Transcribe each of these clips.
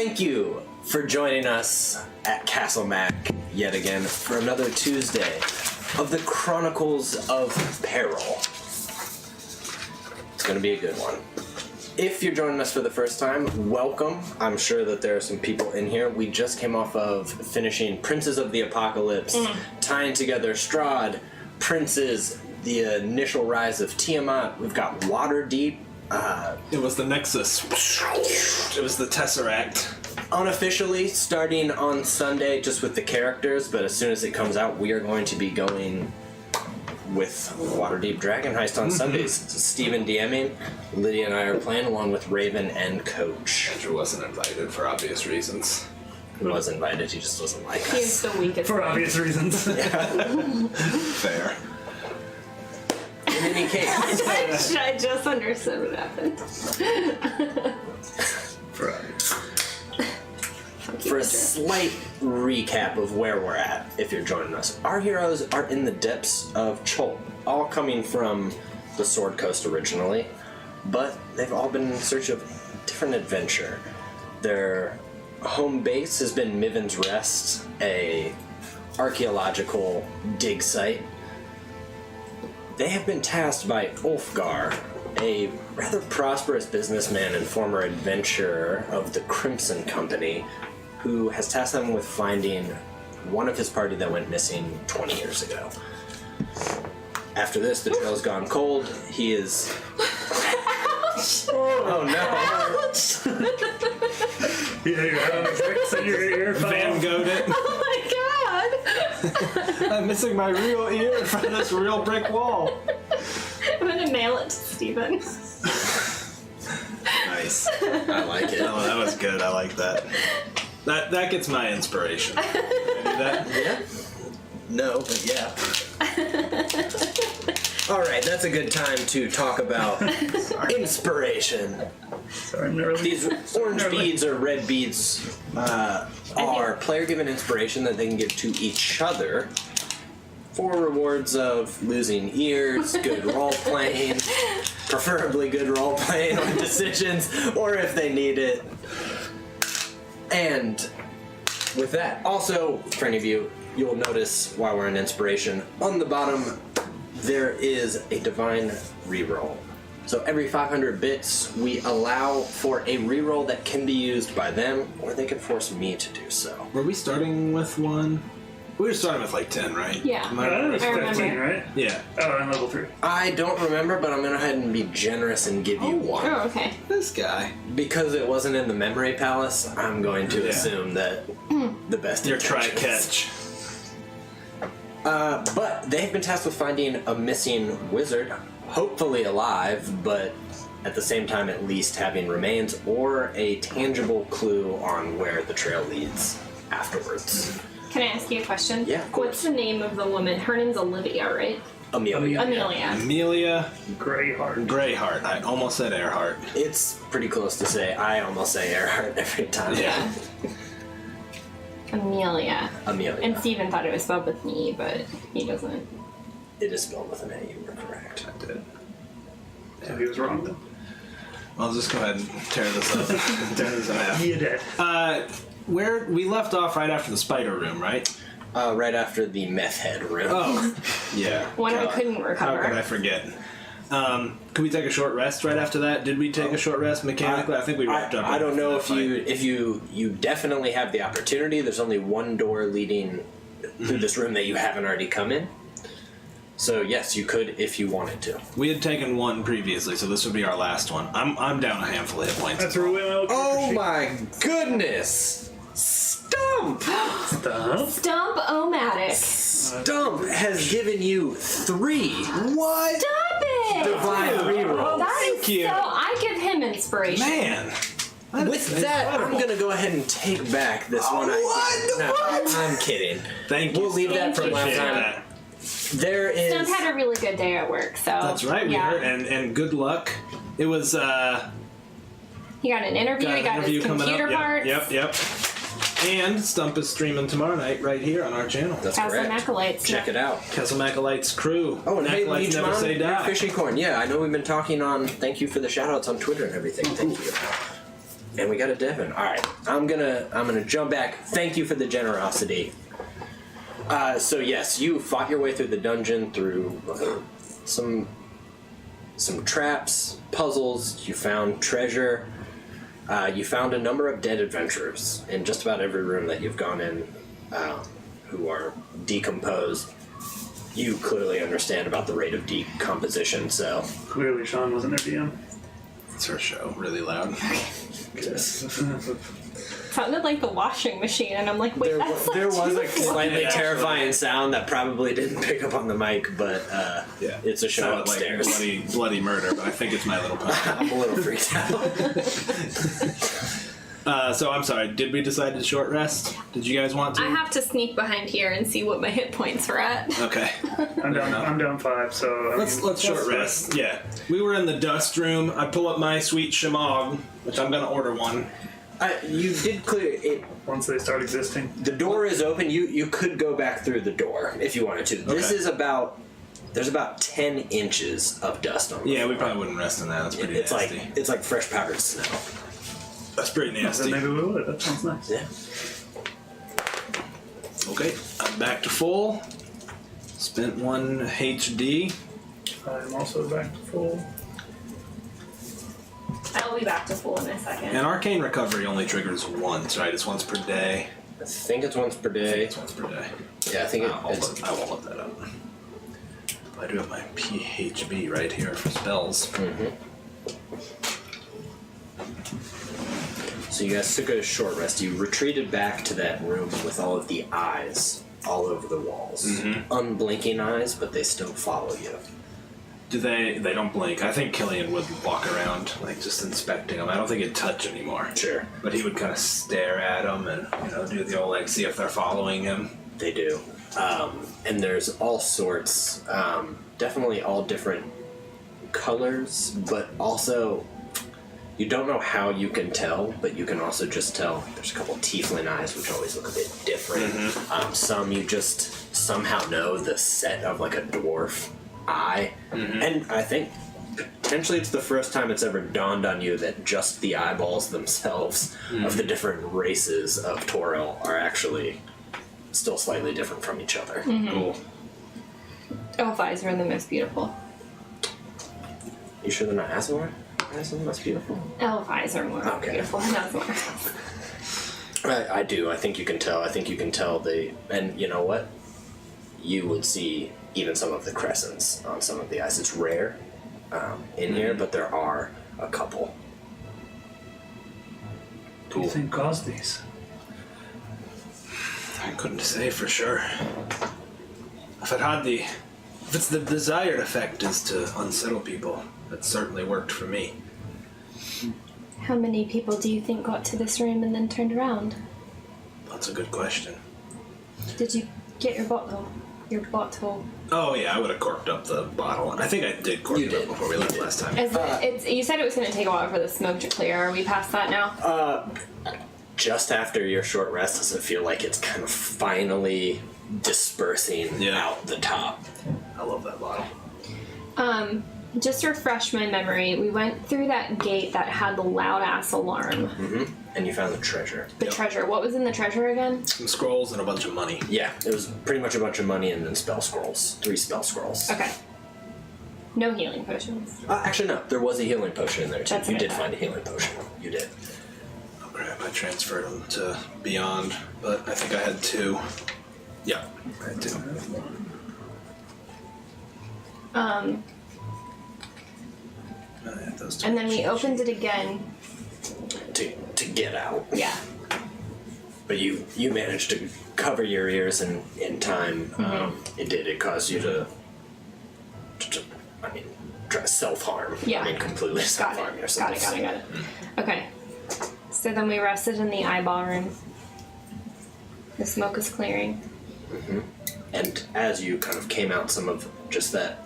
Thank you for joining us at Castle Mac yet again for another Tuesday of the Chronicles of Peril. It's going to be a good one. If you're joining us for the first time, welcome. I'm sure that there are some people in here. We just came off of finishing Princes of the Apocalypse, tying together Strahd, Princes, the initial rise of Tiamat. We've got Waterdeep. It was the Nexus. It was the Tesseract. Unofficially starting on Sunday just with the characters, but as soon as it comes out, we are going to be going with Waterdeep Dragon Heist on Sundays. Steven DMing, Lydia and I are playing along with Raven and Coach. Andrew wasn't invited for obvious reasons. He was invited, he just doesn't like He is us. the weakest. For obvious reasons. Fair. In any case, I just understood what happened. For obvious. for a slight recap of where we're at, if you're joining us, our heroes are in the depths of Chult, all coming from the Sword Coast originally, but they've all been in search of different adventure. Their home base has been Miven's Rest, a archaeological dig site. They have been tasked by Ulfgar, a rather prosperous businessman and former adventurer of the Crimson Company, who has tasked them with finding one of his party that went missing 20 years ago. After this, the trail's gone cold. He is... Oh no! Yeah, your head on his neck, so your ear fell. Van Gogh'd it. Oh my god! I'm missing my real ear in front of this real brick wall. I'm gonna mail it to Steven. Nice. I like it. Oh, that was good. I like that. That gets my inspiration. Can I do that? Yeah? No, but yeah. Alright, that's a good time to talk about inspiration. Sorry, I'm not really... These orange beads or red beads are player-given inspiration that they can give to each other for rewards of losing ears, good role-playing, preferably good role-playing on decisions, or if they need it. And with that, also, for any of you, you'll notice while we're in inspiration, on the bottom, there is a divine reroll. So every 500 bits, we allow for a reroll that can be used by them, or they can force me to do so. Were we starting with one? We were starting with like 10, right? Yeah. Am I That was right? 15, remember. right? Yeah. Oh, I'm level 3. I don't remember, but I'm going to go ahead and be generous and give you one. Oh, okay. This guy. Because it wasn't in the memory palace, I'm going to assume that the best Your intentions. try-catch. But they've been tasked with finding a missing wizard, hopefully alive, but at the same time at least having remains or a tangible clue on where the trail leads afterwards. Can I ask you a question? Yeah, of course. What's the name of the woman? Her name's Olivia, right? Amelia. Amelia. Amelia Greyheart. Greyheart. I almost said Earhart. It's pretty close to say. I almost say Earhart every time. Yeah. Amelia. Amelia. And Steven thought it was spelled with an E, but he doesn't. It is spelled with an A, you were correct. I did. So he was wrong then. I'll just go ahead and tear this up. Tear this in half. You did. Where we left off right after the spider room, right? Right after the meth head room. Oh, yeah. One I God. couldn't How recover. could I forget? Could we take a short rest right after that? Did we take a short rest mechanically? I think we wrapped up. I don't know after that if you definitely have the opportunity. There's only one door leading through this room that you haven't already come in. So yes, you could if you wanted to. We had taken one previously, so this would be our last one. I'm down a handful of hit points. That's where we went. Oh my goodness! Stump! Stump-O-Matic. Stump has given you 3. What? Stop it! Divine reroll. That is you. so... I give him inspiration. Man! With that, I'm gonna go ahead and take back this one. I'm kidding. Thank you. We'll leave that for Thank you. last Appreciate time. that. There is. Stump had a really good day at work, so... That's right, we yeah. heard, and good luck. It was, He got an interview, got he an got interview his coming computer up. parts. Yep. And Stump is streaming tomorrow night right here on our channel. That's Castle correct. Acolytes. Check it out. Castle Macolites crew. Oh, and hey, Macolites never say die. Fishy Corn. Yeah, I know we've been talking on. Thank you for the shout outs on Twitter and everything. Thank you. And we got a Devon. All right, I'm gonna jump back. Thank you for the generosity. So yes, you fought your way through the dungeon through some traps, puzzles. You found treasure. You found a number of dead adventurers in just about every room that you've gone in, who are decomposed. You clearly understand about the rate of decomposition, so Clearly, Sean wasn't their DM. It's her show, really loud. Sounded like the washing machine, and I'm like, wait, that's there like was too a slightly Yeah, terrifying sound that probably didn't pick up on the mic, but Yeah, it's a show sounded upstairs. like bloody murder, but I think it's My Little Pony. I'm a little freaked out. So I'm sorry. Did we decide to short rest? Did you guys want to? I have to sneak behind here and see what my hit points are at. Okay. I'm down 5, so I Let's mean, short rest. Yeah. We were in the dust room. I pull up my sweet shamog, which I'm gonna order one. You did clear it. Once they start existing. The door is open. You could go back through the door if you wanted to. This Okay. is there's about 10 inches of dust on the Yeah, we floor. probably wouldn't rest in that. That's pretty It's nasty. it's like fresh powdered snow. That's pretty Then nasty. maybe we would. That sounds nice. Yeah. Okay, I'm back to full. Spent 1 HD. I'm also back to full. I'll be back to full in a second. And arcane recovery only triggers once, right? It's once per day. I think it's once per I think day. it's once per day. Yeah, I think I it's. won't look that up. I do have my PHB right here for spells. So you guys took a short rest. You retreated back to that room with all of the eyes all over the walls. Unblinking eyes, but they still follow you. Do they don't blink. I think Killian would walk around, like, just inspecting them. I don't think he'd touch anymore. Sure. But he would kind of stare at them and, do the old, like, see if they're following him. They do. And there's all sorts, definitely all different colors, but also you don't know how you can tell, but you can also just tell there's a couple tiefling eyes which always look a bit different. Some you just somehow know the set of like a dwarf eye. And I think potentially it's the first time it's ever dawned on you that just the eyeballs themselves of the different races of Peril are actually still slightly different from each other. Cool. Elf eyes are the most beautiful. You sure they're not Azor? Azor most beautiful? Elf eyes are more Okay. beautiful than Azor. I do. I think you can tell. I think you can tell and you know what? You would see even some of the crescents on some of the eyes. It's rare in here, but there are a couple. What do you think caused these? I couldn't say for sure. If it's the desired effect is to unsettle people, that certainly worked for me. How many people do you think got to this room and then turned around? That's a good question. Did you get your bottle? Your bottle. Oh yeah, I would have corked up the bottle. I think I did cork You it up did. before we left last time. You said it was going to take a while for the smoke to clear. Are we past that now? Just after your short rest, does it feel like it's kind of finally dispersing out the top? I love that bottle. Just to refresh my memory, we went through that gate that had the loud ass alarm. And you found the treasure. The treasure. What was in the treasure again? Some scrolls and a bunch of money. Yeah, it was pretty much a bunch of money and then spell scrolls. 3 spell scrolls. Okay. No healing potions. Actually, no. There was a healing potion in there, too. That's You what I did thought. find a healing potion. You did. Oh crap, I transferred them to Beyond, but I think I had 2. Yeah, I had 2. I had those 2. And then we opened it again. To get out. Yeah. But you managed to cover your ears in time. It did. It caused you to try to self-harm. Yeah. I mean, completely Got self-harm it. yourself. Got it. Okay. So then we rested in the eyeball room. The smoke is clearing. And as you kind of came out, some of just that,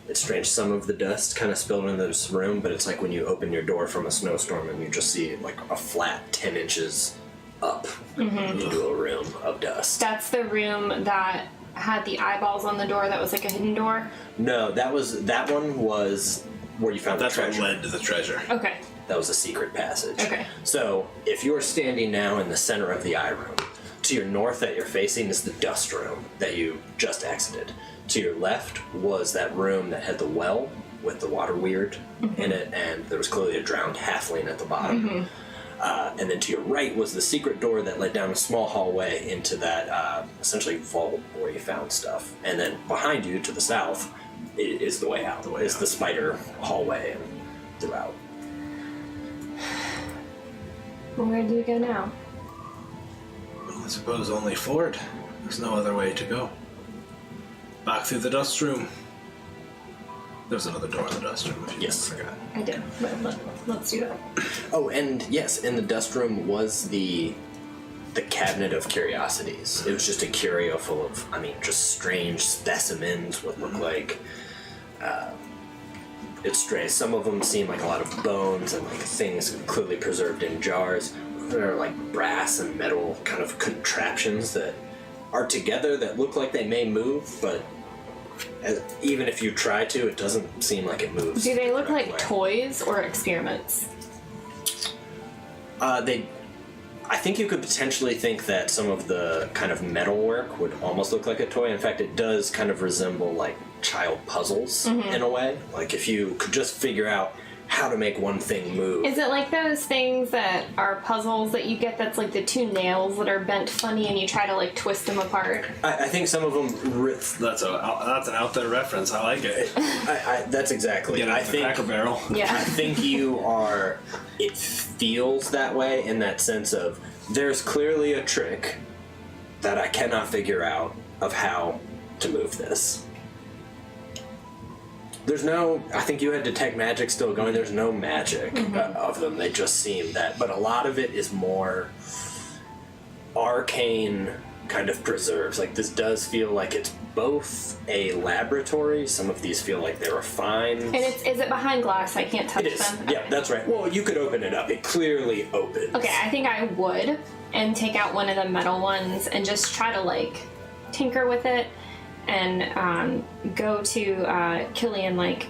it's strange, some of the dust kind of spilled into this room, but it's like when you open your door from a snowstorm and you just see like a flat 10 inches up into a room of dust. That's the room that had the eyeballs on the door that was like a hidden door? No, that one was where you found That's the what treasure. led to the treasure. Okay. That was a secret passage. Okay. So if you're standing now in the center of the eye room, to your north that you're facing is the dust room that you just exited. To your left was that room that had the well with the water weird in it, and there was clearly a drowned halfling at the bottom. And then to your right was the secret door that led down a small hallway into that essentially vault where you found stuff. And then behind you to the south is the way out. Is the spider hallway and throughout. Where do we go now? Well, I suppose only forward. There's no other way to go. Back through the dust room. There's another door in the dust room if you Yes. forgot. I did, but let's do that. Oh, and yes, in the dust room was the cabinet of curiosities. It was just a curio full of, just strange specimens, what look like. It's strange. Some of them seem like a lot of bones and like things clearly preserved in jars. There are like brass and metal kind of contraptions that are together that look like they may move, but even if you try to, it doesn't seem like it moves. Do they look the right like way. toys or experiments? I think you could potentially think that some of the kind of metalwork would almost look like a toy. In fact, it does kind of resemble like child puzzles in a way. Like if you could just figure out how to make one thing move. Is it like those things that are puzzles that you get that's like the two nails that are bent funny and you try to like twist them apart? I think some of them. That's an out there reference. I like it. That's exactly. Get out the Cracker Barrel. Yeah. I think you are. It feels that way in that sense of there's clearly a trick that I cannot figure out of how to move this. There's no. I think you had detect magic still going. There's no magic of them. They just seem that. But a lot of it is more arcane kind of preserves. Like this does feel like it's both a laboratory. Some of these feel like they were fine. And is it behind glass? I can't touch It is. them? Yeah, that's right. Well, you could open it up. It clearly opens. Okay, I think I would, and take out one of the metal ones and just try to like tinker with it, and go to Killian like,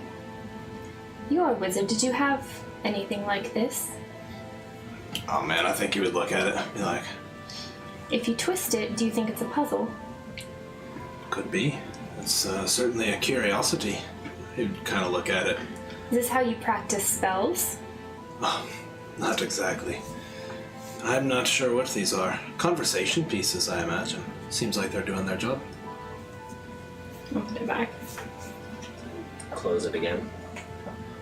"You're a wizard. Did you have anything like this? Oh man, I think you would look at it and be like, If you twist it, do you think it's a puzzle?" could be. It's certainly a curiosity. You'd kind of look at it. Is this how you practice spells? Not exactly. I'm not sure what these are. Conversation pieces, I imagine. Seems like they're doing their job. I'll put it back. Close it again.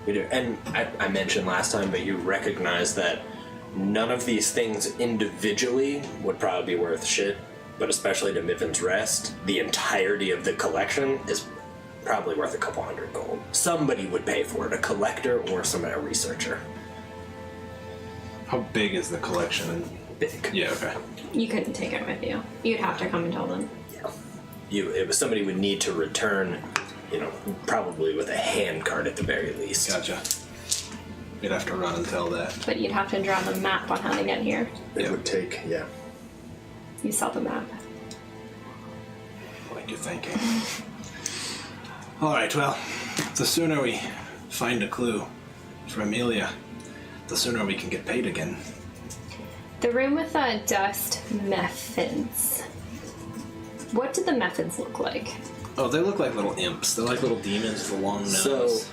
We do. And I mentioned last time, but you recognize that none of these things individually would probably be worth shit, but especially to Miffin's Rest, the entirety of the collection is probably worth a couple hundred gold. Somebody would pay for it, a collector or a researcher. How big is the collection? Big. Yeah, okay. You couldn't take it with you. You'd have to come and tell them. Yeah. It was somebody would need to return, probably with a hand card at the very least. Gotcha. You'd have to run and tell that. But you'd have to draw the map on how to get here. It would take, yeah. You saw the map. Like you're thinking. Alright, well, the sooner we find a clue for Amelia, the sooner we can get paid again. The room with the dust mephits. What did the mephits look like? Oh, they look like little imps. They're like little demons with a long nose. So,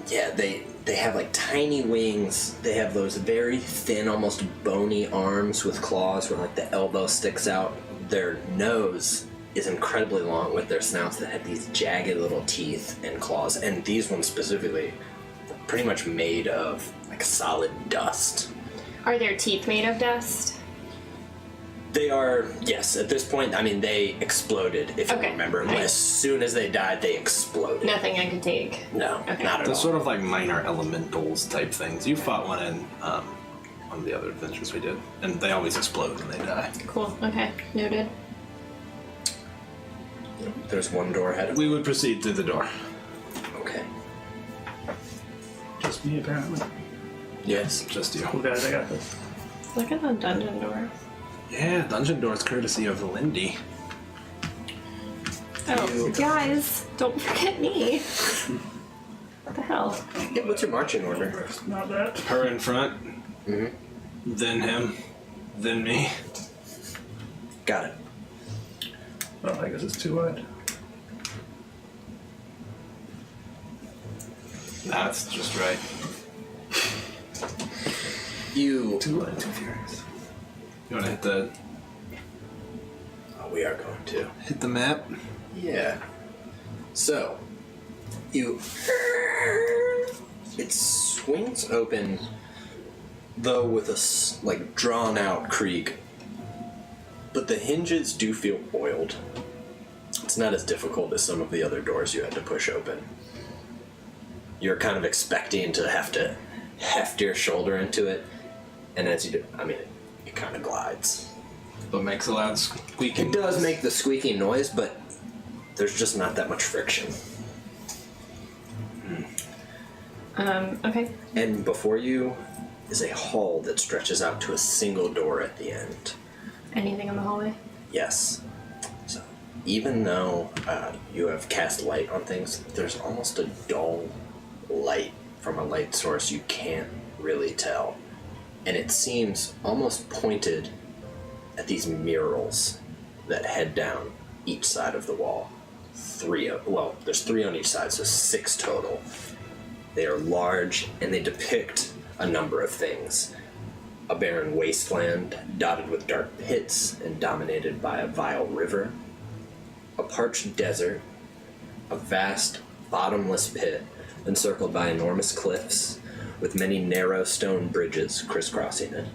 yeah, they have like tiny wings. They have those very thin, almost bony arms with claws where like the elbow sticks out. Their nose is incredibly long with their snouts that have these jagged little teeth and claws. And these ones specifically, pretty much made of like solid dust. Are their teeth made of dust? They are, yes, at this point, they exploded, if you Okay. remember. Right. As soon as they died, they exploded. Nothing I could take. No, Okay. not at They're all. sort of like minor elementals type things. You fought one in one of the other adventures we did, and they always explode when they die. Cool. Okay. Noted. There's one door ahead of We would proceed through the door. Okay. Just me, apparently. Yes. Just you. Cool guys, I got this. Look at the dungeon door. Yeah, dungeon doors courtesy of Lindy. Oh, guys, don't forget me. What the hell? Yeah, what's your marching order? Not that. Her in front, Mm-hmm. then him, then me. Got it. Oh, I guess it's too wide. That's just right. You. Too wide, too furious. You want to hit the Oh, we are going to. map? Yeah. So, you. It swings open, though with a drawn out creak. But the hinges do feel oiled. It's not as difficult as some of the other doors you had to push open. You're kind of expecting to have to heft your shoulder into it, and as you do, it kind of glides. But makes a loud squeaking. It does make the squeaking noise, but there's just not that much friction. Okay. And before you is a hall that stretches out to a single door at the end. Anything in the hallway? Yes. So, even though you have cast light on things, there's almost a dull light from a light source you can't really tell. And it seems almost pointed at these murals that head down each side of the wall. There's 3 on each side, so 6 total. They are large, and they depict a number of things. A barren wasteland dotted with dark pits and dominated by a vile river. A parched desert. A vast, bottomless pit encircled by enormous cliffs with many narrow stone bridges crisscrossing it.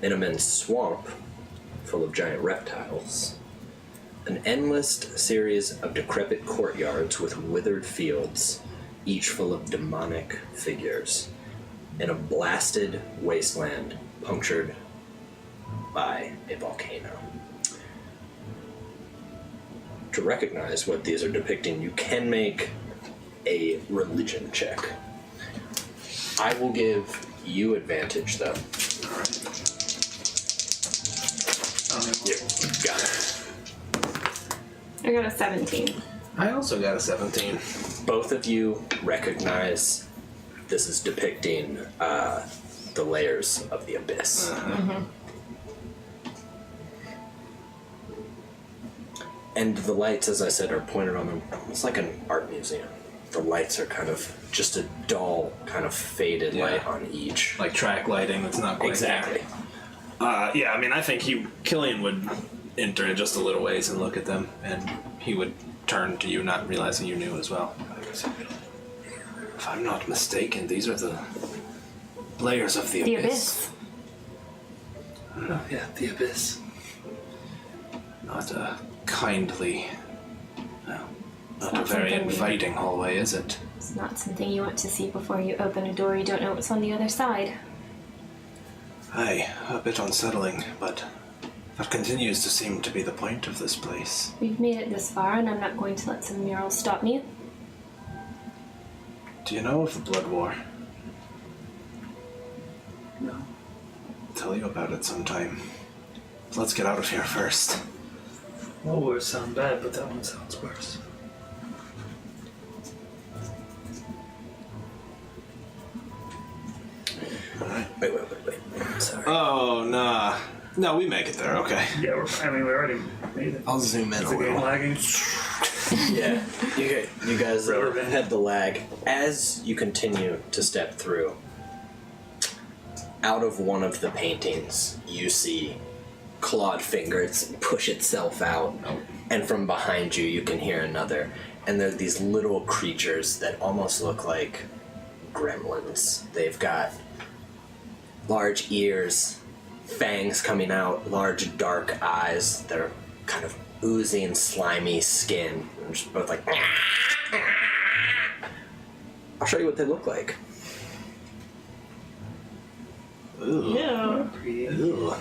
An immense swamp full of giant reptiles. An endless series of decrepit courtyards with withered fields, each full of demonic figures. In a blasted wasteland punctured by a volcano. To recognize what these are depicting, you can make a religion check. I will give you advantage, though. You got it. I got a 17. I also got a 17. Both of you recognize this is depicting the layers of the abyss. And the lights, as I said, are pointed on them. It's like an art museum. The lights are kind of just a dull, kind of faded light on each. Like track lighting that's not quite Exactly. Yeah, I think Killian would enter in just a little ways and look at them, and he would turn to you, not realizing you knew as well. If I'm not mistaken, these are the layers of the abyss. Oh, yeah, the abyss. Not a kindly, not a not very something we- inviting hallway, is it? It's not something you want to see before you open a door you don't know what's on the other side. Aye, a bit unsettling, but that continues to seem to be the point of this place. We've made it this far, and I'm not going to let some murals stop me. Do you know of the Blood War? No. I'll tell you about it sometime. Let's get out of here first. All wars sound bad, but that one sounds worse. Wait. Sorry. Oh, nah. No, we make it there, okay. Yeah, we already made it. I'll zoom in Is a the game little. lagging? Yeah, you guys Rubber band. had the lag. As you continue to step through, out of one of the paintings, you see clawed fingers push itself out, and from behind you, you can hear another. And they're these little creatures that almost look like gremlins. They've got large ears, fangs coming out, large dark eyes. They're kind of oozing, slimy skin. They're just both like. I'll show you what they look like. Ooh. Yeah. Ooh.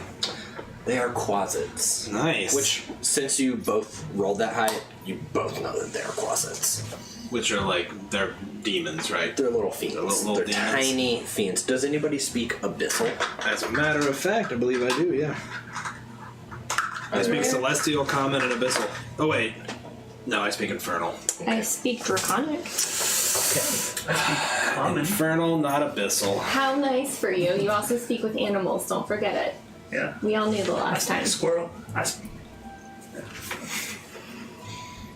They are quasits. Nice. Which, since you both rolled that high, you both know that they're quasits. Which are like, they're demons, right? They're little fiends. They're little They're demons. tiny fiends. Does anybody speak Abyssal? As a matter of fact, I believe I do, yeah. I speak Celestial, Common, and Abyssal. Oh, wait. No, I speak Infernal. I speak Draconic. Common. Infernal, not abyssal. How nice for you. You also speak with animals, don't forget it. Yeah. We all knew the last time. Squirrel.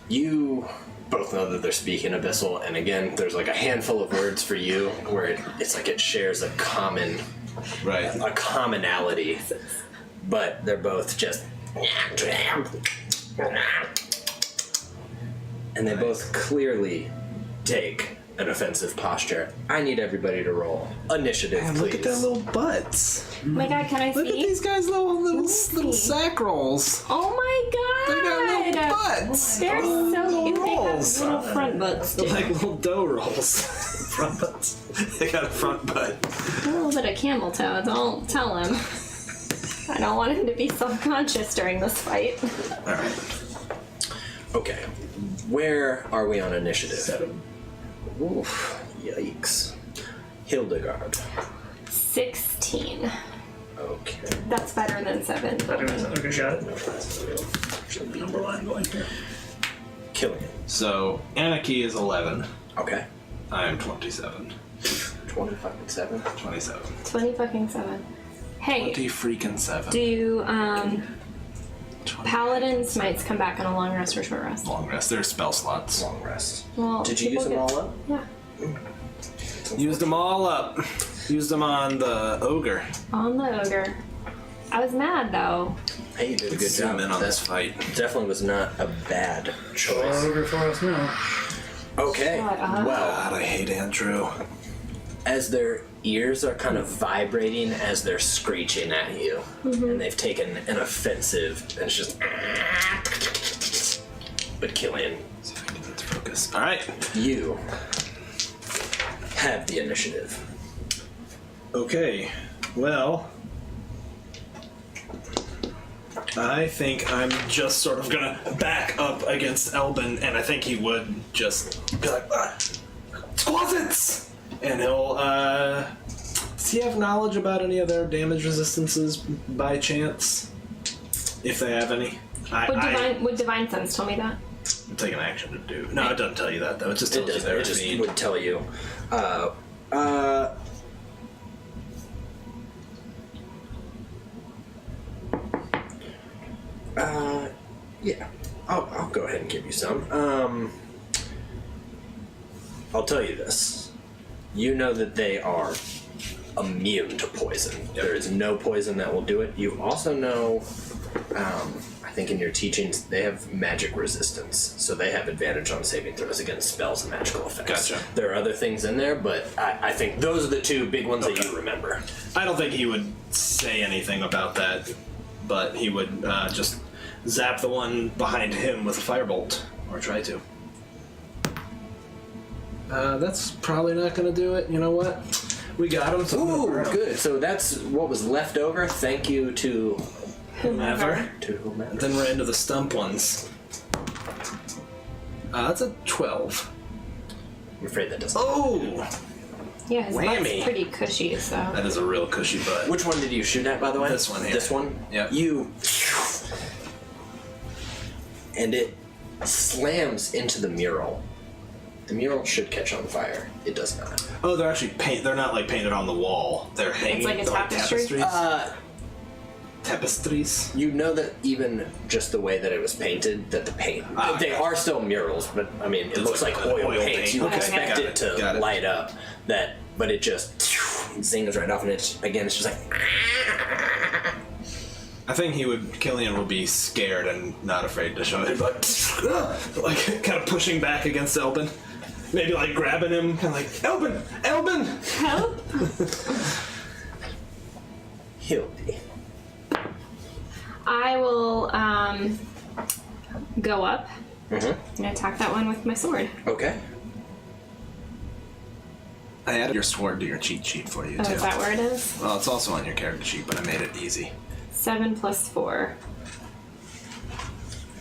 You both know that they're speaking abyssal, and again, there's like a handful of words for you where it's like it shares a commonality, but they're both just, and they both clearly take an offensive posture. I need everybody to roll initiative, Man, please. look at their little butts. Oh my god, can I see? Look at these guys' little see. sack rolls. Oh my god! They got little butts. They're Oh, so cute. They have rolls. little front butts too. Like little dough rolls. Front butts. They got a front butt. A little bit of camel toe. Don't tell him. I don't want him to be self-conscious during this fight. All right. Okay. Where are we on initiative? 7. Oof. Yikes. Hildegard. 16. Okay. That's better than 7. Okay, got it. Number line going here. Killian. So, Anarchy is 11. Okay. I am 27. 27. 27. 20 Hey, 20 freaking 7. do 20. Paladin Smites come back on a long rest or short rest? Long rest. They're spell slots. Long rest. Well, Did you use people them get- all up? Yeah. Used them all up. Used them on the ogre. On the ogre. I was mad though. Hey, you did a good Zoom job. in on That this fight. definitely was not a bad choice. Over for us now. Okay. Shut up. Well, God, I hate Andrew. as their ears are kind of vibrating as they're screeching at you, and they've taken an offensive, and it's just. But Killian, See if I can get it to focus. All right. you have the initiative. Okay. Well, I think I'm just sort of gonna back up against Elbin, and I think he would just be like, "Squazzits!" And he'll, does he have knowledge about any of their damage resistances by chance? If they have any? Would Divine Sense tell me that? I'm taking action to do. No, it doesn't tell you that, though. It just tells you their It just need. would tell you. Yeah. I'll go ahead and give you some. I'll tell you this. You know that they are immune to poison. There is no poison that will do it. You also know, I think in your teachings, they have magic resistance. So they have advantage on saving throws against spells and magical effects. Gotcha. There are other things in there, but I think those are the two big ones that you remember. I don't think he would say anything about that, but he would just zap the one behind him with a firebolt, or try to. That's probably not going to do it. You know what? We got him. So Ooh, good. So that's what was left over. Thank you to Whomever. whomever. Then we're into the stump ones. That's a 12. I'm afraid that doesn't. Oh! Yeah, his Whammy. butt's pretty cushy, so. That is a real cushy butt. Which one did you shoot at, by the way? This one here. This one? Yep. You. And it slams into the mural. The mural should catch on fire. It does not. Oh, they're actually they're not like painted on the wall. They're hanging. like a they're tapestry? tapestries. Tapestries. You know that even just the way that it was painted, that the paint. They gotcha. are still murals, but I mean, it looks like like an oil oil paint. paint. You Okay, expect got it it, to got it. light up. But it just zings right off, and it's just like. I think Killian will be scared and not afraid to show it, but like kind of pushing back against Elbin. Maybe like grabbing him, kind of like, Elbin! Help! Hildy. I will go up Mm-hmm. and attack that one with my sword. Okay. I added your sword to your cheat sheet for you, Oh, too. is that where it is? Well, it's also on your character sheet, but I made it easy. 7 plus 4.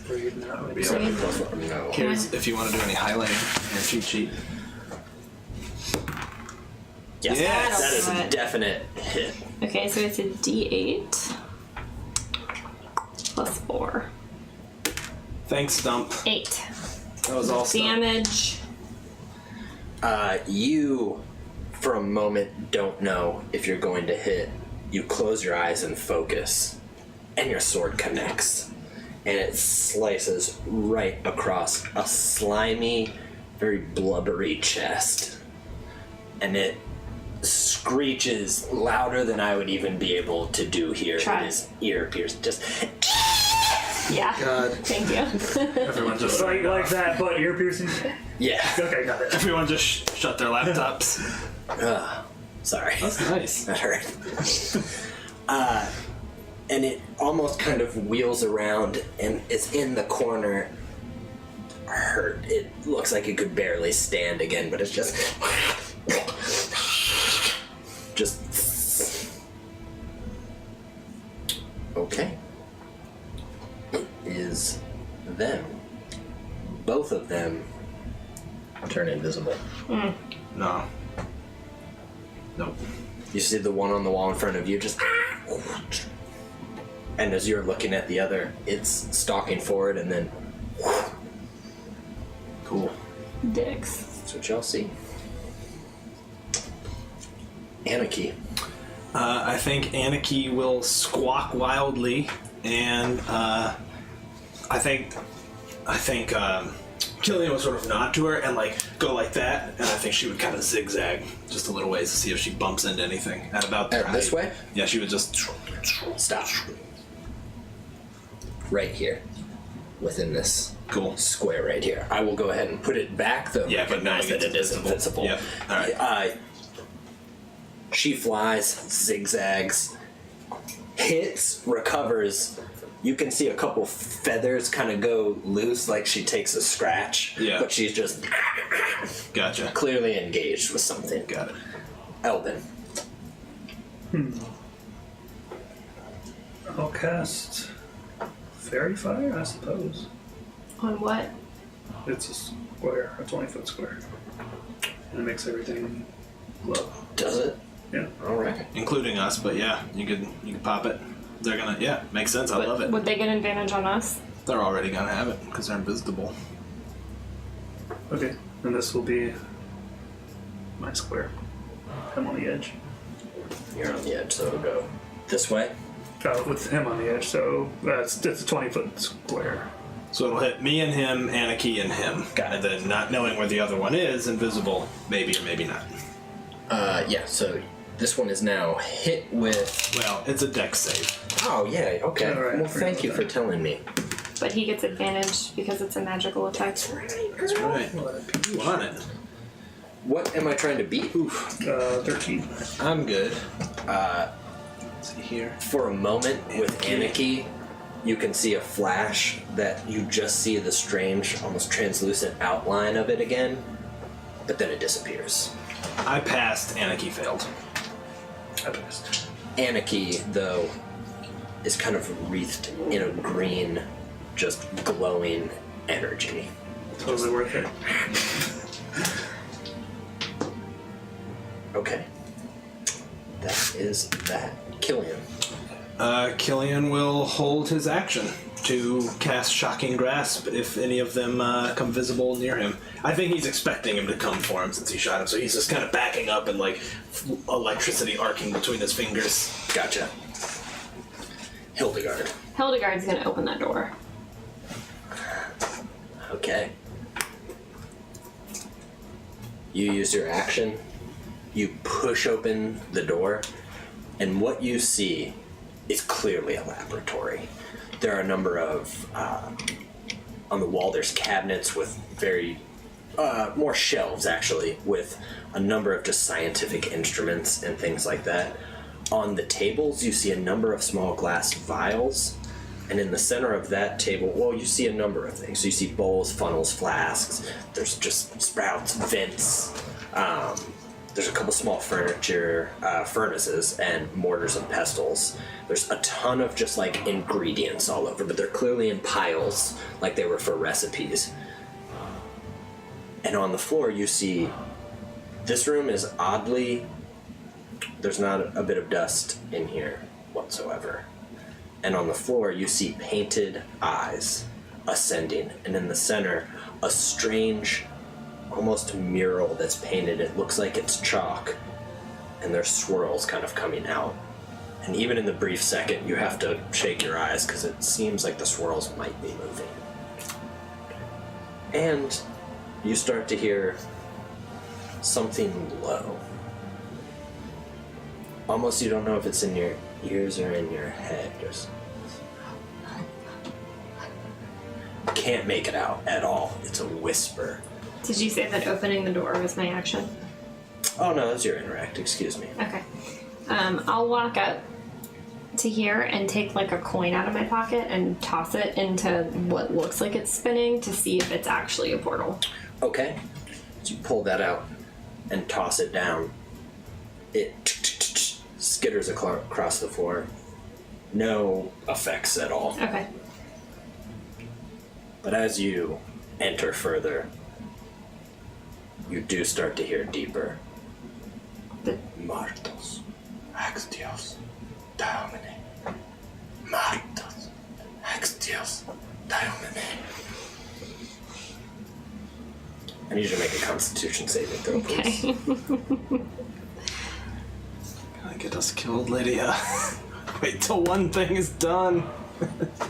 That would be So all. you- No. Here's if you want to do any highlighting in your cheat sheet. Yes, Yes. that is That'll do a it. definite hit. Okay, so it's a D8 plus 4. Thanks, Stump. 8. That was all Stump. Damage. You, for a moment, don't know if you're going to hit. You close your eyes and focus, and your sword connects, and it slices right across a slimy, very blubbery chest, and it screeches louder than I would even be able to do here. Try. It is ear piercing. Just Yeah. God. Thank you. Everyone just Like that, but ear piercing. yeah. Okay, got it. everyone just shut their laptops. Sorry. That's nice. That hurt. And it almost kind of wheels around and it's in the corner. Hurt. It looks like it could barely stand again, but it's just okay. It is them. Both of them turn invisible. No. Nope. You see the one on the wall in front of you just... And as you're looking at the other, it's stalking forward and then... Cool. Dicks. That's what y'all see. Anarchy. I think Anarchy will squawk wildly, and I think Killian would sort of nod to her and like go like that, and I think she would kind of zigzag just a little ways to see if she bumps into anything at about their This height. way? Yeah, she would just Stop. Right here. Within this cool. square right here. I will go ahead and put it back, though. Yeah, but recognize knowing that it's it is invincible. invincible. Yeah. All right. She flies, zigzags, hits, recovers. You can see a couple feathers kind of go loose, like she takes a scratch. Yeah. But she's just Gotcha. clearly engaged with something. Got it. Elvin. I'll cast Fairy Fire, I suppose. On what? It's a square, a 20-foot square. And it makes everything glow. Does it? Yeah. All right. Including us, but yeah, you could pop it. They're gonna, yeah, makes sense. I love it. Would they get advantage on us? They're already gonna have it because they're invisible. Okay, and this will be my square. I'm on the edge. You're on the edge, so it'll go this way. With him on the edge, so it's a 20-foot square. So it'll hit me and him, Anarchy and him. Got it. And then not knowing where the other one is, invisible, maybe or maybe not. Yeah, so this one is now hit with... Well, it's a dex save. Oh, yeah, okay. All right, Well, thank you for telling me. But he gets advantage because it's a magical attack. That's right. You want it. What am I trying to beat? 13. I'm good. Let's see here. For a moment, with Anarchy, you can see a flash that you just see the strange, almost translucent outline of it again, but then it disappears. I passed, Anarchy failed. I passed. Anarchy, though, is kind of wreathed in a green, just glowing energy. Totally worth it. Okay. That is that. Killian. Killian will hold his action to cast Shocking Grasp if any of them come visible near him. I think he's expecting him to come for him since he shot him, so he's just kind of backing up and like electricity arcing between his fingers. Gotcha. Hildegard. Hildegard's gonna open that door. Okay. You use your action. You push open the door, and what you see is clearly a laboratory. There are a number of, on the wall there's cabinets with very, more shelves actually, with a number of just scientific instruments and things like that. On the tables you see a number of small glass vials, and in the center of that table, well, you see a number of things. So you see bowls, funnels, flasks, there's just sprouts, vents, there's a couple small furnaces and mortars and pestles. There's a ton of just like ingredients all over, but they're clearly in piles like they were for recipes. And on the floor you see, this room is oddly, there's not a bit of dust in here whatsoever. And on the floor you see painted eyes ascending, and in the center a strange, almost mural that's painted. It looks like it's chalk, and there's swirls kind of coming out. And even in the brief second, you have to shake your eyes because it seems like the swirls might be moving. And you start to hear something low. Almost you don't know if it's in your ears or in your head. Just can't make it out at all. It's a whisper. Did you say that opening the door was my action? Oh no, that's your interact. Excuse me. Okay. I'll walk up to here and take like a coin out of my pocket and toss it into what looks like it's spinning to see if it's actually a portal. Okay. So you pull that out and toss it down. It skitters across the floor. No effects at all. Okay. But as you enter further, you do start to hear deeper. Martos, ex Dios, Domine. Martos, ex Dios, Domine. I need you to make a Constitution saving throw, please. Okay. Gonna get us killed, Lydia. Wait till one thing is done.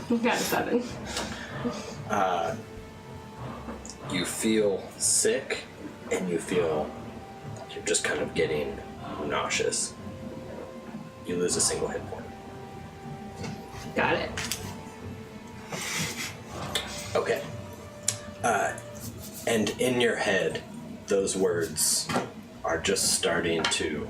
Got a 7. You feel sick, and you feel like you're just kind of getting nauseous. You lose a single hit point. Got it. Okay. And in your head, those words are just starting to...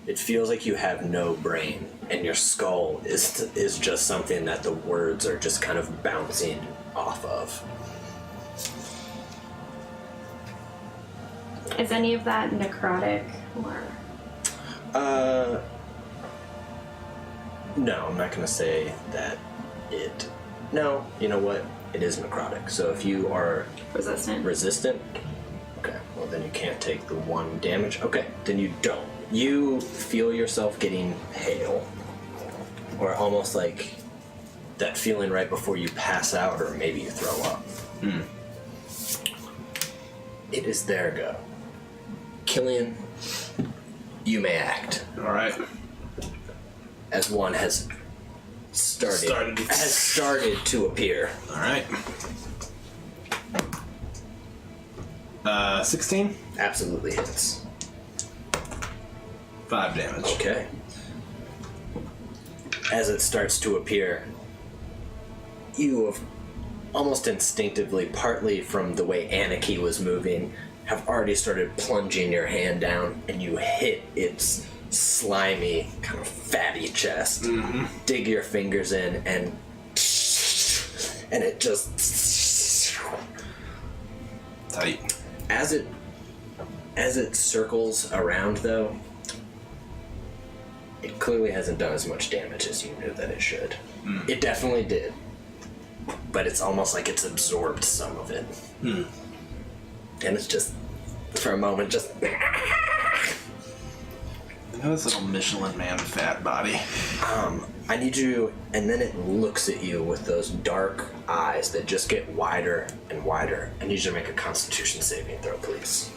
It feels like you have no brain, and your skull is just something that the words are just kind of bouncing off of. Is any of that necrotic or? No, I'm not gonna say that it... No, you know what? It is necrotic. So if you are resistant, okay, well then you can't take the 1 damage. Okay, then you don't. You feel yourself getting pale, or almost like that feeling right before you pass out, or maybe you throw up. It is their go. Killian, you may act. All right. As one has started to appear. All right. 16? Absolutely hits. 5 damage. Okay. As it starts to appear, you have almost instinctively, partly from the way Anarchy was moving, have already started plunging your hand down, and you hit its slimy, kind of fatty chest. Mm-hmm. Dig your fingers in, and it just... Tight. As it circles around, though, it clearly hasn't done as much damage as you knew that it should. It definitely did. But it's almost like it's absorbed some of it. And it's just, for a moment, just... This little Michelin Man fat body. I need you... And then it looks at you with those dark eyes that just get wider and wider. I need you to make a Constitution saving throw, please.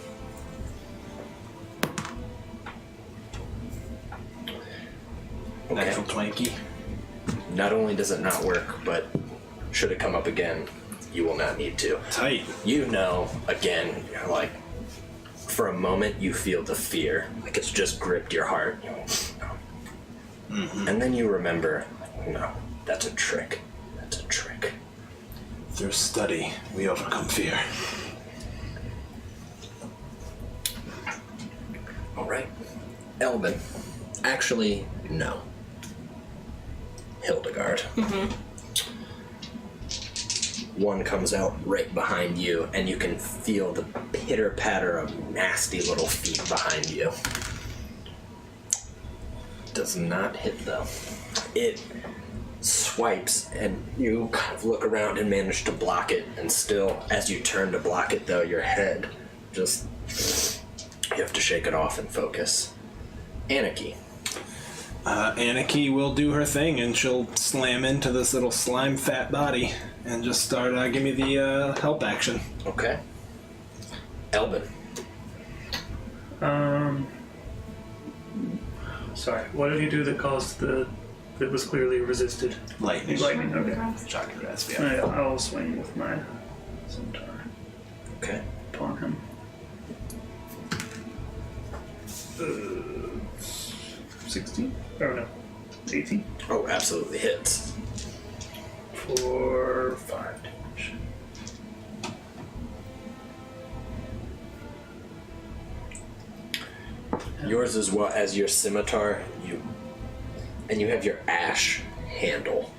Okay. Natural 20. Not only does it not work, but should it come up again, you will not need to. Tight. You know, again, you're like, for a moment you feel the fear, like it's just gripped your heart. You're like, no. Mm-hmm. And then you remember, no, that's a trick. That's a trick. Through study, we overcome fear. All right. Elbin. Actually, no. Hildegard. Mm-hmm. One comes out right behind you, and you can feel the pitter-patter of nasty little feet behind you. Does not hit, though. It swipes, and you kind of look around and manage to block it, and still, as you turn to block it, though, your head just... You have to shake it off and focus. Anarchy. Anarchy will do her thing, and she'll slam into this little slime fat body and just start, give me the help action. Okay. Elbin. Sorry, what did he do that caused that was clearly resisted? Lightning. Lightning, okay. Shocking grasp, yeah. I'll swing with my scimitar Okay. upon him. 16? Oh no, 18 Oh, absolutely hits. for 5 damage. Yours as well as your scimitar, you have your ash handle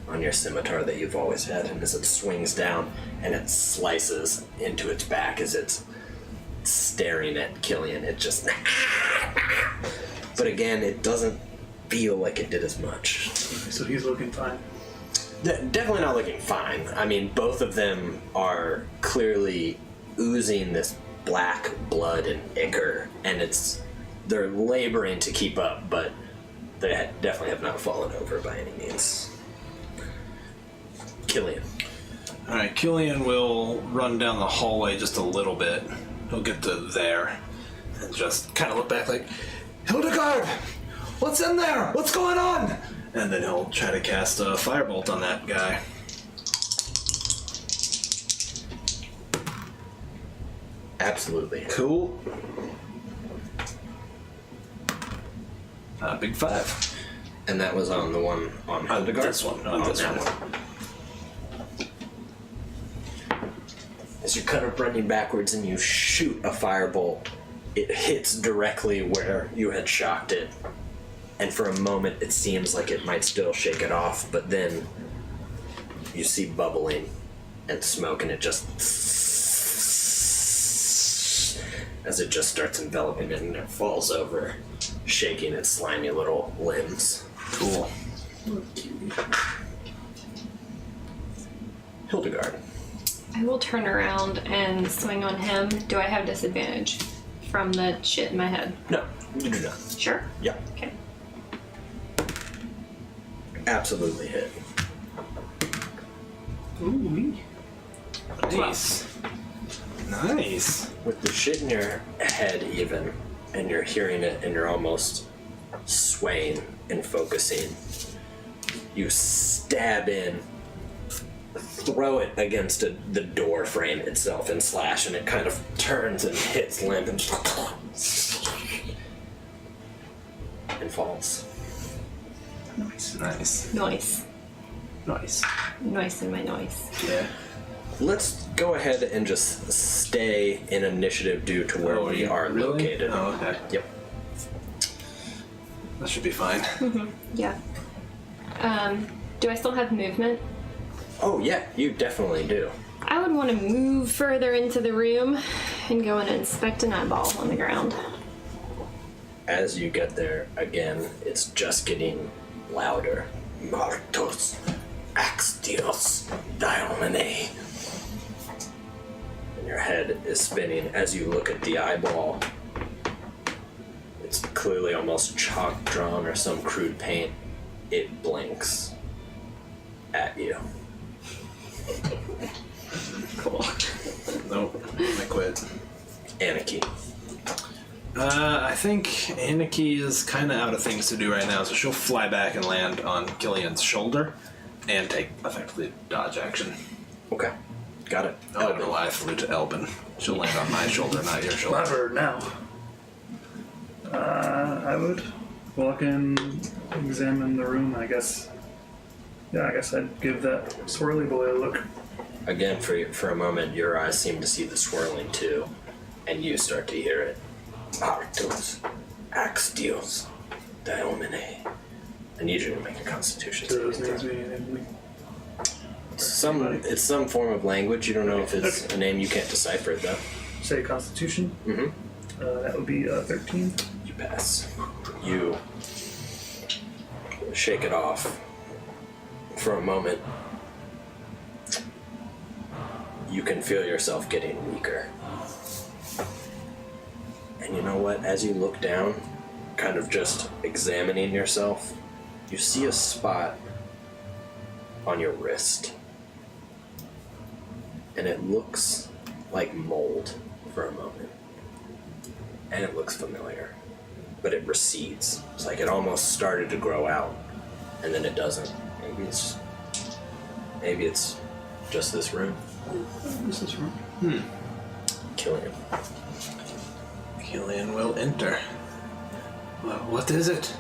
on your scimitar that you've always had, and as it swings down and it slices into its back as it's staring at Killian, it just but again, it doesn't feel like it did as much. So he's looking fine. Definitely not looking fine. I mean, both of them are clearly oozing this black blood and ichor, and they're laboring to keep up, but they definitely have not fallen over by any means. Killian. Alright, Killian will run down the hallway just a little bit. He'll get to there and just kind of look back like, Hildegard! What's in there? What's going on? And then he'll try to cast a firebolt on that guy. Absolutely. Cool. Big 5. And that was on the one on Hildegard? This one, not this that one. As you're kind of running backwards and you shoot a firebolt, it hits directly where you had shocked it. And for a moment, it seems like it might still shake it off, but then you see bubbling and smoke, and it just... as it just starts enveloping it, and it falls over, shaking its slimy little limbs. Cool. Hildegard. I will turn around and swing on him. Do I have disadvantage from the shit in my head? No, you do not. Sure. Yeah, Okay. absolutely hit. Ooh, me. Nice. Nice. With the shit in your head even, and you're hearing it and you're almost swaying and focusing, you stab in, throw it against the door frame itself and slash, and it kind of turns and hits limp and falls. Nice. Nice. Noise. Nice. Noise in my noise. Yeah. Let's go ahead and just stay in initiative due to where we are really? located. Oh, okay. Yep. That should be fine. Yeah. Do I still have movement? Oh yeah, you definitely do. I would want to move further into the room and go and inspect an eyeball on the ground. As you get there, again, it's just getting louder. Martos, Axtios, Diomene. And your head is spinning as you look at the eyeball. It's clearly almost chalk drawn or some crude paint. It blinks at you. Cool. Nope. I quit. Anarchy. I think Aniki is kind of out of things to do right now, so she'll fly back and land on Killian's shoulder and take effectively dodge action. Okay. Got it. I don't know why I flew to Elbin. She'll land on my shoulder, not your shoulder. Clever now. I would walk in, examine the room, I guess. Yeah, I guess I'd give that swirly boy a look. Again, for a moment, your eyes seem to see the swirling too, and you start to hear it. Martos, Axtios, Diomene. I need you to make a Constitution. Do those names mean anything to me? It's some form of language. You don't know if it's a name. You can't decipher it though. Say Constitution. Mm-hmm. That would be 13. You pass. You shake it off for a moment. You can feel yourself getting weaker. And you know what? As you look down, kind of just examining yourself, you see a spot on your wrist. And it looks like mold for a moment. And it looks familiar. But it recedes. It's like it almost started to grow out. And then it doesn't. Maybe it's just this room. This is wrong. Killian. Killian will enter. What is it?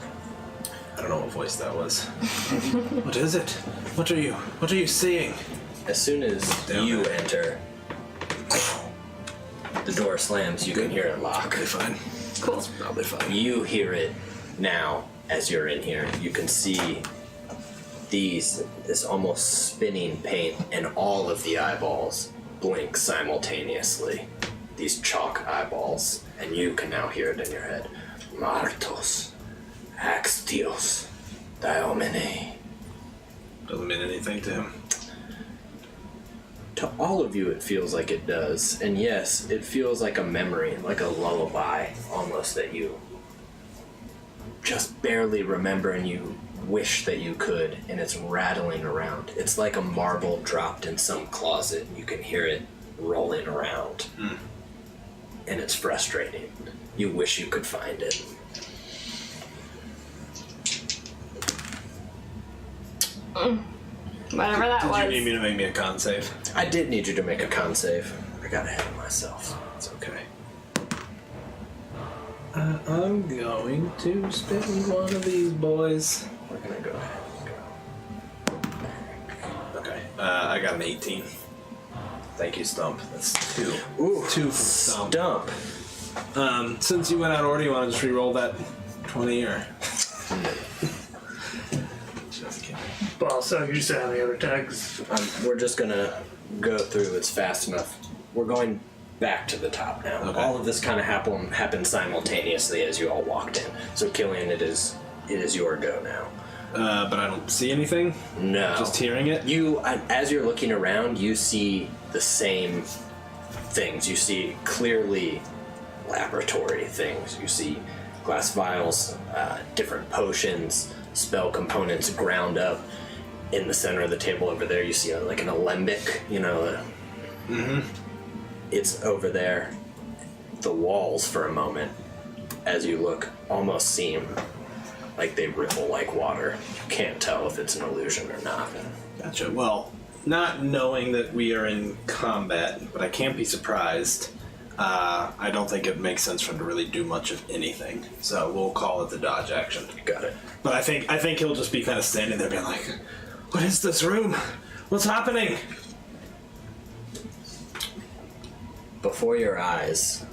I don't know what voice that was. What is it? What are you seeing? As soon as you enter, the door slams. You can hear it lock. Okay, fine. Cool. It's probably fine. You hear it now as you're in here. You can see this almost spinning paint, and all of the eyeballs blink simultaneously. These chalk eyeballs, and you can now hear it in your head. Martos, Axtios, Diomene. Doesn't mean anything to him. To all of you, it feels like it does. And yes, it feels like a memory, like a lullaby, almost, that you just barely remember and you wish that you could, and it's rattling around. It's like a marble dropped in some closet. You can hear it rolling around. And it's frustrating. You wish you could find it. Whatever that was. Did you need me to make me a con save? I did need you to make a con save. I got ahead of myself. It's okay. I'm going to spin one of these boys. We're gonna go ahead and go. Okay. I got an 18. Thank you, Stump. That's 2. Ooh, 2 from Stump. Stump. Since you went out order, you want to just re-roll that 20 or? Just kidding. Well, so you say on the other tags. We're just gonna go through. It's fast enough. We're going back to the top now. Okay. All of this kind of happened simultaneously as you all walked in. So Killian, it is your go now. But I don't see anything. No. Just hearing it. As you're looking around, you see the same things. You see clearly laboratory things. You see glass vials, different potions, spell components ground up. In the center of the table over there, you see like an alembic, It's over there. The walls, for a moment, as you look, almost seem like they ripple like water. You can't tell if it's an illusion or not. Gotcha. Well, not knowing that we are in combat, but I can't be surprised. I don't think it makes sense for him to really do much of anything. So we'll call it the dodge action. Got it. But I think he'll just be kind of standing there being like, what is this room? What's happening? Before your eyes,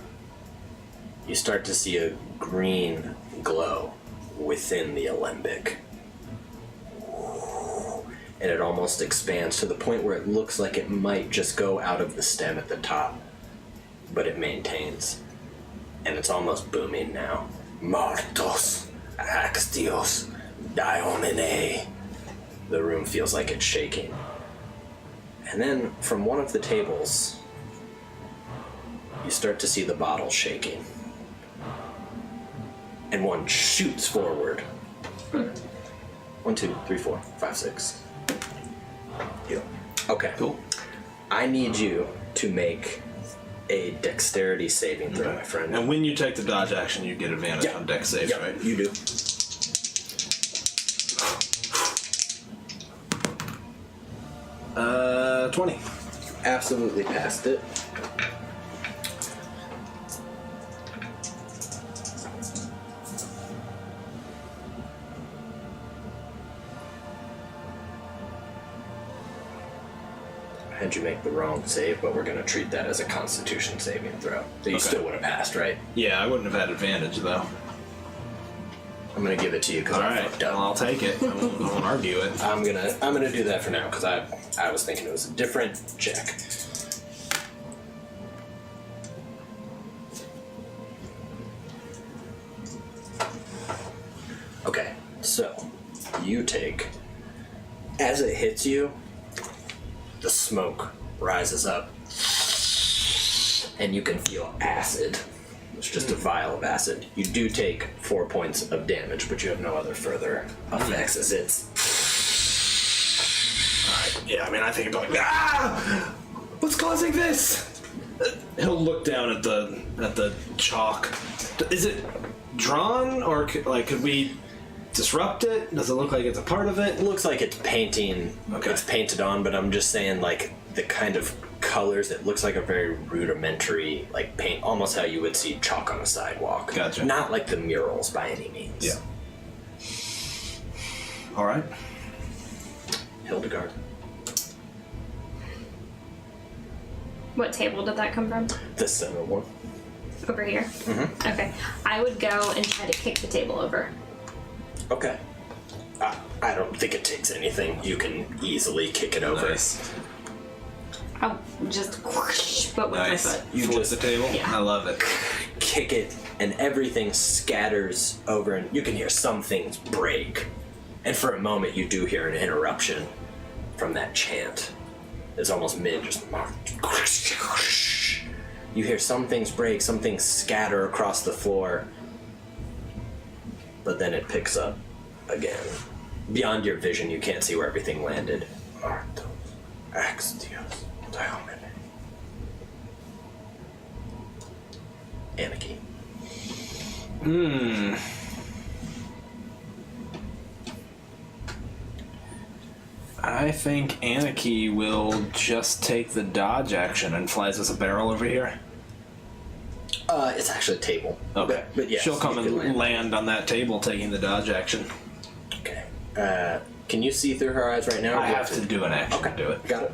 you start to see a green glow within the alembic. And it almost expands to the point where it looks like it might just go out of the stem at the top. But it maintains. And it's almost booming now. Martos, Axtios, Diomene. The room feels like it's shaking. And then from one of the tables, you start to see the bottle shaking. And one shoots forward. 1, 2, 3, 4, 5, 6. Heal. Okay. Cool. I need you to make a dexterity saving throw, my friend. And when you take the dodge action, you get advantage on dex saves, right? You do. Uh, 20. Absolutely passed it. I had you make the wrong save, but we're going to treat that as a Constitution saving throw. So you still would have passed, right? Yeah, I wouldn't have had advantage, though. I'm going to give it to you because I fucked up. Well, I'll take it. I won't argue it. I'm gonna do that for now because I was thinking it was a different check. Okay, so you take, as it hits you, the smoke rises up, and you can feel acid. It's just a vial of acid. You do take 4 points of damage, but you have no other further effects as it's. Yeah, I mean, I think about like, what's causing this? He'll look down at the chalk. Is it drawn, or could we disrupt it? Does it look like it's a part of it? It looks like it's painting. Okay. It's painted on, but I'm just saying, like, the kind of colors, it looks like a very rudimentary, like, paint, almost how you would see chalk on a sidewalk. Gotcha. Not like the murals by any means. Yeah. All right. Hildegard. What table did that come from? The center one. Over here? Mm-hmm. Okay. I would go and try to kick the table over. Okay. I don't think it takes anything. You can easily kick it over. Nice. I'll just whoosh, but with my foot. You Flip just the table? Yeah. I love it. kick it, and everything scatters over, and you can hear some things break. And for a moment, you do hear an interruption from that chant. It's almost mid, just... You hear some things break, some things scatter across the floor, but then it picks up again. Beyond your vision, you can't see where everything landed. Arduous, Dios, Anarchy. I think Anarchy will just take the dodge action and flies us a barrel over here. It's actually a table. Okay. But yes, she'll come you and can land on that table taking the dodge action. Okay. Can you see through her eyes right now? or I do you have to do an action to do it. Got it.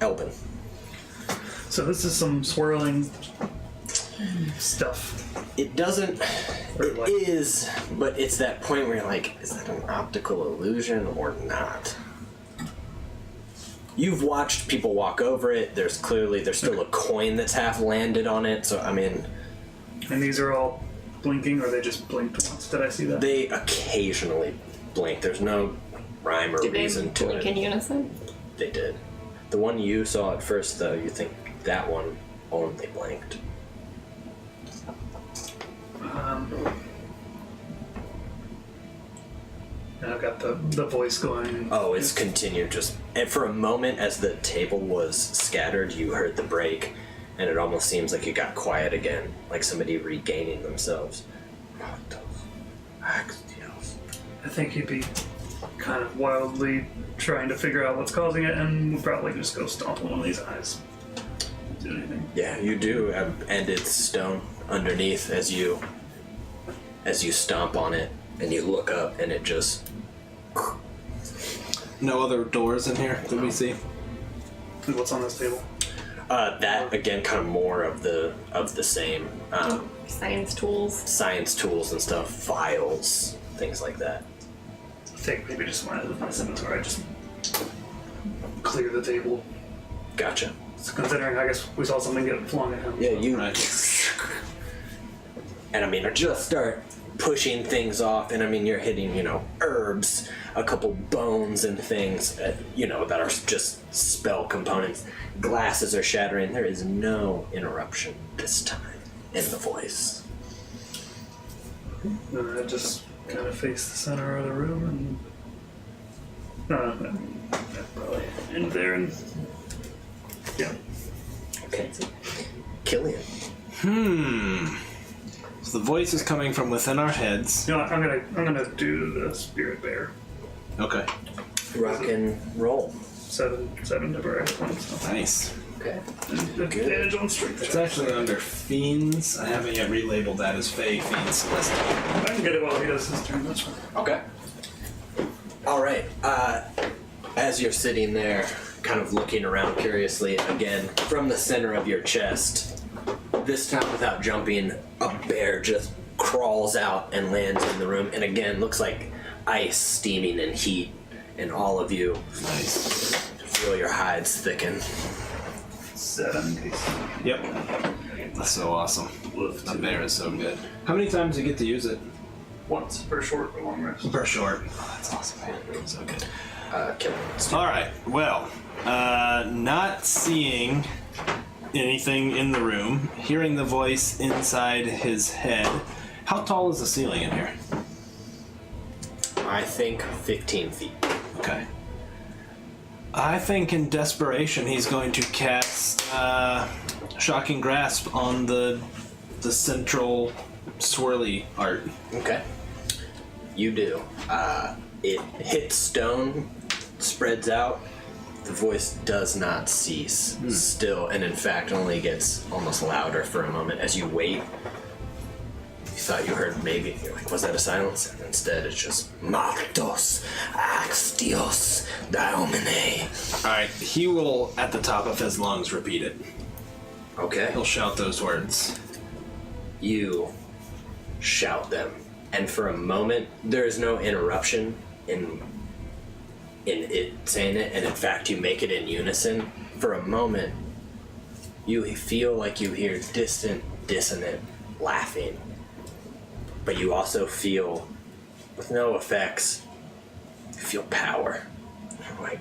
Elbin. So this is some swirling stuff. It doesn't... Or It like- is, but it's that point where you're like, is that an optical illusion or not? You've watched people walk over it. There's still a coin that's half landed on it. So, I mean... And these are all blinking, or they just blinked once? Did I see that? They occasionally blink. There's no rhyme or Did they reason to blink it. in unison? They did. The one you saw at first, though, you think that one only blinked. And I've got the voice going. Oh, it's continued just... And for a moment, as the table was scattered, you heard the break, and it almost seems like it got quiet again, like somebody regaining themselves. I think he'd be kind of wildly trying to figure out what's causing it, and would probably just go stomp on one of these eyes. Do anything. Yeah, you do have ended stone underneath as you stomp on it, and you look up, and it just... No other doors in here that we see? And what's on this table? That, again, kind of more of the same. Science tools. Science tools and stuff, files, things like that. I think maybe just one of my inventory. I just clear the table. Gotcha. So considering, I guess we saw something get flung at him. Yeah, you... Right. And I mean, just start pushing things off, and I mean, you're hitting, herbs, a couple bones and things, that are just spell components. Glasses are shattering. There is no interruption this time in the voice. Then I just kind of face the center of the room and probably in there and yeah. Okay. Killian. So the voice is coming from within our heads. You know what, I'm gonna do the spirit bear. Okay. Rock and roll. 7 temporary points. So. Nice. Okay. And advantage on strength. It's actually under Fiends. I haven't yet relabeled that as Fey Fiend Celestial. I can get it while he does his turn. That's fine. Okay. All right. As you're sitting there, kind of looking around curiously, again, from the center of your chest, this time without jumping, a bear just crawls out and lands in the room, and again, looks like ice steaming in heat, and all of you feel your hides thicken. 7 in case. Yep. That's so awesome. That bear is so good. How many times do you get to use it? Once per short or long rest. Per short. Oh, that's awesome, man. So good. Killing. Alright, well, not seeing anything in the room, hearing the voice inside his head. How tall is the ceiling in here? I think 15 feet. Okay. I think in desperation he's going to cast Shocking Grasp on the central swirly art. Okay. You do. It hits stone, spreads out. The voice does not cease still, and in fact only gets almost louder for a moment as you wait. You thought you heard maybe, you're like, was that a silence? And instead it's just Martos, Axtios, Daomine. Alright, he will, at the top of his lungs, repeat it. Okay. He'll shout those words. You shout them, and for a moment there is no interruption in it saying it, and in fact you make it in unison. For a moment you feel like you hear distant, dissonant laughing, but you also feel, with no effects, you feel power. Like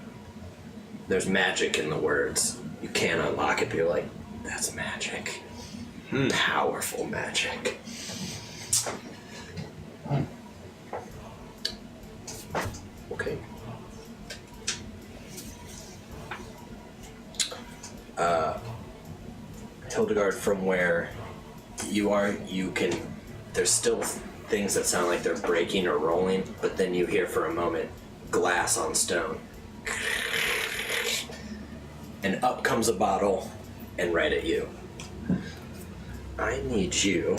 there's magic in the words. You can't unlock it, but you're like, that's magic. Powerful magic. Okay. Hildegard, from where you are, there's still things that sound like they're breaking or rolling, but then you hear for a moment glass on stone. And up comes a bottle, and right at you. I need you.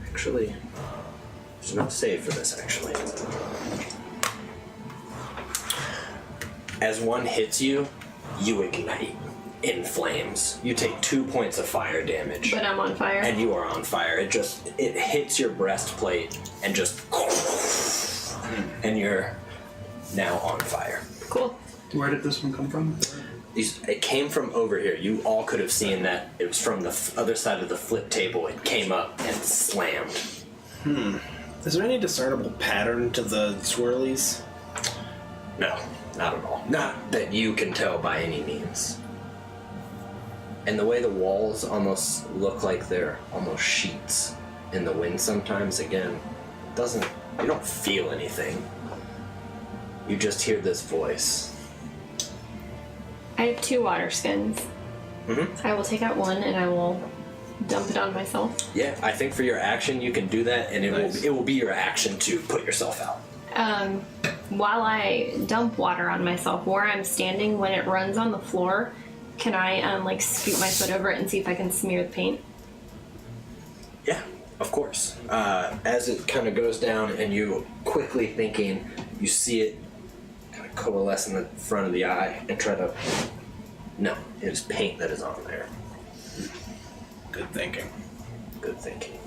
Actually, there's no save for this, actually. As one hits you, you ignite in flames. You take 2 points of fire damage. But I'm on fire. And you are on fire. It hits your breastplate and just... and you're now on fire. Cool. Where did this one come from? It came from over here. You all could have seen that. It was from the other side of the flip table. It came up and slammed. Is there any discernible pattern to the swirlies? No, not at all. Not that you can tell by any means. And the way the walls almost look like they're almost sheets in the wind sometimes, again, you don't feel anything. You just hear this voice. I have 2 water skins. Mm-hmm. I will take out one and I will dump it on myself. Yeah, I think for your action you can do that, and it will be your action to put yourself out. While I dump water on myself, where I'm standing, when it runs on the floor, can I scoot my foot over it and see if I can smear the paint? Yeah, of course. As it kind of goes down and you quickly thinking, you see it kind of coalesce in the front of the eye and try to... No, it is paint that is on there. Good thinking. Good thinking.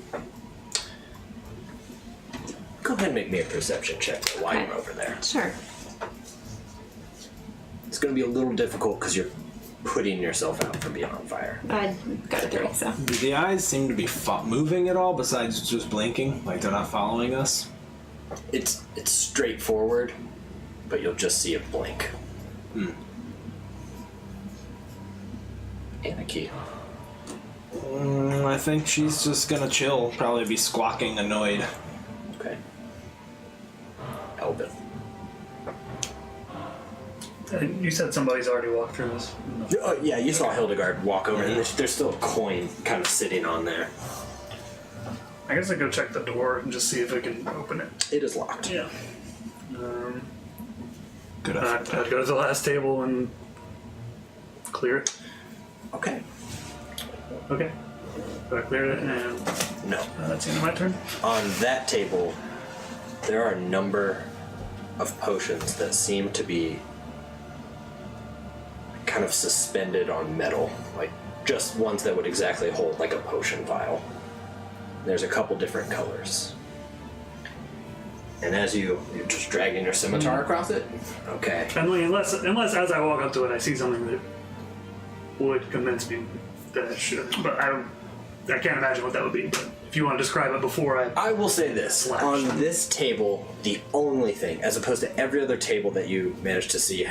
Go ahead and make me a perception check while you're over there. Sure. It's going to be a little difficult because you're putting yourself out from beyond fire. I got a 3, so. Do the eyes seem to be moving at all besides just blinking? Like they're not following us? It's straightforward, but you'll just see it blink. Anarchy. I think she's just gonna chill. Probably be squawking annoyed. Okay. Elvin. You said somebody's already walked through this. Yeah, you saw Hildegard walk over, and there's still a coin kind of sitting on there. I guess I go check the door and just see if I can open it. It is locked. Yeah. Good I'd effort. go to the last table and clear it. Okay. Okay. So I cleared it, and No. that's the end of my turn. On that table, there are a number of potions that seem to be kind of suspended on metal, like just ones that would exactly hold like a potion vial. There's a couple different colors. And as you're just dragging your scimitar across it? Okay. I mean, unless as I walk up to it, I see something that would convince me that I should. But I can't imagine what that would be. But if you want to describe it before I will say this. Slash. On this table, the only thing, as opposed to every other table that you managed to see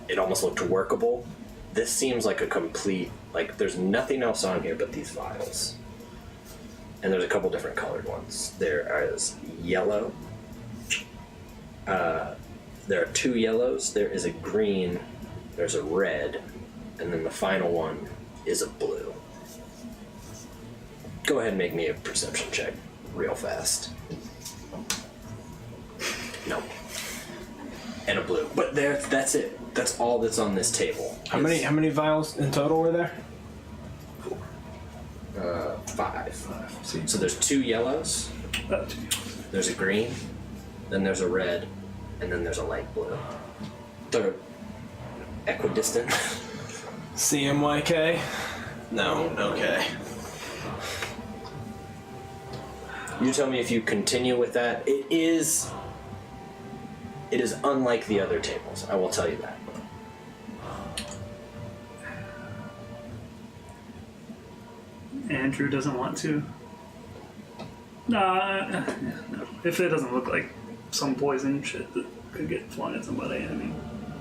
it almost looked workable, this seems like a complete, like there's nothing else on here but these vials. And there's a couple different colored ones. There is yellow, There are 2 yellows, there is a green, there's a red, and then the final one is a blue. Go ahead and make me a perception check real fast. No. And a blue. But that's it. That's all that's on this table. How many vials in total were there? 5. So there's 2 yellows, there's a green, then there's a red, and then there's a light blue. They're equidistant. CMYK? No, okay. You tell me if you continue with that. It is unlike the other tables, I will tell you that. Andrew doesn't want to. No. If it doesn't look like some poison shit that could get flung at somebody, I mean.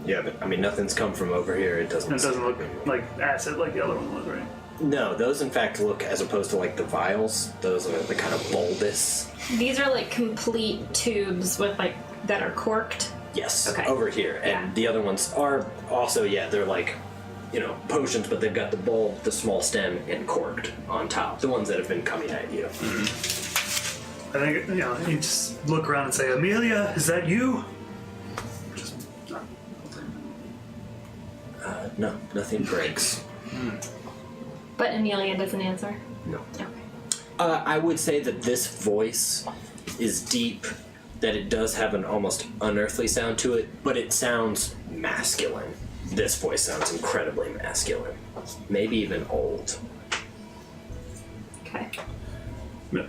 Yeah, but nothing's come from over here. It doesn't look like acid like the other one was, right? No, those in fact look, as opposed to like the vials, those are the kind of bulbous. These are like complete tubes with like that are corked. Yes, Okay. over here. And Yeah. the other ones are also, they're like, potions, but they've got the bulb, the small stem, and corked on top. The ones that have been coming at you. I think, you just look around and say, Amelia, is that you? Just, No, nothing breaks. But Amelia doesn't answer. No. Okay. I would say that this voice is deep, that it does have an almost unearthly sound to it, but it sounds masculine. This voice sounds incredibly masculine. Maybe even old. Okay. I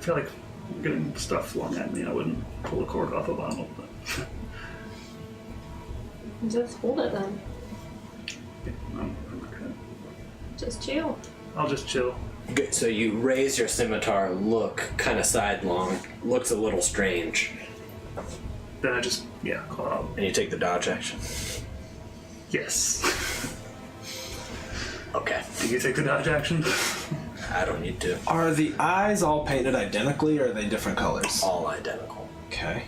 feel like getting stuff flung at me, I wouldn't pull a cork off a bottle, but Just hold it then. I'm okay. Just chill. I'll just chill. Good. So you raise your scimitar, look kind of sidelong, looks a little strange, Then I just, call out. and you take the dodge action. Yes. Okay. Do you take the dodge action? I don't need to. Are the eyes all painted identically, or are they different colors? All identical. Okay.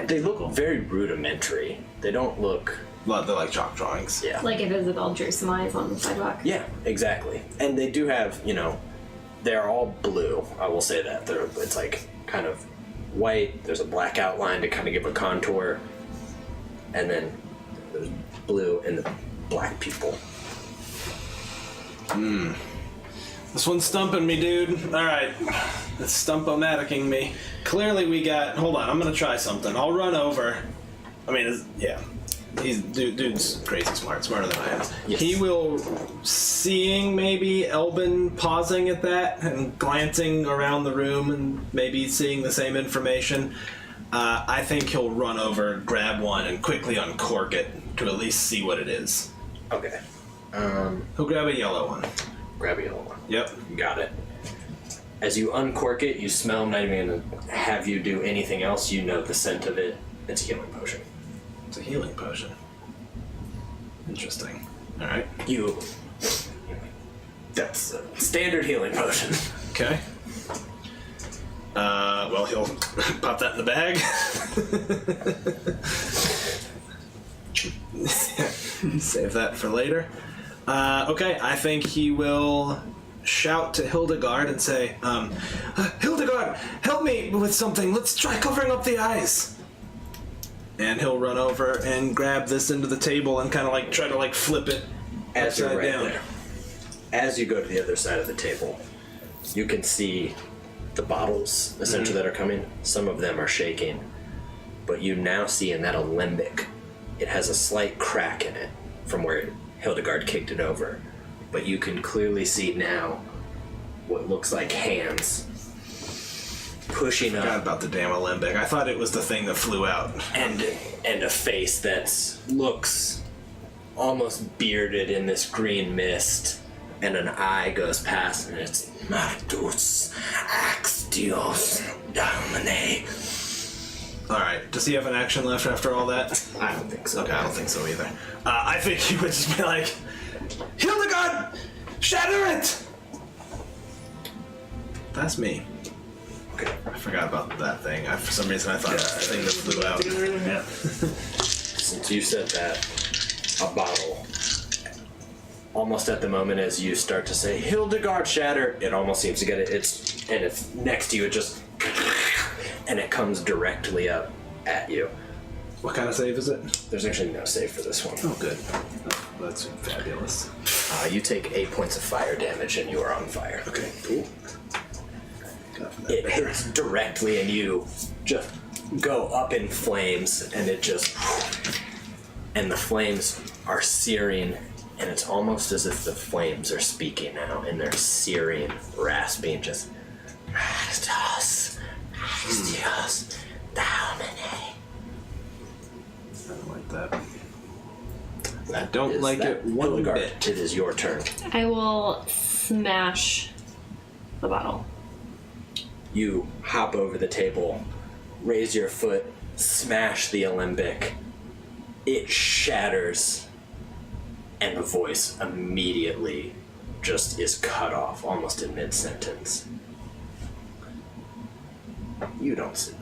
They look very rudimentary. They don't look. Well, they're like chalk drawings. Yeah. Like if Isabel drew some eyes on the sidewalk. Yeah, exactly. And they do have, they're all blue. I will say that. It's like kind of white. There's a black outline to kind of give a contour. And then there's blue and the black pupil. This one's stumping me, dude. Alright. It's stump-o-maticing me. Clearly we got... Hold on, I'm gonna try something. I'll run over. I mean, dude's crazy smart. Smarter than I am. Yes. He will... Seeing maybe Elbin pausing at that and glancing around the room and maybe seeing the same information, I think he'll run over, grab one, and quickly uncork it to at least see what it is. Okay. He'll grab a yellow one. Grab a yellow one. Yep. Got it. As you uncork it, you smell, I'm not even going to have you do anything else. You know the scent of it. It's a healing potion. It's a healing potion. Interesting. Alright. That's a standard healing potion. Okay. Well, he'll pop that in the bag. Save that for later. Okay, I think he will shout to Hildegard and say, Hildegard, help me with something. Let's try covering up the eyes. And he'll run over and grab this into the table and kind of like try to like flip it As you're upside right down. there. As you go to the other side of the table, you can see the bottles essentially that are coming. Some of them are shaking, but you now see in that alembic, it has a slight crack in it from where Hildegard kicked it over, but you can clearly see now what looks like hands pushing Forgot up, about the damn alembic. I thought it was the thing that flew out. and a face that looks almost bearded in this green mist, and an eye goes past, and it's Martus Axtios Domine. Alright, does he have an action left after all that? I don't think so. Okay, I don't think so either. I think he would just be like, Hildegard! Shatter it! That's me. Okay. I forgot about that thing. For some reason, I thought it was the thing that flew out. Yeah. Since you said that, a bottle. Almost at the moment as you start to say Hildegard shatter, it almost seems to get it. It's next to you. It just and it comes directly up at you. What kind of save is it? There's actually no save for this one. Oh, good. Oh, that's fabulous. You take 8 points of fire damage and you are on fire. Okay, cool. It hits directly and you just go up in flames and it just and the flames are searing and it's almost as if the flames are speaking now and they're searing, rasping, just Dios, Domine. I don't like that. I Is don't like that it one Hildegard? bit. It is your turn. I will smash the bottle. You hop over the table, raise your foot, smash the alembic. It shatters, and the voice immediately just is cut off, almost in mid-sentence. You don't see.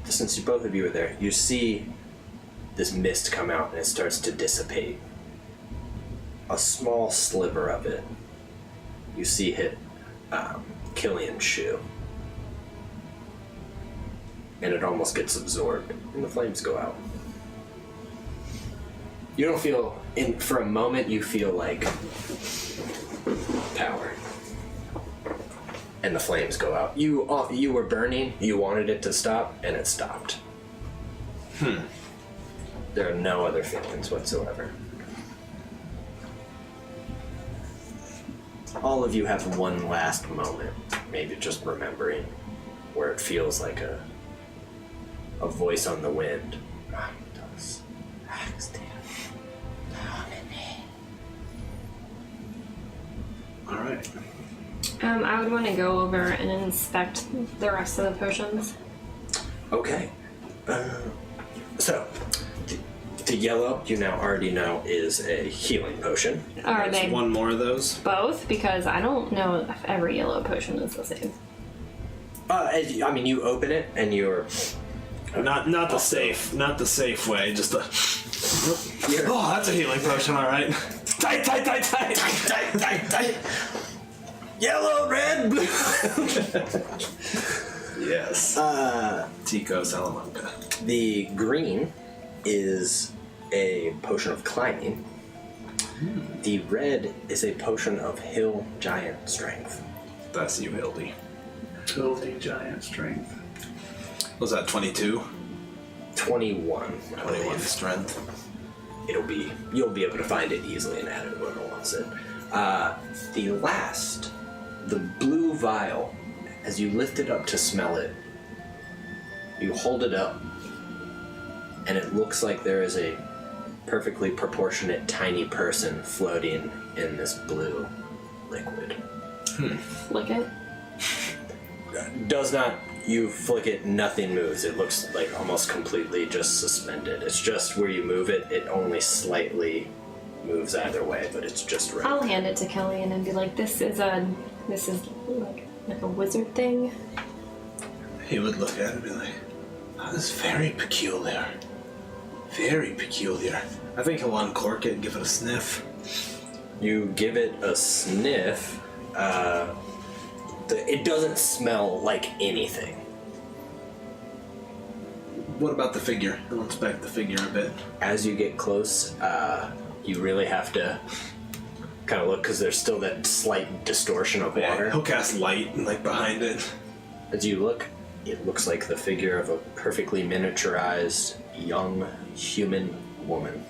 Since both of you are there, you see this mist come out and it starts to dissipate. A small sliver of it, you see hit Killian's shoe. And it almost gets absorbed, and the flames go out. You don't feel, for a moment, you feel like power. And the flames go out. You were burning, you wanted it to stop, and it stopped. There are no other feelings whatsoever. All of you have one last moment, maybe just remembering, where it feels like a voice on the wind. Alright. I would want to go over and inspect the rest of the potions. Okay. So, the yellow, you now already know, is a healing potion. Are There's they one more of those. both? Because I don't know if every yellow potion is the same. I mean, you open it and you're... Not the safe way, just the... Oh, that's a healing potion, alright. Tight. Tight. Yellow, red, blue. Yes. Tico Salamanca. The green is a potion of climbing. The red is a potion of hill giant strength. That's you, Hildy. Tildy giant strength. Was that 22? 21. 21 strength. You'll be able to find it easily and add it whoever wants it. The last, the blue vial, as you lift it up to smell it, you hold it up, and it looks like there is a perfectly proportionate tiny person floating in this blue liquid. Lick it. Does not, you flick it, nothing moves. It looks like almost completely just suspended. It's just where you move it, it only slightly moves either way, but it's just right. I'll hand it to Kellyanne and be like, this is like a wizard thing. He would look at it and be like, that is very peculiar. Very peculiar. I think he'll uncork it and give it a sniff. You give it a sniff. It doesn't smell like anything. What about the figure? I'll inspect the figure a bit. As you get close, you really have to kind of look because there's still that slight distortion of water. He'll cast light like behind it. As you look, it looks like the figure of a perfectly miniaturized young human woman.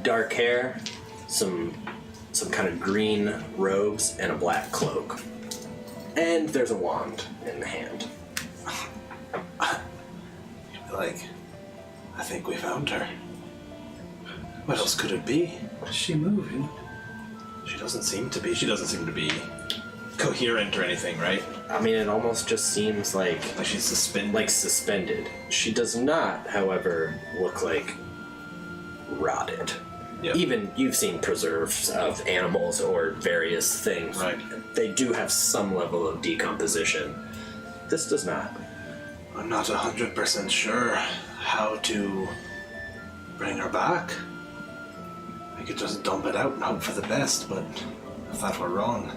Dark hair, some kind of green robes, and a black cloak. And there's a wand in the hand. Like, I think we found her. What else could it be? Is she moving? She doesn't seem to be. She doesn't seem to be coherent or anything, right? I mean, it almost just seems like she's suspended. like suspended. She does not, however, look like rotted. Yep. Even you've seen preserves of animals or various things. Right. They do have some level of decomposition. This does not. I'm not 100% sure how to bring her back. We could just dump it out and hope for the best, but if that were wrong...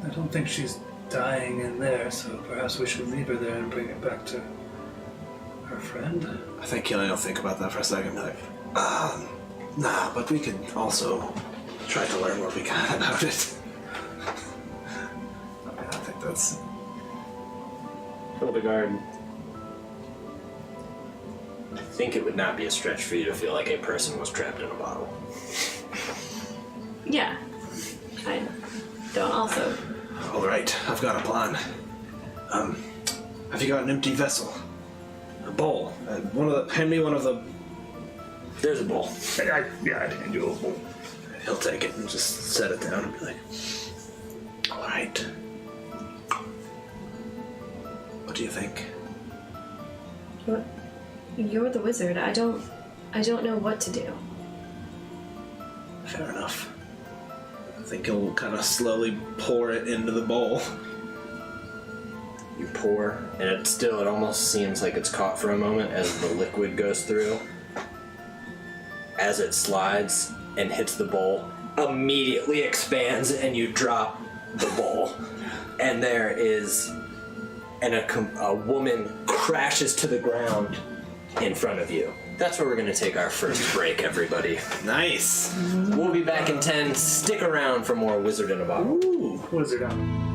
I don't think she's dying in there, so perhaps we should leave her there and bring it back to her friend. I think Killian will think about that for a second and be like, nah, but we could also try to learn what we can about it. I mean, I think that's... Hildegard, I think it would not be a stretch for you to feel like a person was trapped in a bottle. Yeah. I don't also. All right, I've got a plan. Have you got an empty vessel? A bowl? Hand me one of the... There's a bowl. I'd hand you a bowl. He'll take it and just set it down and be like, all right. What do you think? You're the wizard. I don't know what to do. Fair enough. I think he'll kind of slowly pour it into the bowl. You pour, and it almost seems like it's caught for a moment as the liquid goes through. As it slides and hits the bowl, immediately expands, and you drop the bowl. And there is... And a woman crashes to the ground in front of you. That's where we're going to take our first break, everybody. Nice! We'll be back in 10. Stick around for more Wizard in a Bottle. Ooh, wizard on.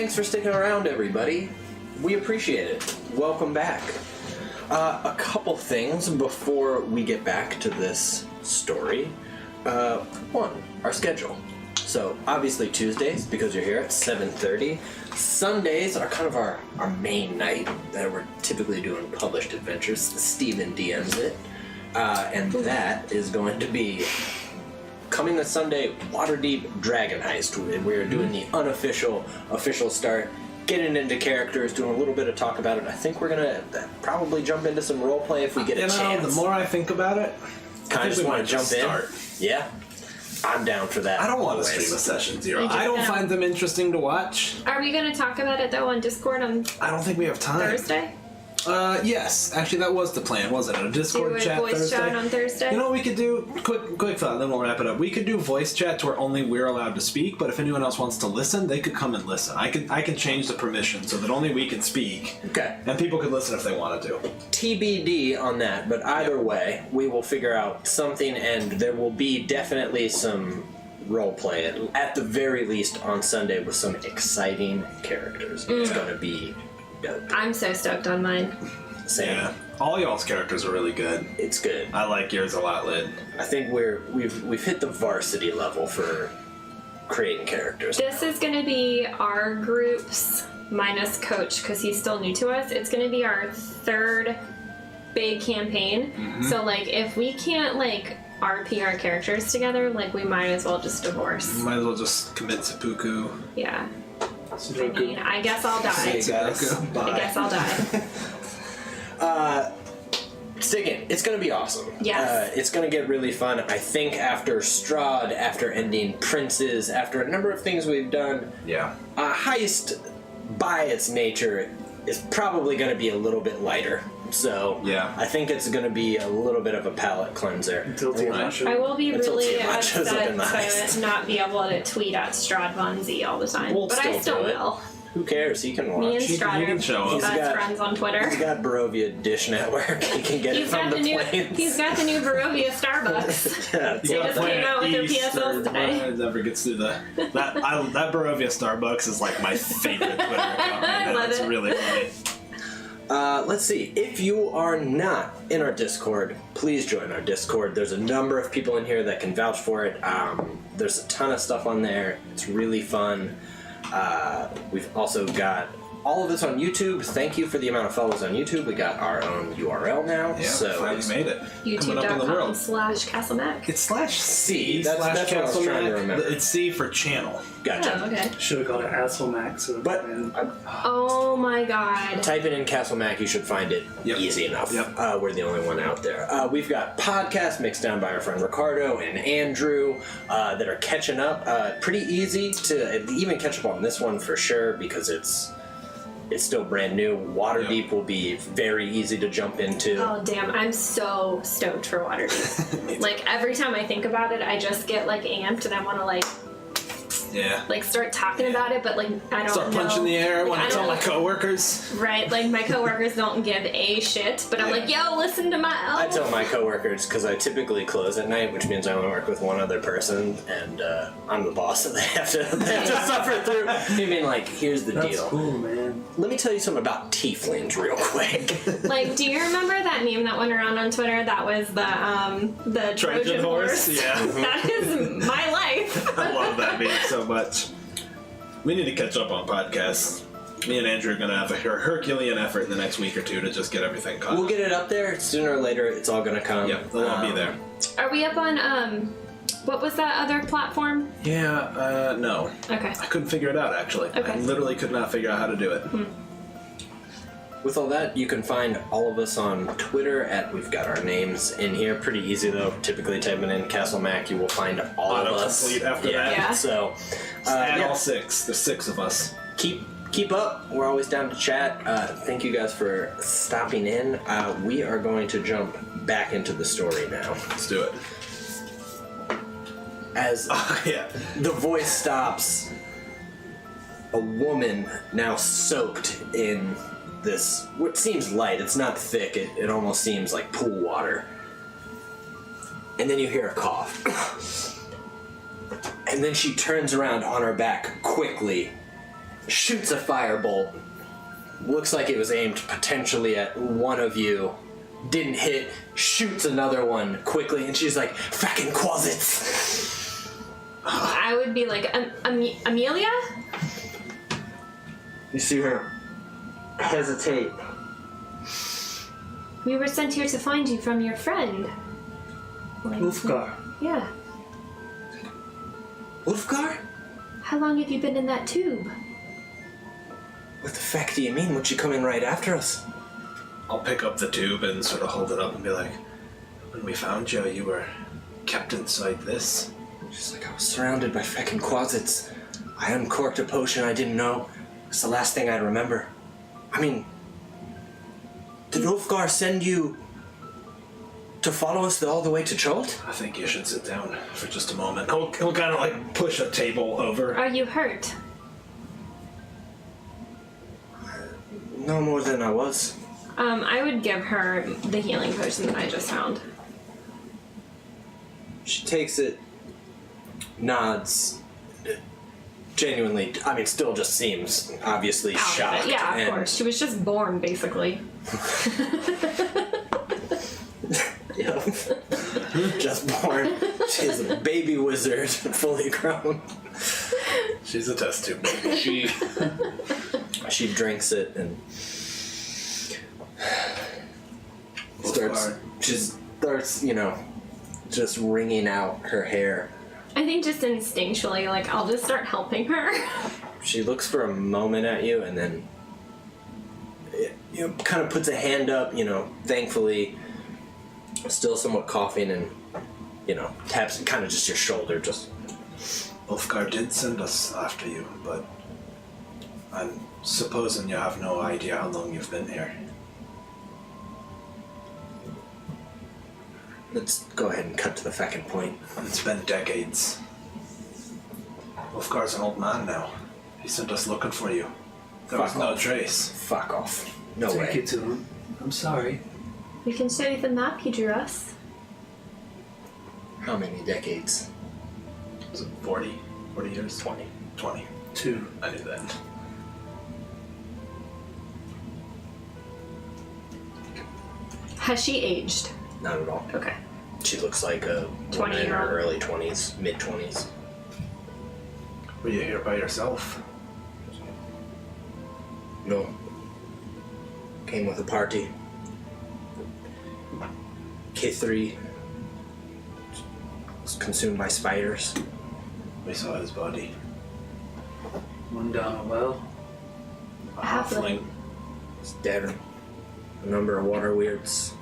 thanks for sticking around, everybody. We appreciate it. Welcome back. A couple things before we get back to this story. One, our schedule. So, obviously Tuesdays, because you're here at 7:30. Sundays are kind of our main night that we're typically doing published adventures. Steven DMs it. And that is going to be coming this Sunday, Waterdeep Dragon Heist. We're doing the official start, getting into characters, doing a little bit of talk about it. I think we're gonna probably jump into some roleplay if we get a chance. The more I think about it, kind of just want to jump in. Yeah, I'm down for that. I don't want to always. stream a session 0. I don't find them interesting to watch. Are we going to talk about it, though, on Discord on I don't think we have time. Thursday? Yes. Actually, that was the plan, wasn't it? A Discord Do a chat voice Thursday? chat on Thursday? You know what we could do? Quick thought, then we'll wrap it up. We could do voice chat to where only we're allowed to speak, but if anyone else wants to listen, they could come and listen. I can change the permission so that only we can speak. Okay. And people could listen if they wanted to. TBD on that, but either way, we will figure out something, and there will be definitely some roleplay, at the very least on Sunday, with some exciting characters. It's going to be dope. I'm so stoked on mine. Same. Yeah. All y'all's characters are really good. It's good. I like yours a lot, Lid. I think we've hit the varsity level for creating characters. This is going to be our group's minus Coach, because he's still new to us. It's going to be our third big campaign. So, like, if we can't, like, RP our characters together, like, we might as well just divorce. Might as well just commit seppuku. Yeah. I mean, I guess I'll die. See you guys. I guess I'll die. Stick in. It's going to be awesome. Yes. It's going to get really fun. I think after Strahd, after ending Princes, after a number of things we've done, Yeah. a heist, by its nature, is probably going to be a little bit lighter. So Yeah. I think it's going to be a little bit of a palate cleanser. Until Tiamat I will be Until really Tiamat shows up in the upset heist. to not be able to tweet at Strahd Von Z all the time. We'll but I still still do it. will. Who cares? He can watch. Me and He Strahd can are show up. He's best got- friends on Twitter. He's got Barovia Dish Network. He can get it He's from got the the new. planes. He's got the new Barovia Starbucks. Yeah, it's They all just fine. came out with their PSLs today. It never gets through that Barovia Starbucks is like my favorite Twitter account right now. Love It's it. really funny. Let's see. If you are not in our Discord, please join our Discord. There's a number of people in here that can vouch for it. There's a ton of stuff on there. It's really fun. We've also got all of this on YouTube. Thank you for the amount of followers on YouTube. We got our own URL now. Yeah, so finally made it. Coming up in the world. YouTube.com/CastleMac. It's /C. That's what I was Castle trying to Mac. remember. It's C for channel. Gotcha. Oh, okay. Should have called it Asshole Max. But Oh my god. type it in Castle Mac, you should find it easy enough. Yep. We're the only one out there. We've got podcasts mixed down by our friend Ricardo and Andrew that are catching up. Pretty easy to even catch up on this one for sure because it's still brand new. Waterdeep will be very easy to jump into. Oh damn, I'm so stoked for Waterdeep. Like every time I think about it, I just get like amped and I want to like start talking about it, but like I don't Start know. punching the air when Like, I tell my don't- coworkers. Right, like my coworkers don't give a shit, but I'm like, yo, listen to my. I tell my coworkers because I typically close at night, which means I only work with one other person, and I'm the boss, so they have to suffer through. I mean, like, here's the that's deal. cool, man. Let me tell you something about tieflings real quick. Like, do you remember that meme that went around on Twitter? That was the Trojan horse. Yeah. That is my life. I love that meme so much. We need to catch up on podcasts. Me and Andrew are going to have a Herculean effort in the next week or two to just get everything caught. We'll get it up there sooner or later. It's all gonna come. Yep, they'll all be there. Are we up on what was that other platform? Yeah, no. Okay. I couldn't figure it out, actually. Okay. I literally could not figure out how to do it. With all that, you can find all of us on Twitter at we've got our names in here. Pretty easy though. Typically typing in Castle Mac, you will find all of us. Autocomplete after that. Yeah. So Add yeah, all six. There's 6 of us. keep up. We're always down to chat. Thank you guys for stopping in. We are going to jump back into the story now. Let's do it. As Yeah. the voice stops, a woman now soaked in this, what seems light, it's not thick, it almost seems like pool water. And then you hear a cough. And then she turns around on her back quickly shoots a firebolt. Looks like it was aimed potentially at one of you. Didn't hit, shoots another one quickly, and she's like, "Fucking quasits!" I would be like, Amelia? You see her hesitate. We were sent here to find you from your friend. Ulfgar. Yeah. Ulfgar? How long have you been in that tube? What the fuck do you mean? Would you come in right after us? I'll pick up the tube and sort of hold it up and be like, when we found you, you were kept inside this. She's like, I was surrounded by fucking quasits. I uncorked a potion I didn't know. It's the last thing I remember. I mean, did Ulfgar send you to follow us all the way to Cholt? I think you should sit down for just a moment. He'll kind of like push a table over. Are you hurt? No more than I was. I would give her the healing potion that I just found. She takes it, nods, genuinely, I mean, still just seems obviously Out of shocked. it. Yeah, of and- course. She was just born, basically. Yep. Just born. She's a baby wizard, fully grown. She's a test tube. She drinks it and starts, just wringing out her hair. I think just instinctually, like, I'll just start helping her. She looks for a moment at you and then kind of puts a hand up, thankfully, still somewhat coughing, and, taps kind of just your shoulder, just... Ulfgar did send us after you, but I'm supposing you have no idea how long you've been here. Let's go ahead and cut to the fucking point. It's been decades. Ulfgar's an old man now. He sent us looking for you. There was Fuck no off. trace. Fuck off. No Take way. it to him. I'm sorry. We can show you the map he drew us. How many decades? Was it 40? 40 years? 20. 20. 2. I knew that. Has she aged? Not at all. Okay. She looks like a woman in 20-year-old. her early 20s, mid-20s. Were you here by yourself? No. Came with a party. K3 was consumed by spiders. We saw his body. One down a well. A Halfling. halfling. He's dead. A number of water weirds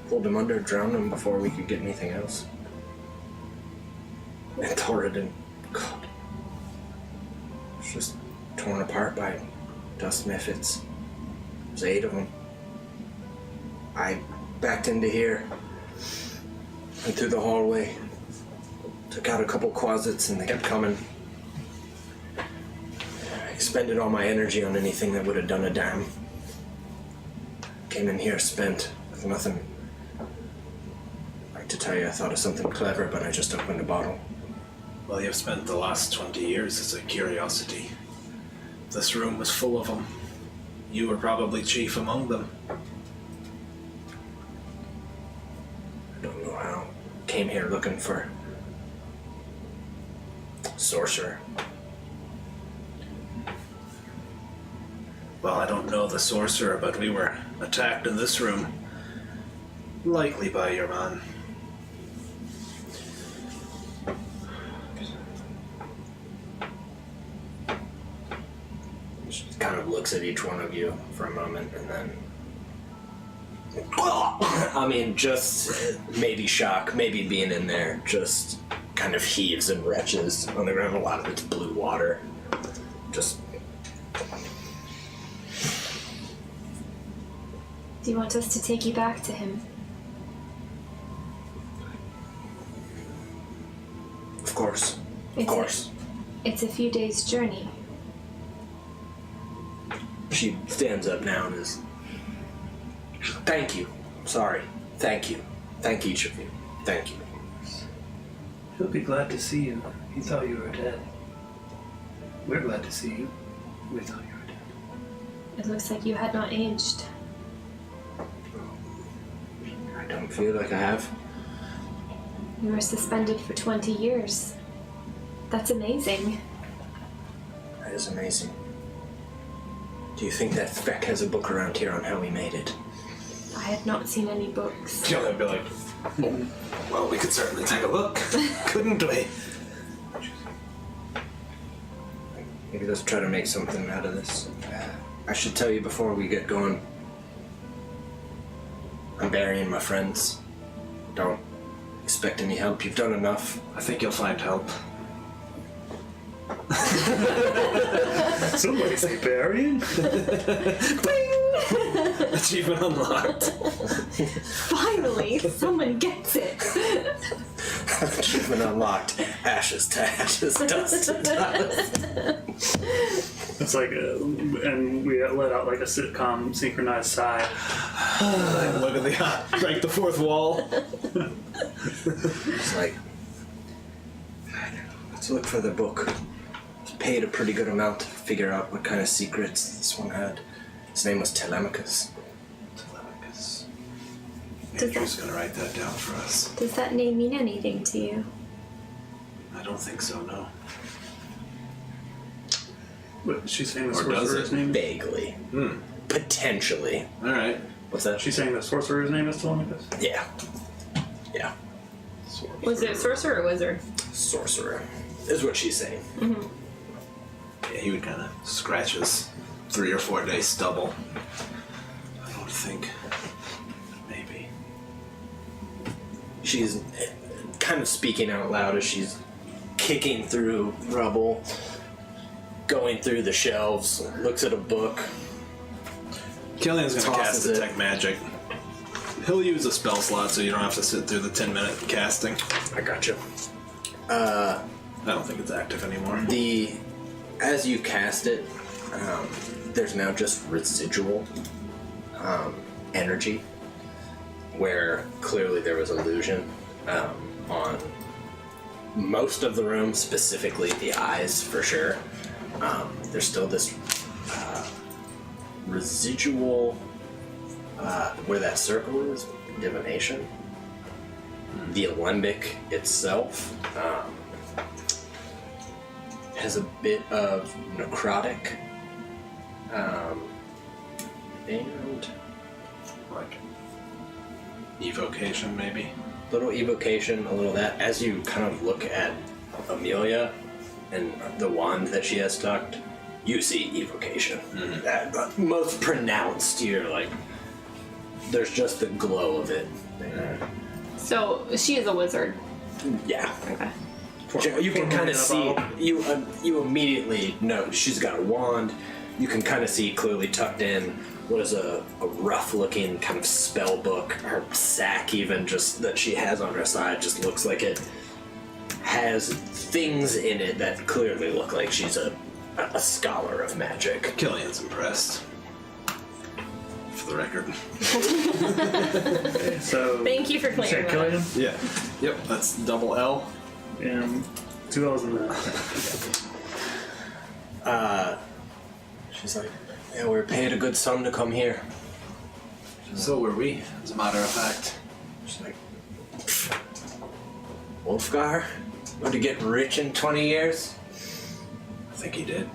pulled him under, drowned him before we could get anything else. And tore it, and God, it's just torn apart by dust mephits. There's 8 of them. I backed into here, went through the hallway, took out a couple quasits, and they kept coming. I expended all my energy on anything that would have done a damn. Came in here spent with nothing. Like to tell you, I thought of something clever, but I just opened a bottle. Well, you've spent the last 20 years as a curiosity. This room was full of them. You were probably chief among them. I don't know how. Came here looking for sorcerer. Well, I don't know the sorcerer, but we were attacked in this room. Likely by your man. She kind of looks at each one of you for a moment and then... I mean, just maybe shock, maybe being in there, just kind of heaves and retches on the ground. A lot of it's blue water. Just... Do you want us to take you back to him? Of course. Of It's course. It's a few days' journey. She stands up now and is... Thank you. Sorry. Thank you. Thank each of you. Thank you. He'll be glad to see you. He thought you were dead. We're glad to see you. We thought you were dead. It looks like you had not aged. I don't feel like I have. You were suspended for 20 years. That's amazing. That is amazing. Do you think that Feck has a book around here on how we made it? I have not seen any books. Killian would be like, oh, well, we could certainly take a look, couldn't we? Maybe let's try to make something out of this. I should tell you before we get going. I'm burying my friends. Don't expect any help. You've done enough. I think you'll find help. Somebody say burying? Achievement unlocked. Finally, someone gets it. Achievement unlocked. Ashes to ashes, dust to dust. It's like, and we let out like a sitcom synchronized sigh. Look at the break the fourth wall. It's like, let's look for the book. Paid a pretty good amount to figure out what kind of secrets this one had. His name was Telemachus. Telemachus. Does Andrew's gonna write that down for us. Does that name mean anything to you? I don't think so, no. But she's saying the Or does sorcerer's it? name? Vaguely. Potentially. Alright. What's that? She's saying the sorcerer's name is Telemachus? Yeah. Yeah. Was it sorcerer or wizard? Sorcerer. Is what she's saying. Yeah, he would kind of scratch his 3 or 4 day stubble. I don't think. Maybe. She's kind of speaking out loud as she's kicking through rubble, going through the shelves, looks at a book. Killian's gonna cast Tosses it. detect magic. He'll use a spell slot so you don't have to sit through the 10-minute casting. I gotcha. I don't think it's active anymore. As you cast it, there's now just residual energy, where clearly there was illusion on most of the room, specifically the eyes for sure. There's still this residual where that circle is, divination. The alembic itself has a bit of necrotic and Like evocation, maybe. little evocation, a little of that. As you kind of look at Amelia and the wand that she has tucked, you see evocation. That most pronounced. You're like, there's just the glow of it. So she is a wizard. Yeah. Okay. You can kind of see, you immediately know she's got a wand. You can kind of see clearly tucked in what is a rough-looking kind of spell book. Her sack, even just that she has on her side, just looks like it has things in it that clearly look like she's a scholar of magic. Killian's impressed. For the record. Okay, so. Thank you for Say clearing that. Killian? Yeah. Yep, that's double L. And 2 L's in that. She's like, yeah, we're paid a good sum to come here. So were we, as a matter of fact. She's like, Wolfgar? Going to get rich in 20 years? I think he did.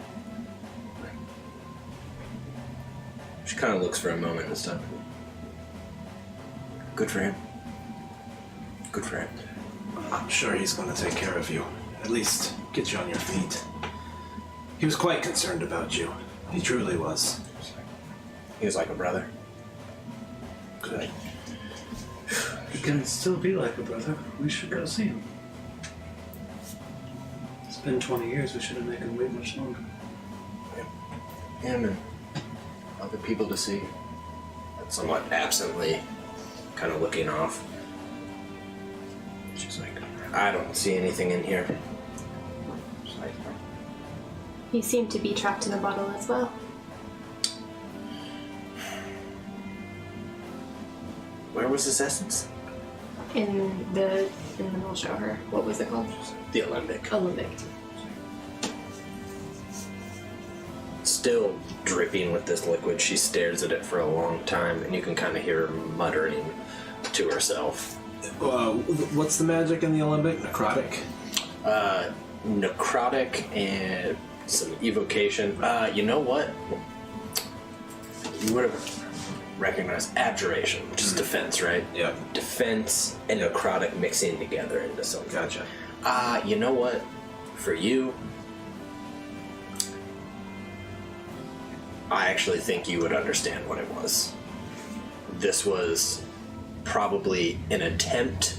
She kind of looks for a moment and stuff. Good for him. Good for him. I'm sure he's going to take care of you. At least get you on your feet. He was quite concerned about you. He truly was. He was like a brother. Good. He can still be like a brother. We should go see him. It's been 20 years. We shouldn't make him wait much longer. Him and other people to see. Somewhat absently, kind of looking off. She's like, I don't see anything in here. She's like, You seem to be trapped in a bottle as well. where was this essence? In the we'll show her. What was it called? The Alembic. Olympic. still dripping with this liquid. She stares at it for a long time, and you can kind of hear her muttering to herself. What's the magic in the Olympic? Necrotic? Necrotic and some evocation. You know what? You would have recognized abjuration, which is defense, right? Yeah. Defense and necrotic mixing together into something. Gotcha. You know what? For you, I actually think you would understand what it was. This was probably an attempt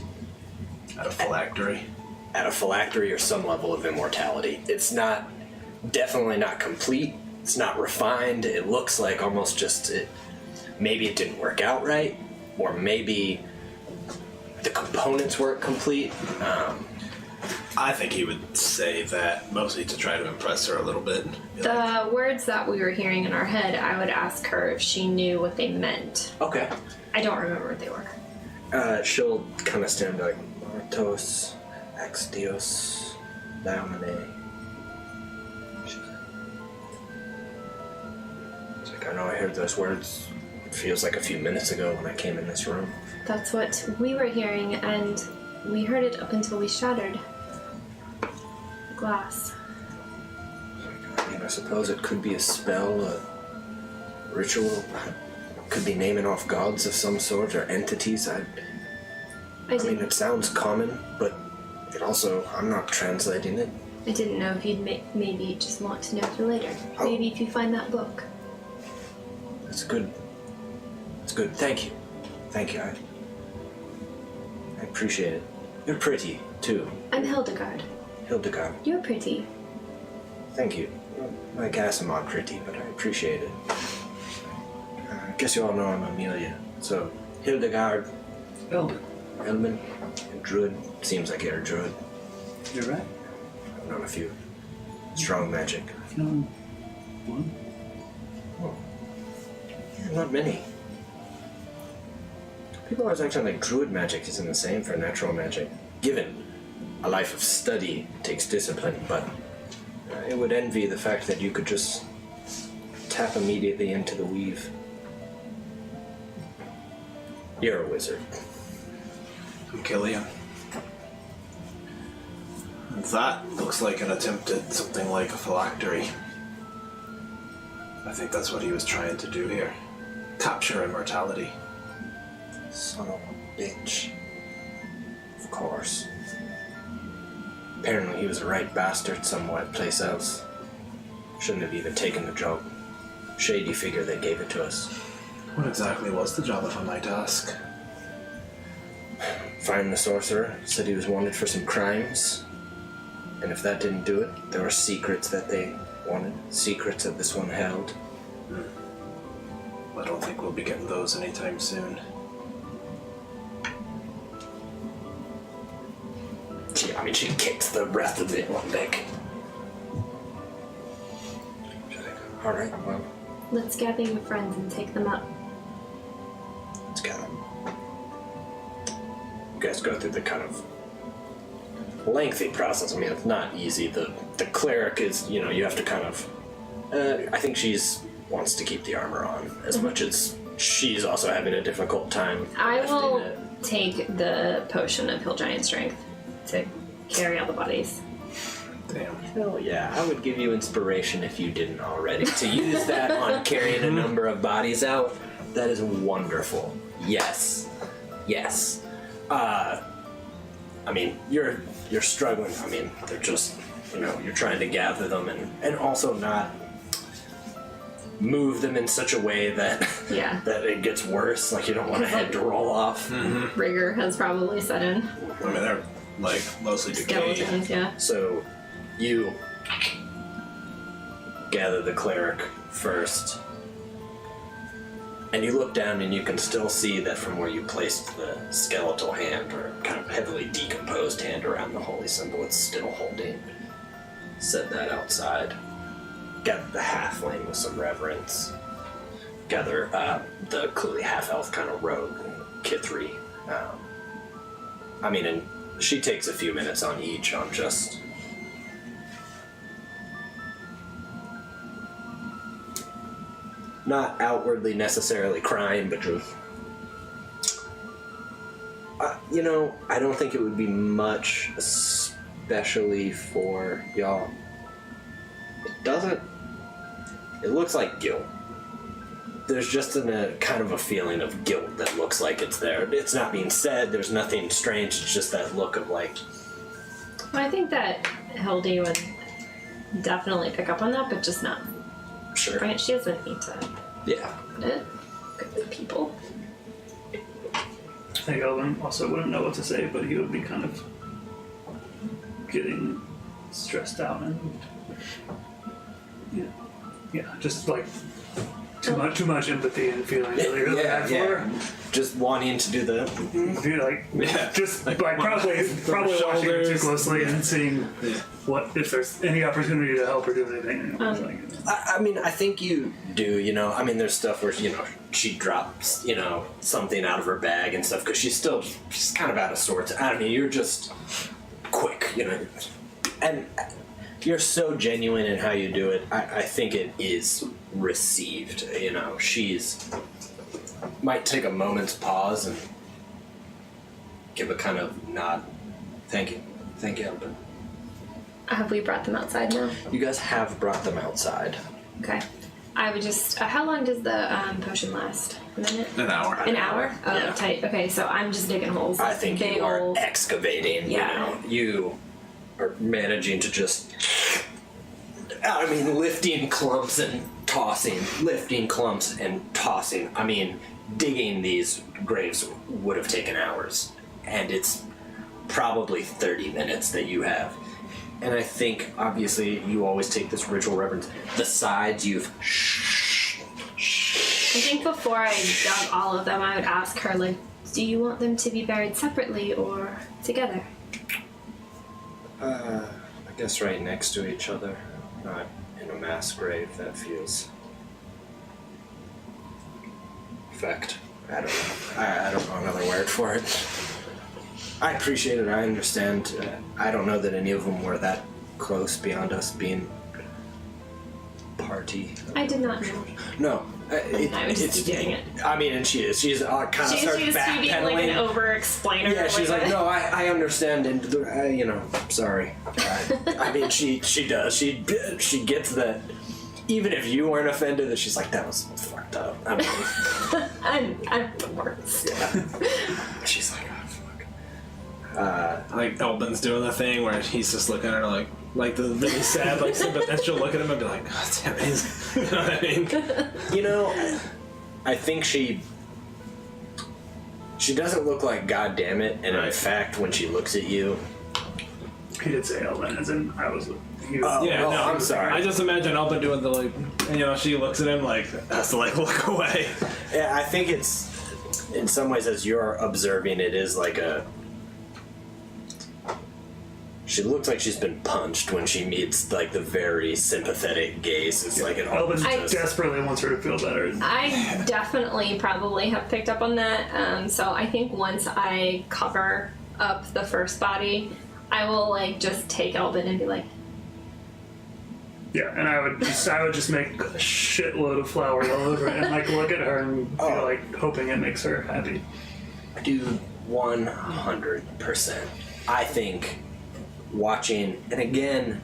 At a phylactery? at a phylactery or some level of immortality. It's not, definitely not complete. It's not refined. It looks like almost just maybe it didn't work out right, or maybe the components weren't complete. I think he would say that mostly to try to impress her a little bit. The words that we were hearing in our head, I would ask her if she knew what they meant. Okay. I don't remember what they were. She'll kind of stand like, Martos, ex Dios, Daumene. It's like, I know I heard those words. It feels like a few minutes ago when I came in this room. That's what we were hearing, and we heard it up until we shattered the glass. I mean, I suppose it could be a spell, a ritual. Could be naming off gods of some sort or entities. I mean, it sounds common, but it also, I'm not translating it. I didn't know if you'd maybe just want to know for later. Oh. Maybe if you find that book. That's good. That's good. Thank you. Thank you. I appreciate it. You're pretty, too. I'm Hildegard. Hildegard. You're pretty. Thank you. Like Asimov pretty, but I appreciate it. I guess you all know I'm Amelia. So, Hildegard. Elman. Druid. Seems like you're a druid. You're right. I've known a few. Strong magic. I've known one. Oh. Yeah, not many. People always act like druid magic isn't the same for natural magic. Given a life of study takes discipline, but I would envy the fact that you could just tap immediately into the weave. You're a wizard. I'm Killian. That looks like an attempt at something like a phylactery. I think that's what he was trying to do here. Capture immortality. Son of a bitch. Of course. Apparently he was a right bastard somewhere place else. Shouldn't have even taken the job. Shady figure they gave it to us. What exactly was the job, if I might ask? Find the sorcerer. Said he was wanted for some crimes. And if that didn't do it, there were secrets that they wanted. Secrets that this one held. I don't think we'll be getting those anytime soon. She kicks the breath of it one deck. Alright, well, Let's gather your friends and take them up. let's go. You guys go through the kind of lengthy process. I mean, it's not easy. The cleric is, you have to kind of... I think she's wants to keep the armor on as much as she's also having a difficult time. I lifting will it. take the potion of Hill Giant Strength to carry all the bodies. Damn. Hell yeah, I would give you inspiration if you didn't already. To use that on carrying a number of bodies out, that is wonderful. Yes. Yes. I mean, you're struggling. I mean, they're just, you're trying to gather them and also not move them in such a way that Yeah. that it gets worse. Like, you don't want a head to roll off. Rigor has probably set in. I mean, they're like mostly decayed. Skeletons, yeah. So, you gather the cleric first, and you look down and you can still see that from where you placed the skeletal hand, or kind of heavily decomposed hand around the holy symbol, it's still holding. Set that outside. Gather the halfling with some reverence. Gather the clearly half-elf kind of rogue, Kithri. And she takes a few minutes on each on just not outwardly necessarily crying, but just... I don't think it would be much, especially for y'all. It looks like guilt. There's just a kind of a feeling of guilt that looks like it's there. It's not being said, there's nothing strange, it's just that look of like... Well, I think that Hildy would definitely pick up on that, but just not. Sure. Right? She doesn't need to. Yeah. Good with people. I think Elvin also wouldn't know what to say, but he would be kind of getting stressed out and just like too much empathy and feeling really bad for her. Just wanting to do the... Just probably watching her too closely and seeing what if there's any opportunity to help her do anything. I think you do, there's stuff where, she drops, something out of her bag and stuff, because she's kind of out of sorts. You're just quick, and you're so genuine in how you do it. I think it is received, she's... might take a moment's pause and give a kind of nod. Thank you, Albin. Have we brought them outside now? You guys have brought them outside. Okay. I would just... how long does the potion last? A minute? An hour. An hour? Oh, Yeah. Tight. Okay, so I'm just digging holes. I think Big you are old... excavating, Yeah. You are managing to just... lifting clumps and tossing. Lifting clumps and tossing. Digging these graves would have taken hours. And it's probably 30 minutes that you have. And I think, obviously, you always take this ritual reverence. The sides you've... I think before I dug all of them, I would ask her, do you want them to be buried separately or together? I guess right next to each other. Not in a mass grave, that feels... Effect. I don't know. I don't know another word for it. I appreciate it, I understand. I don't know that any of them were that close beyond us being party. I did not know. No. I would just be doing it. And she is. She's kind of starts She's backpedaling. being like an over-explainer. Yeah, she's like, no, I understand, and sorry. She does. She gets that. Even if you weren't offended, that she's like, that was fucked up. I'm the worst. Yeah. She's like, oh fuck. Like Elbin's doing the thing where he's just looking at her like the really sad, but then she'll look at him and be like, oh, damn it. You know what I mean? I think she doesn't look like God damn it, and in fact, when she looks at you... He did say Elvin, as in I was... I'm sorry. I just imagine Elbin doing the and she looks at him has to look away. Yeah, I think it's, in some ways, as you're observing, it is like a... She looks like she's been punched when she meets the very sympathetic gaze. It's like an Elvin desperately wants her to feel better. I definitely probably have picked up on that. So I think once I cover up the first body, I will just take Elvin and be like... Yeah, and I would just make a shitload of flowers all over it and look at her and be hoping it makes her happy. Dude, 100%. I think watching, and again,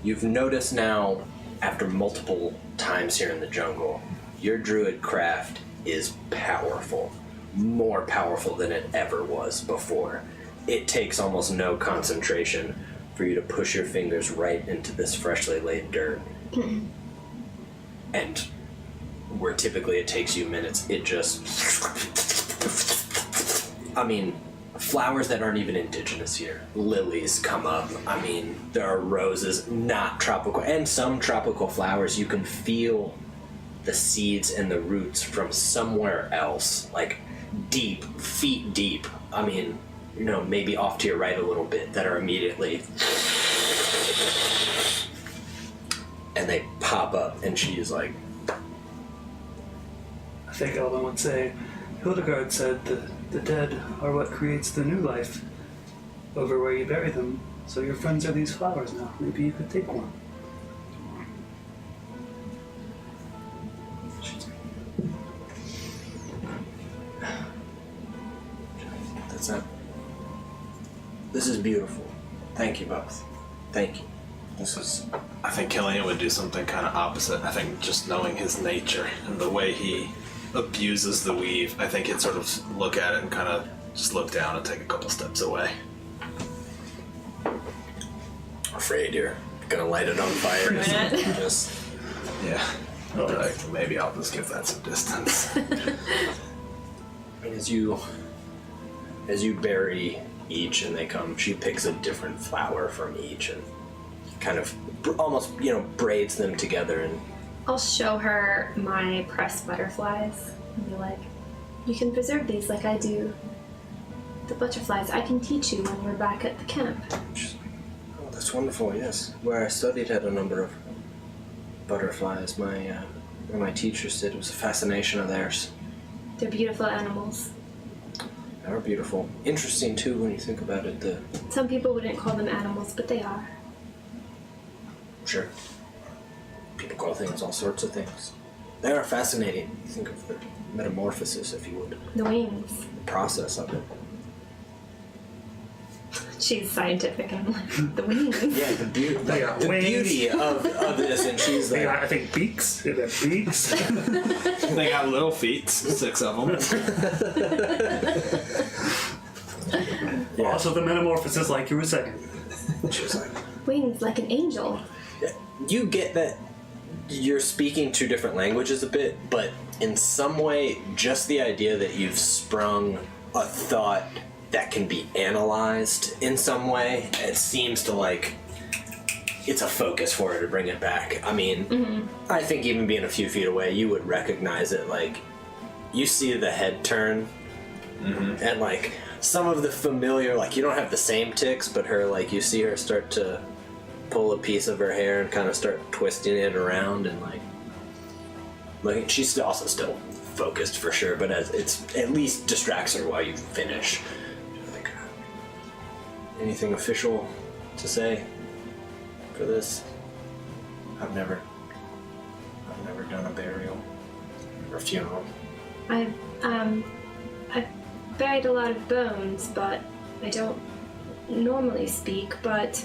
you've noticed now after multiple times here in the jungle, your druid craft is powerful. More powerful than it ever was before. It takes almost no concentration for you to push your fingers right into this freshly laid dirt. And where typically it takes you minutes, it just... flowers that aren't even indigenous here. Lilies come up. There are roses, not tropical, and some tropical flowers you can feel the seeds and the roots from somewhere else, deep, feet deep. Maybe off to your right a little bit, that are immediately... And they pop up, and she's like... I think Elvin would say, Hildegard said the dead are what creates the new life over where you bury them, so your friends are these flowers now. Maybe you could take one. This is beautiful. Thank you both. Thank you. This is... I think Killian would do something kind of opposite. I think just knowing his nature and the way he abuses the weave, I think he'd sort of look at it and kind of just look down and take a couple steps away. Afraid you're gonna light it on fire. Just... Yeah. Like, maybe I'll just give that some distance. As you bury each and they come, she picks a different flower from each and kind of almost, braids them together. And I'll show her my pressed butterflies and be like, you can preserve these like I do the butterflies. I can teach you when we're back at the camp. she's like, oh, that's wonderful, yes. Where I studied had a number of butterflies. My teacher said it was a fascination of theirs. They're beautiful animals. They are beautiful. Interesting, too, when you think about it. Some people wouldn't call them animals, but they are. Sure. People call things all sorts of things. They are fascinating. Think of the metamorphosis, if you would. The wings. The process of it. She's scientific, and I'm like, the wings. Yeah, the beauty of this, and she's They like... got, I think, beaks. They got beaks. They got little feet, 6 of them. Yeah. Also, the metamorphosis, like you were saying. She's like... Wings like an angel. You get that you're speaking two different languages a bit, but in some way, just the idea that you've sprung a thought that can be analyzed in some way, it seems to it's a focus for her to bring it back. I mean, I think even being a few feet away, you would recognize it. You see the head turn, and some of the familiar, you don't have the same tics, but her, you see her start to pull a piece of her hair and kind of start twisting it around, and she's also still focused for sure, but as it's at least distracts her while you finish. Anything official to say for this? I've never done a burial or funeral. I've buried a lot of bones, but I don't normally speak. But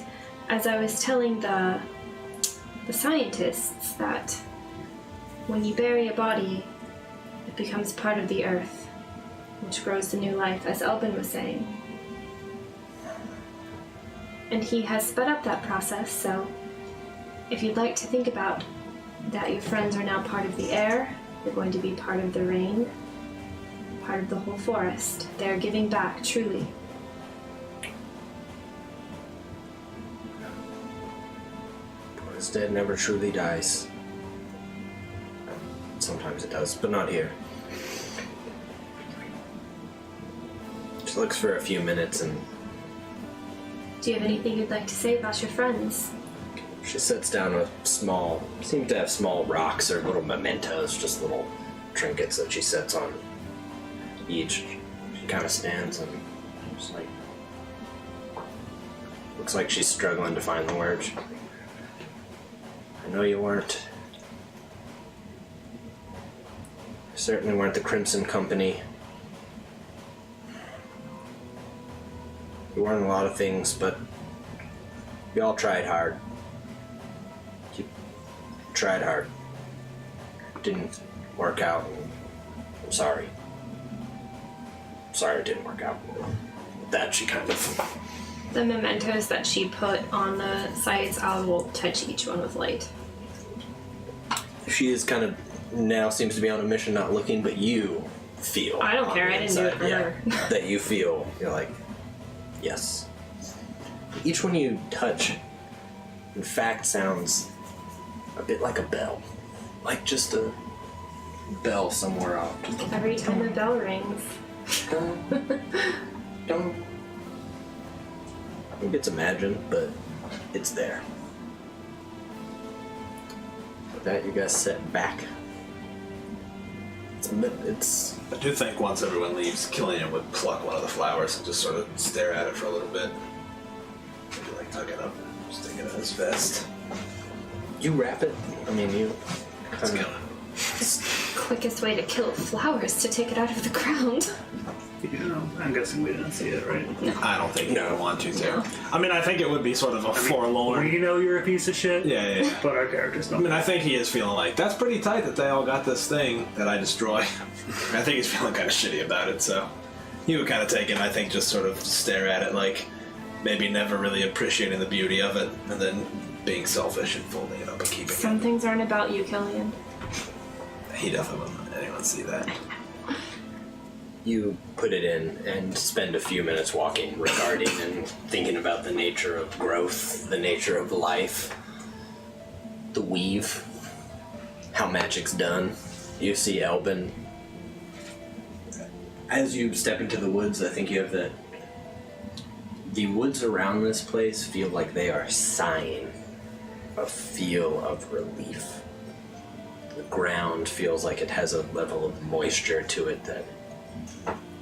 as I was telling the scientists, that when you bury a body, it becomes part of the earth, which grows the new life, as Elbin was saying. And he has sped up that process, so if you'd like to think about that, your friends are now part of the air, they're going to be part of the rain, part of the whole forest. They're giving back, truly. What is dead never truly dies. Sometimes it does, but not here. She looks for a few minutes and Do you have anything you'd like to say about your friends? she sets down seem to have small rocks or little mementos, just little trinkets that she sets on each. She kind of stands and just looks like she's struggling to find the words. I know you weren't. You certainly weren't the Crimson Company. You weren't a lot of things, but you all tried hard. You tried hard. Didn't work out. I'm sorry. Sorry it didn't work out. That she kind of... The mementos that she put on the sides, I will touch each one with light. She is kind of now seems to be on a mission, not looking, but you feel. I don't on care, the I didn't do it inside, for her. that you feel. You're like, yes. Each one you touch, in fact, sounds a bit like a bell. Like just a bell somewhere off. Just Every time a bell rings. dun, dun. I think it's imagined, but it's there. With that, you guys set back. It's I do think once everyone leaves, Killian would pluck one of the flowers and just sort of stare at it for a little bit. Maybe tuck it up, stick it in his vest. you wrap it. I mean, you kind of. Quickest way to kill flowers to take it out of the ground. You know, I'm guessing we didn't see it, right? I don't think you would want to. I mean, I think it would be sort of a forlorn. We know you're a piece of shit. Yeah. But our characters don't. I mean, I think he is feeling like, that's pretty tight that they all got this thing that I destroy. I think he's feeling kind of shitty about it, so he would kind of take it and I think just sort of stare at it like maybe never really appreciating the beauty of it and then being selfish and folding it up and keeping Some things aren't about you, Killian. it. He definitely wouldn't let anyone see that. You put it in and spend a few minutes walking, regarding and thinking about the nature of growth, the nature of life, the weave, how magic's done. You see Elbin. As you step into the woods, I think you have that. The woods around this place feel like they are sighing a feel of relief. The ground feels like it has a level of moisture to it that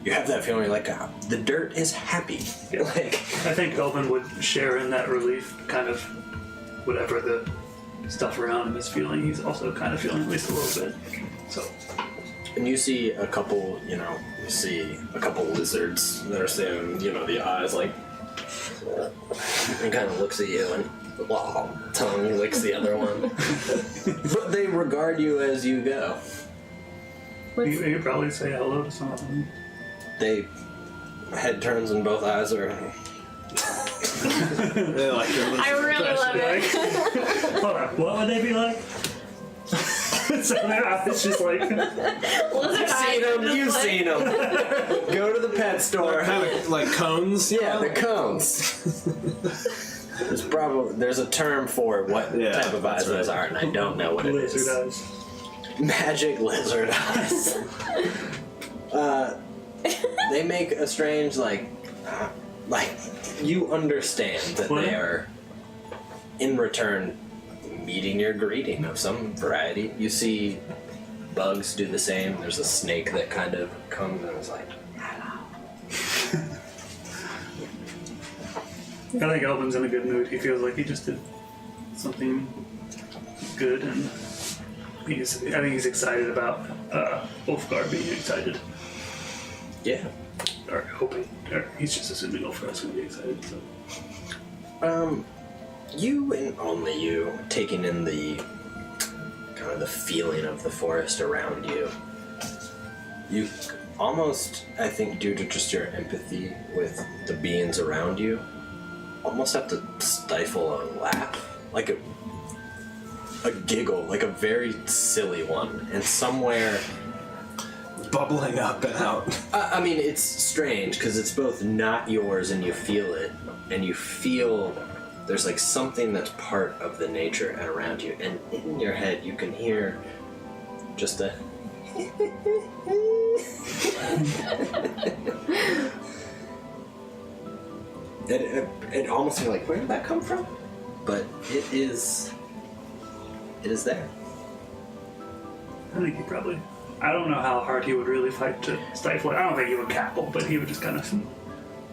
you have that feeling like the dirt is happy. Yeah. Like, I think Elvin would share in that relief, kind of whatever the stuff around him is feeling. He's also kind of feeling at least a little bit. So, and you see a couple, lizards that are saying, the eyes like, and kind of looks at you and tongue licks the other one. But they regard you as you go. you probably say hello to some of them. They head turns and both eyes are. They like your I really love it. Hold on, what would they be like? So their eyes just like. You've seen them. Go to the pet store. kind of like cones. Yeah, the cones. There's a term for what type of eyes those are, and I don't know what it is. Lizard eyes. Magic lizard eyes. They make a strange like you understand that they are in return meeting your greeting of some variety. You see bugs do the same. There's a snake that kind of comes and is like, hello. I think Elvin's in a good mood. He feels like he just did something good, and I think he's excited about Ulfgar being excited. Yeah. Or hoping. Or he's just assuming Ulfgar's going to be excited. So. You and only you taking in the kind of the feeling of the forest around you. You almost, I think, due to just your empathy with the beings around you, almost have to stifle a laugh, like a giggle, like a very silly one, and somewhere bubbling up and out. I mean, it's strange because it's both not yours and you feel it, and you feel there's like something that's part of the nature and around you, and in your head you can hear just a it almost feels like, where did that come from? But it is there. I think he probably. I don't know how hard he would really fight to stifle it. I don't think he would cackle, but he would just kind of.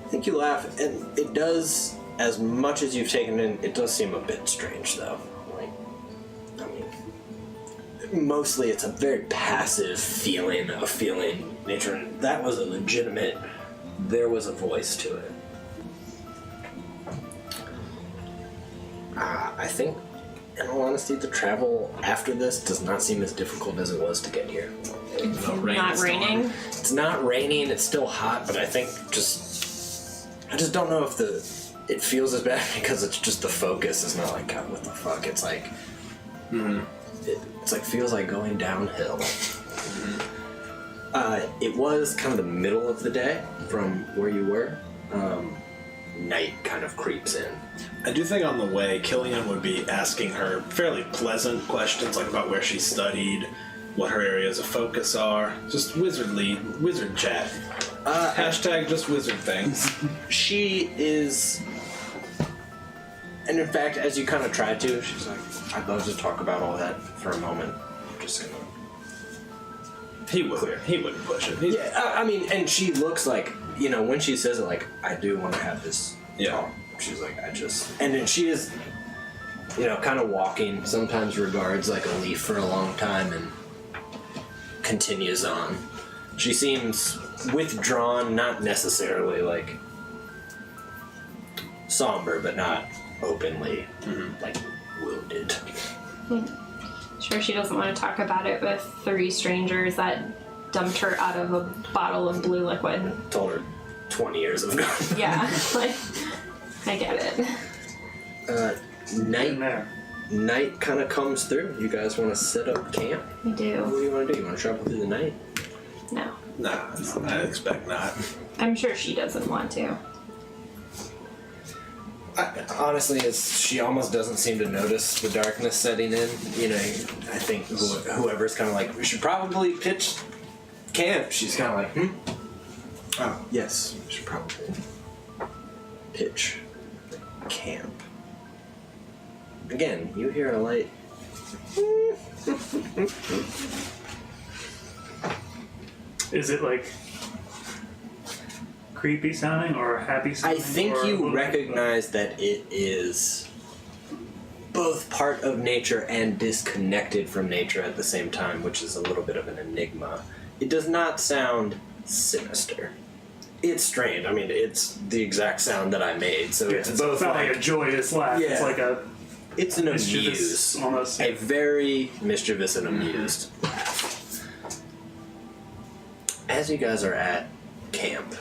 I think you laugh, and it does, as much as you've taken in, it does seem a bit strange, though. Like, I mean, mostly it's a very passive feeling nature, and that was a legitimate, there was a voice to it. I think, in all honesty, the travel after this does not seem as difficult as it was to get here. It's not raining. It's not raining, it's still hot, but I think I just don't know if it feels as bad because it's just the focus is not like, God, what the fuck? It's like, it's like, feels like going downhill. It was kind of the middle of the day from where you were. Night kind of creeps in. I do think on the way, Killian would be asking her fairly pleasant questions, like about where she studied, what her areas of focus are, just wizard chat. Hashtag just wizard things. She is, and in fact, as you kind of tried to, she's like, I'd love to talk about all that for a moment. I'm just gonna. He wouldn't push it. Yeah, I mean, and she looks like, when she says it, like, I do want to have this talk. She's like, and then she is, kind of walking, sometimes regards like a leaf for a long time and continues on. She seems withdrawn, not necessarily like somber, but not openly like wounded. Sure, she doesn't want to talk about it with 3 strangers that dumped her out of a bottle of blue liquid. Told her 20 years ago. Yeah, like, I get it. In Night there. night kind of comes through. You guys want to set up camp? I What do. do you want to do? You want to travel through the night? No. Nah, I expect not. I'm sure she doesn't want to. Honestly, she almost doesn't seem to notice the darkness setting in. You know, I think whoever's kind of like, we should probably pitch camp. She's kind of like, Oh, yes, we should probably pitch camp. Again, you hear a light. Is it like creepy sounding or happy sounding? I think or you recognize that it is both part of nature and disconnected from nature at the same time, which is a little bit of an enigma. It does not sound sinister. It's strange. I mean, it's the exact sound that I made, so Yeah, it's it's both not like like a joyous laugh. Yeah. It's like a it's an mischievous amuse, almost. a very mischievous and amused laugh. As you guys are at camp,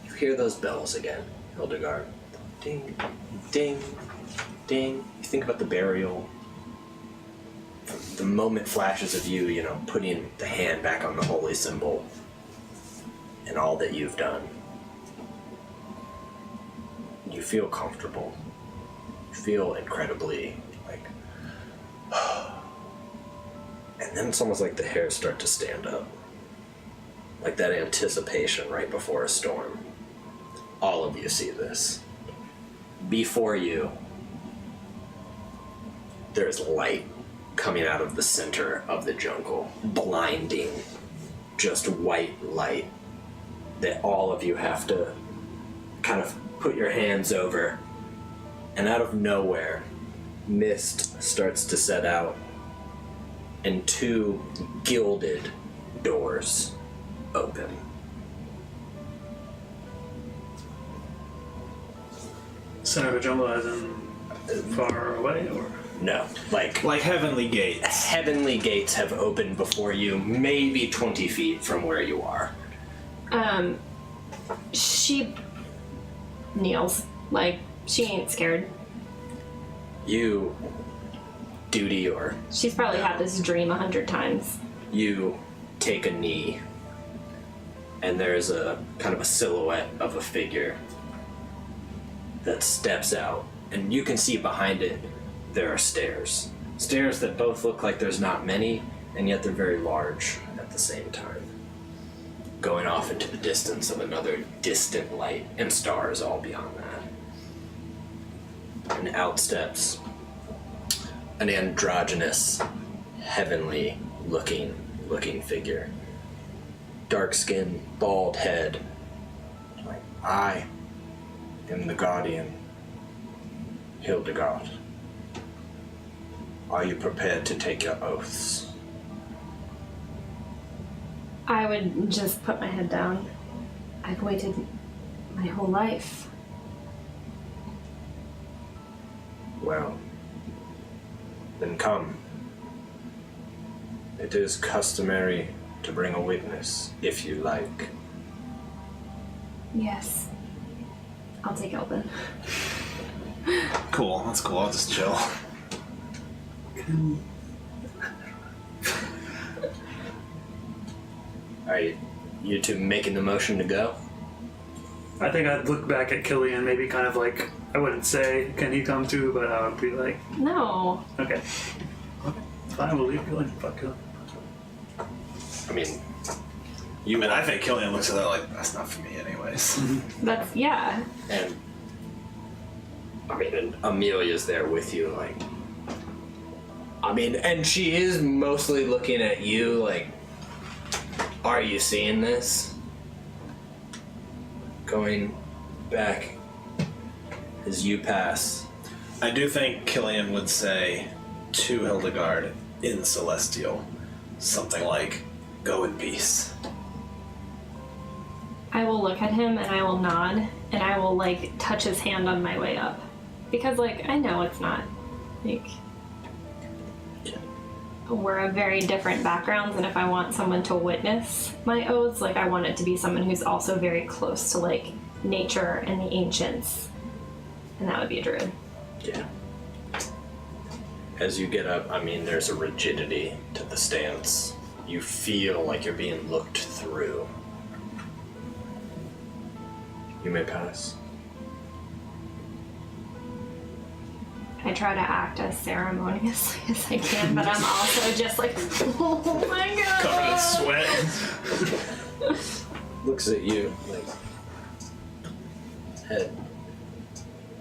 you hear those bells again, Hildegard. Ding, ding, ding. You think about the burial. The moment flashes of you, putting the hand back on the holy symbol and all that you've done. You feel comfortable. You feel incredibly and then it's almost like the hairs start to stand up. Like that anticipation right before a storm. All of you see this. Before you, there's light coming out of the center of the jungle. Blinding, just white light that all of you have to kind of put your hands over. And out of nowhere, mist starts to set out and 2 gilded doors open. Center of the jungle as in far away, or No, like heavenly gates. heavenly gates have opened before you, maybe 20 feet from where you are. She kneels. Like, she ain't scared. You duty or She's probably had this dream 100 times. you take a knee, and there's a kind of a silhouette of a figure that steps out, and you can see behind it there are stairs. Stairs that both look like there's not many, and yet they're very large at the same time. Going off into the distance of another distant light, and stars all beyond that. And out steps an androgynous, heavenly looking figure. Dark skin, bald head. Like, I am the guardian, Hildegard. Are you prepared to take your oaths? I would just put my head down. I've waited my whole life. Well, then come. It is customary to bring a witness, if you like. Yes. I'll take Elvin. Cool, that's cool. I'll just chill. Are you two making the motion to go? I think I'd look back at Killian, maybe kind of like, I wouldn't say, can he come too, but I would be like, No. okay. Fine, we'll leave Killian. Fuck Killian. I mean, I think Killian looks at that like, that's not for me anyways. That's, yeah. and Amelia's there with you, like. And she is mostly looking at you, like, are you seeing this? Going back as you pass. I do think Killian would say to Hildegard in Celestial something like, go in peace. I will look at him and I will nod and I will like touch his hand on my way up. Because like I know it's not like we're of very different backgrounds, and if I want someone to witness my oaths, like I want it to be someone who's also very close to like nature and the ancients. And that would be a druid. Yeah. As you get up, I mean, there's a rigidity to the stance. You feel like you're being looked through. You may pass. I try to act as ceremoniously as I can, but I'm also just like, oh my god. Covered in sweat. Looks at you like, head.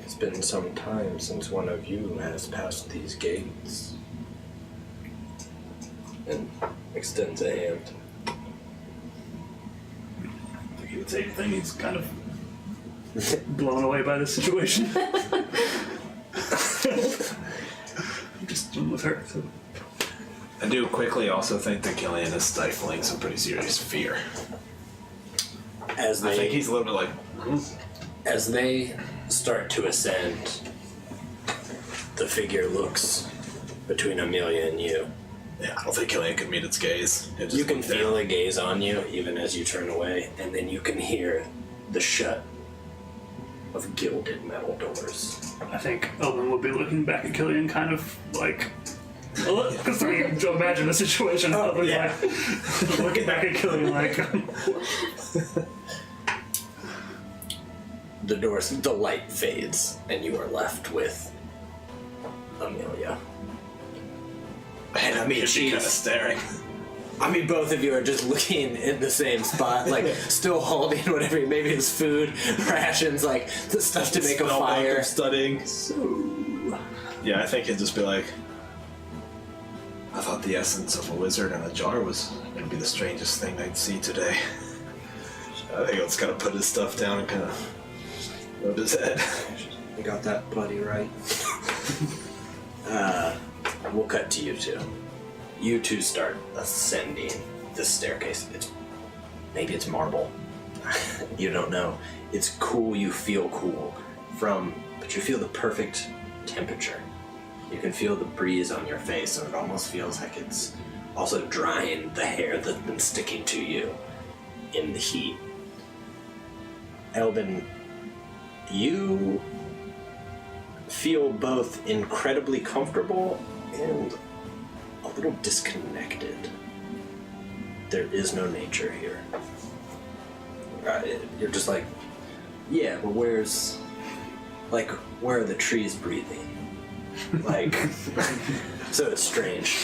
It's been some time since one of you has passed these gates. And extends a hand. I think he would say anything. He's kind of blown away by the situation. I'm just done with her. So. I do quickly also think that Killian is stifling some pretty serious fear. As I they think he's a little bit like, As they start to ascend, the figure looks between Amelia and you. yeah, I don't think Killian could meet its gaze. It just You can looked feel down. a gaze on you even as you turn away, and then you can hear the shut of gilded metal doors. I think Elvin would be looking back at Killian kind of like... Because I mean, imagine the situation. Elvin's yeah. like, looking back at Killian like... The doors, the light fades, and you are left with Amelia. And I mean, She's kind of she's... staring. I mean, both of you are just looking in the same spot, like still holding whatever, maybe it's food, rations, like the stuff to make a Spellbook fire. and studying. Yeah, I think he'd just be like, I thought the essence of a wizard in a jar was going to be the strangest thing I'd see today. I think he'll just kind of put his stuff down and kind of rub his head. You got that, buddy, right? We'll cut to you two. You two start ascending this staircase. Maybe it's marble. You don't know. It's cool, you feel cool. But you feel the perfect temperature. You can feel the breeze on your face, so it almost feels like it's also drying the hair that's been sticking to you in the heat. Elvin, you feel both incredibly comfortable and a little disconnected. There is no nature here. You're just like, yeah, but where are the trees breathing? Like, so it's strange.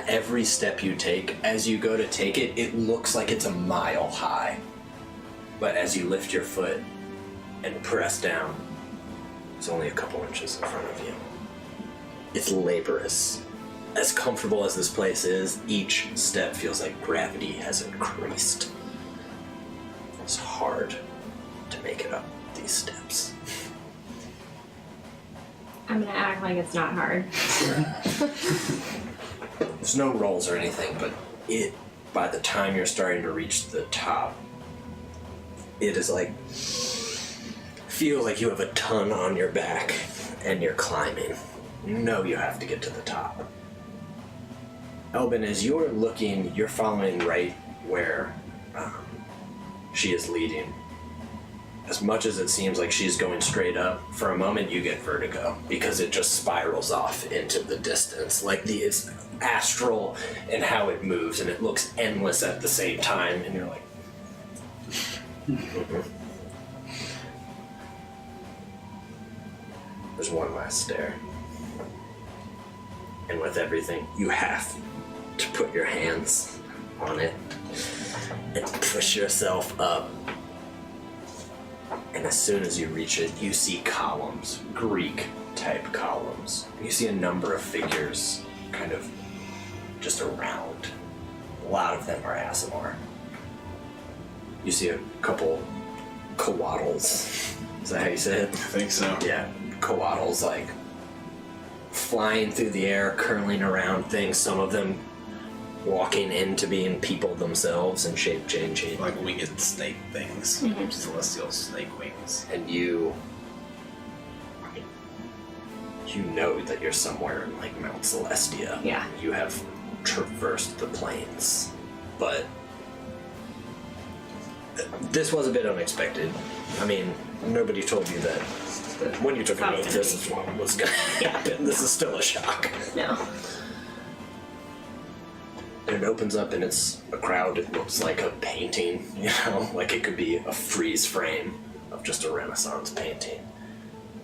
Every step you take, as you go to take it, it looks like it's a mile high. But as you lift your foot and press down, it's only a couple inches in front of you. It's laborious. As comfortable as this place is, each step feels like gravity has increased. It's hard to make it up these steps. I'm gonna act like it's not hard. There's no rolls or anything, but by the time you're starting to reach the top, it is like, feels like you have a ton on your back and you're climbing. You know you have to get to the top. Elvin, as you're looking, you're following right where she is leading. As much as it seems like she's going straight up, for a moment you get vertigo because it just spirals off into the distance. Like it's astral in how it moves, and it looks endless at the same time, and you're like... There's one last stair. And with everything, you have to put your hands on it and push yourself up. And as soon as you reach it, you see columns, Greek-type columns. You see a number of figures kind of just around. A lot of them are Asimar. You see a couple coatls. Is that how you say it? I think so. Yeah, coatls, like flying through the air, curling around things. Some of them walking into being people themselves and shape changing. Like winged snake things. Celestial snake wings. And you know that you're somewhere in like Mount Celestia. Yeah. You have traversed the plains, but this was a bit unexpected. I mean, nobody told you that when you took an oath, this is what was going to happen. This is still a shock. No. And it opens up and it's a crowd. It looks like a painting, you know, like it could be a freeze frame of just a Renaissance painting.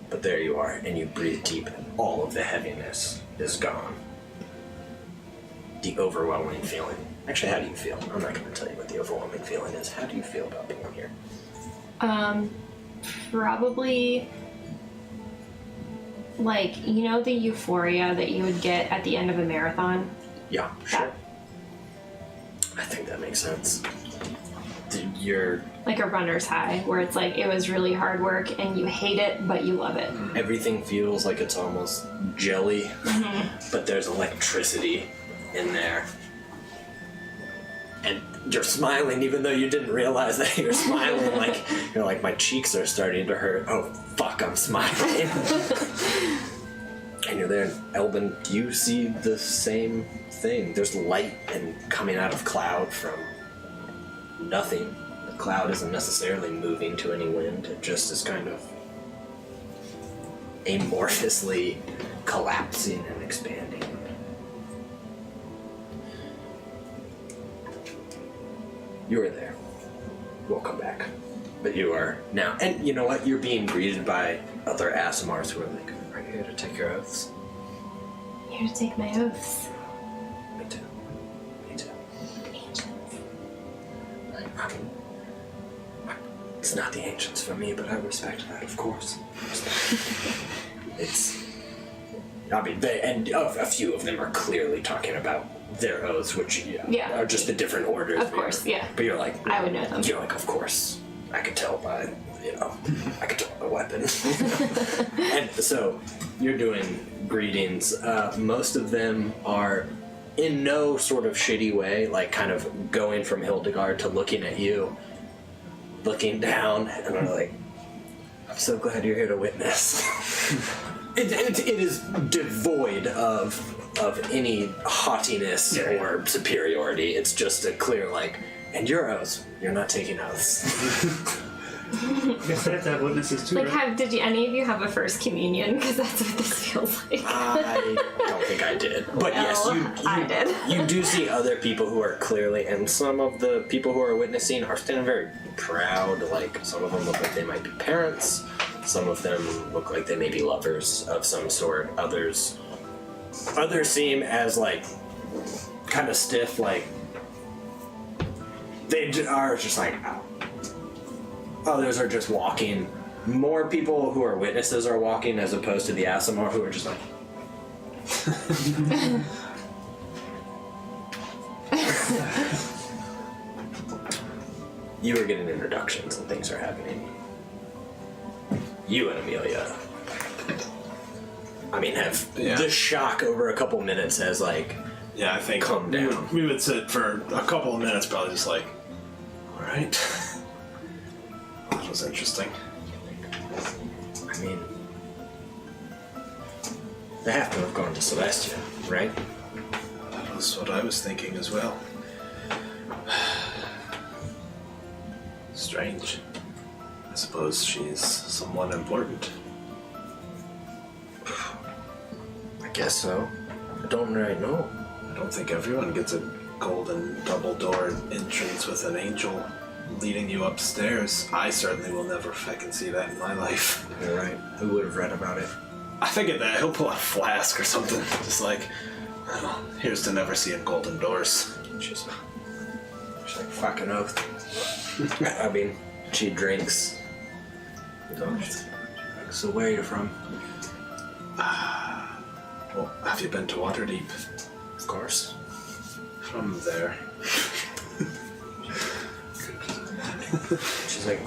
But there you are, and you breathe deep, and all of the heaviness is gone. The overwhelming feeling. Actually, how do you feel? I'm not going to tell you what the overwhelming feeling is. How do you feel about being here? Probably like, you know, the euphoria that you would get at the end of a marathon? Yeah, sure. I think that makes sense. You're... Like a runner's high, where it's like, it was really hard work and you hate it, but you love it. Everything feels like it's almost jelly, but there's electricity in there. And you're smiling even though you didn't realize that you're smiling. Like, you're like, my cheeks are starting to hurt. Oh, fuck, I'm smiling. And you're there, and Elbin, you see the same thing. There's light and coming out of cloud from nothing. The cloud isn't necessarily moving to any wind. It just is kind of amorphously collapsing and expanding. You were there. We'll come back. But you are now. And you know what? You're being greeted by other Asimars who are like, are you here to take your oaths? Here to take my oaths. Me too. Me too. Ancients. It's not the ancients for me, but I respect that, of course. It's... I mean, a few of them are clearly talking about their oaths, which are just the different orders. Of course, yeah. But you're like... I would know them. You're like, of course. I could tell by, I could tell by the weapon. And so, you're doing greetings. Most of them are in no sort of shitty way, like kind of going from Hildegard to looking at you, looking down, and are like, I'm so glad you're here to witness. It is devoid of any haughtiness or superiority. It's just a clear, like, and your oaths, you're not taking oaths. I guess they have to have witnesses too, Like, right? did any of you have a first communion? Because that's what this feels like. I don't think I did. But yes, I did. You do see other people who are clearly, and some of the people who are witnessing are standing very proud. Like, some of them look like they might be parents. Some of them look like they may be lovers of some sort. Others seem as, like, kind of stiff, like, they are just like, others are just walking. More people who are witnesses are walking as opposed to the Asimar who are just like... You are getting introductions and things are happening. You and Amelia, I mean, have the shock over a couple minutes has, like, I think calmed down. We would sit for a couple of minutes, probably just like, all right. That was interesting. I mean, they have to have gone to Celestia, right? That was what I was thinking as well. Strange. I suppose she's someone important. I guess so. I don't really know. I don't think everyone gets a golden double-door entrance with an angel leading you upstairs. I certainly will never feckin' see that in my life. You're right. Who would have read about it? I think at that he'll pull a flask or something. Just like, oh, here's to never seeing golden doors. She's like, fucking oath. I mean, she drinks. So where are you from? Well, have you been to Waterdeep? Of course. From there. She's like,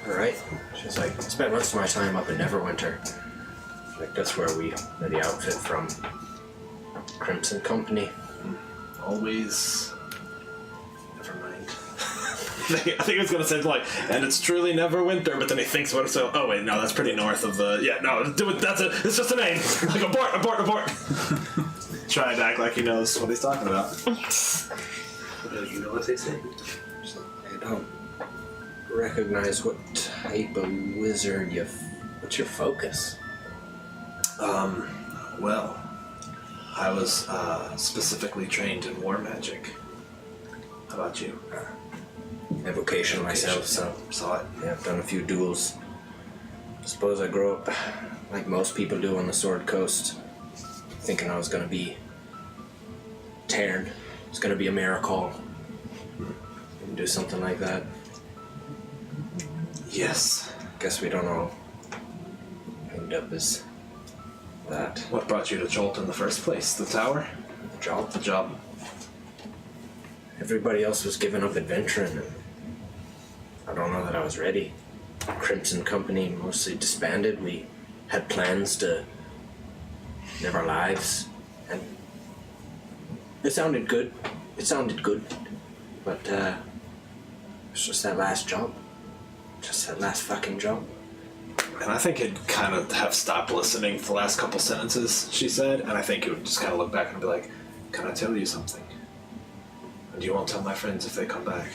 alright. She's like, spent most of my time up in Neverwinter. Like, that's where we had the outfit from. Crimson Company. always... Never mind. I think it's gonna say like, and it's truly never winter, but then he thinks about it, so, oh wait, no, that's pretty north of the, yeah, no, it's just a name. Like, abort. Trying to act like he knows what he's talking about. You know what they say? I don't recognize what type of wizard what's your focus? Well, I was specifically trained in war magic. How about you? Evocation myself, so Saw it. yeah, I've done a few duels. Suppose I grew up like most people do on the Sword Coast, thinking I was gonna be Tarn. It's gonna be a miracle. And do something like that. Yes. Guess we don't all end up as that. What brought you to Jolt in the first place? The tower? The job. The job. Everybody else was giving up adventuring, and I don't know that I was ready. Crimson Company mostly disbanded. We had plans to live our lives, and it sounded good. But it's just that last job. Just that last fucking job. And I think he'd kind of have stopped listening for the last couple sentences she said, and I think he would just kind of look back and be like, can I tell you something? And you won't tell my friends if they come back.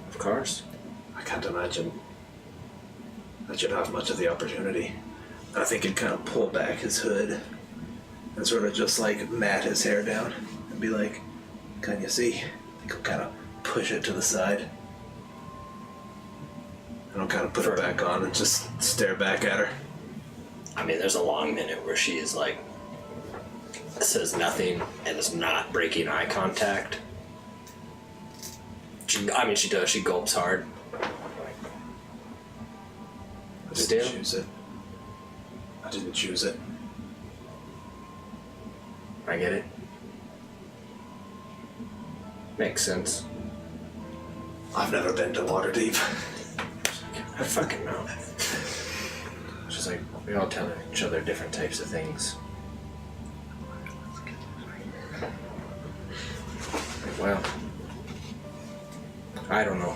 Of course. I can't imagine that you'd have much of the opportunity. And I think he'd kind of pull back his hood and sort of just like mat his hair down and be like, can you see? He'll kind of push it to the side. And I'll kind of put it back on and just stare back at her. I mean, there's a long minute where she is like, says nothing and is not breaking eye contact. She does. She gulps hard. I Still? didn't choose it. I didn't choose it. I get it. Makes sense. I've never been to Waterdeep. I fucking know. She's like, we all tell each other different types of things. Well, I don't know.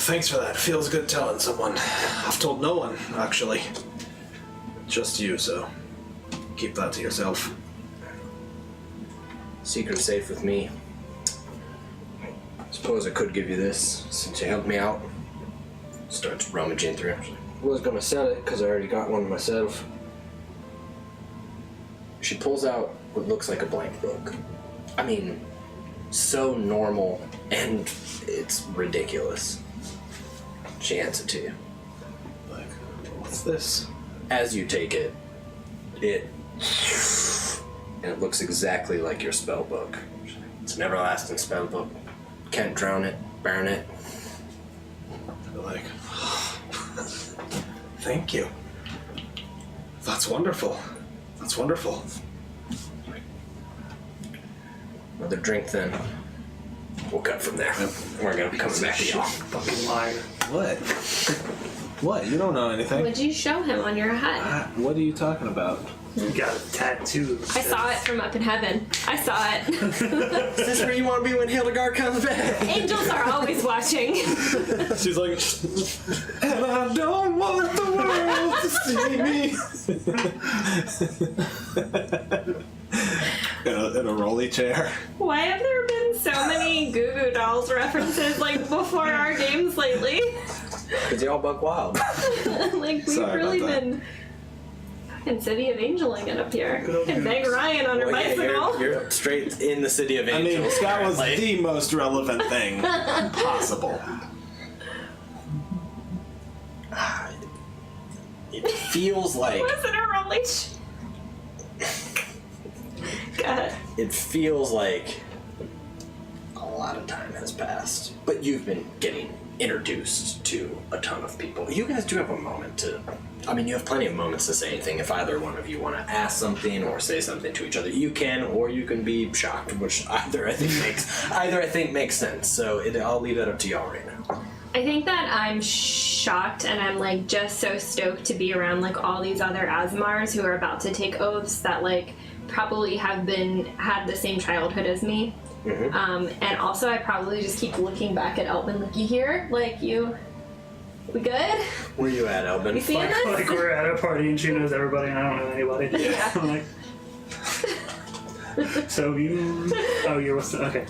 Thanks for that. Feels good telling someone. I've told no one, actually. Just you, so keep that to yourself. Secret's safe with me. Suppose I could give you this, since you helped me out. Starts rummaging through. She's like, I was gonna sell it, because I already got one myself. She pulls out what looks like a blank book. I mean, so normal, and it's ridiculous. She hands it to you. Like, what's this? As you take it, and it looks exactly like your spell book. It's an everlasting spell book. Can't drown it, burn it. You're like, thank you. That's wonderful. That's wonderful. Another drink then. We'll cut from there. We're gonna be coming back to y'all. Fucking liar. What? What? You don't know anything. What'd you show him on your head? What are you talking about? You got a tattoo. I saw it from up in heaven. I saw it. Is this where you want to be when Hildegard comes back? Angels are always watching. She's like, and I don't want the world to see me. in a rolly chair. Why have there been so many Goo Goo Dolls references like before our games lately? Because y'all buck wild. Like we've Sorry really about that. been fucking City of Angeling it up here. And Meg Ryan on her Well, yeah, bicycle. you're straight in the City of I Angels. mean, that was apparently. the most relevant thing possible. It feels like Wasn't a rolling God. it feels like a lot of time has passed, but you've been getting introduced to a ton of people. You guys do have a moment to. I mean, you have plenty of moments to say anything. If either one of you want to ask something or say something to each other, you can, or you can be shocked, which either I think makes sense. So I'll leave that up to y'all right now. I think that I'm shocked and I'm like just so stoked to be around like all these other Asmars who are about to take oaths that like probably had the same childhood as me. And also I probably just keep looking back at Elvin like, you here? Like, we good? Where you at, Elvin? You seeing this? Like we're at a party and she knows everybody and I don't know anybody. Yeah. I'm like, so you're what's okay.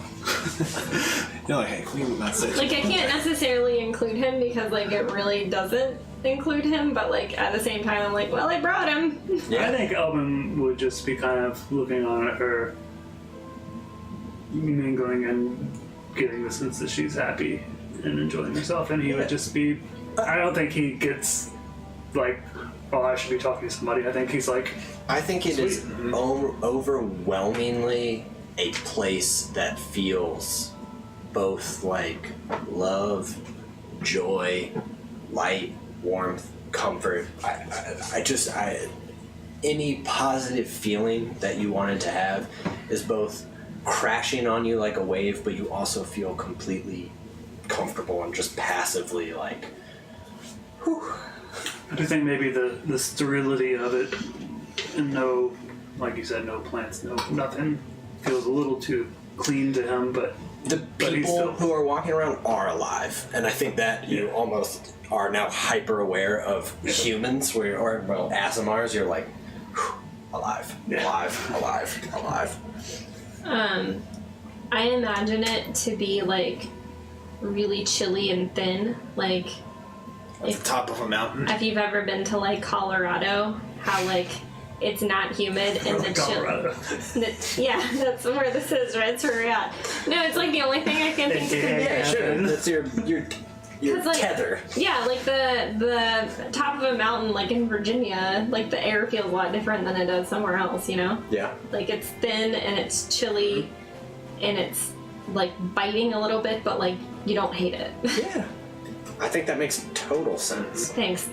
You're like, hey, can we not say Like, I can't necessarily include him because, like, it really doesn't include him, but, like, at the same time, I'm like, well, I brought him. I think Elvin would just be kind of looking on at her, mingling and getting the sense that she's happy and enjoying herself, and he would just be. I don't think he gets like, oh, I should be talking to somebody. I think he's like. I think it is overwhelmingly a place that feels both like love, joy, light, warmth, comfort. Any positive feeling that you wanted to have is both crashing on you like a wave, but you also feel completely comfortable and just passively like, whew. I do think maybe the sterility of it, and no, like you said, no plants, no nothing, feels a little too clean to him, but The people who are walking around are alive, and I think that you almost are now hyper aware of humans, or Asimars. You're like, whew, alive, alive. I imagine it to be, like, really chilly and thin, like... at the top of a mountain? If you've ever been to, like, Colorado, how, like, it's not humid and the Colorado. Yeah, that's where this is, right? That's where we're at. No, it's, like, the only thing I can think of. Yeah. Sure, that's your 'Cause, like, tether. Yeah, like the top of a mountain, like in Virginia, like the air feels a lot different than it does somewhere else, you know? Yeah. Like it's thin and it's chilly and it's like biting a little bit, but like you don't hate it. Yeah. I think that makes total sense. Thanks,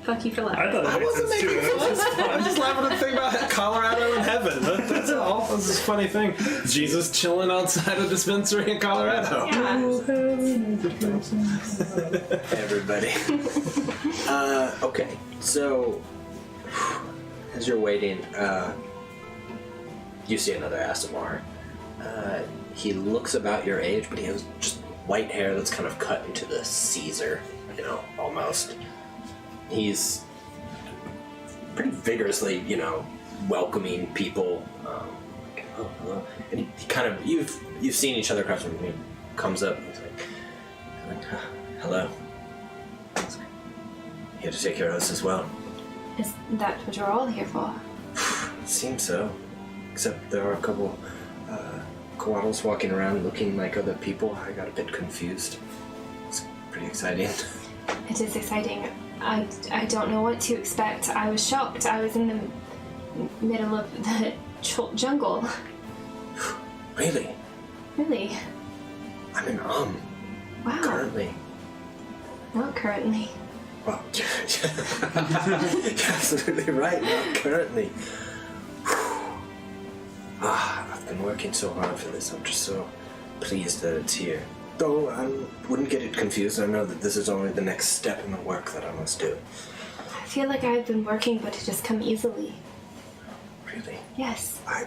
fuck you for laughing. I thought I it wasn't makes sense making too. fun. I'm just laughing at the thing about Colorado and heaven. That's all. That's a funny thing. Jesus chilling outside a dispensary in Colorado. Yeah. Everybody. Okay, so as you're waiting, you see another Asimar. He looks about your age, but he has just white hair that's kind of cut into the Caesar, almost. He's pretty vigorously, welcoming people. Hello. And he kind of, you've seen each other across from him. He comes up and he's like, hello. Here to take care of us as well. Is that what you're all here for? It seems so. Except there are a couple koalas walking around looking like other people. I got a bit confused. It's pretty exciting. It is exciting. I don't know what to expect. I was shocked. I was in the middle of the jungle. Really? Really? I'm in Wow. currently. Not currently. Well, you're absolutely right. Not currently. I've been working so hard for this. I'm just so pleased that it's here. Though I wouldn't get it confused. I know that this is only the next step in the work that I must do. I feel like I've been working, but it just come easily. Really? Yes. I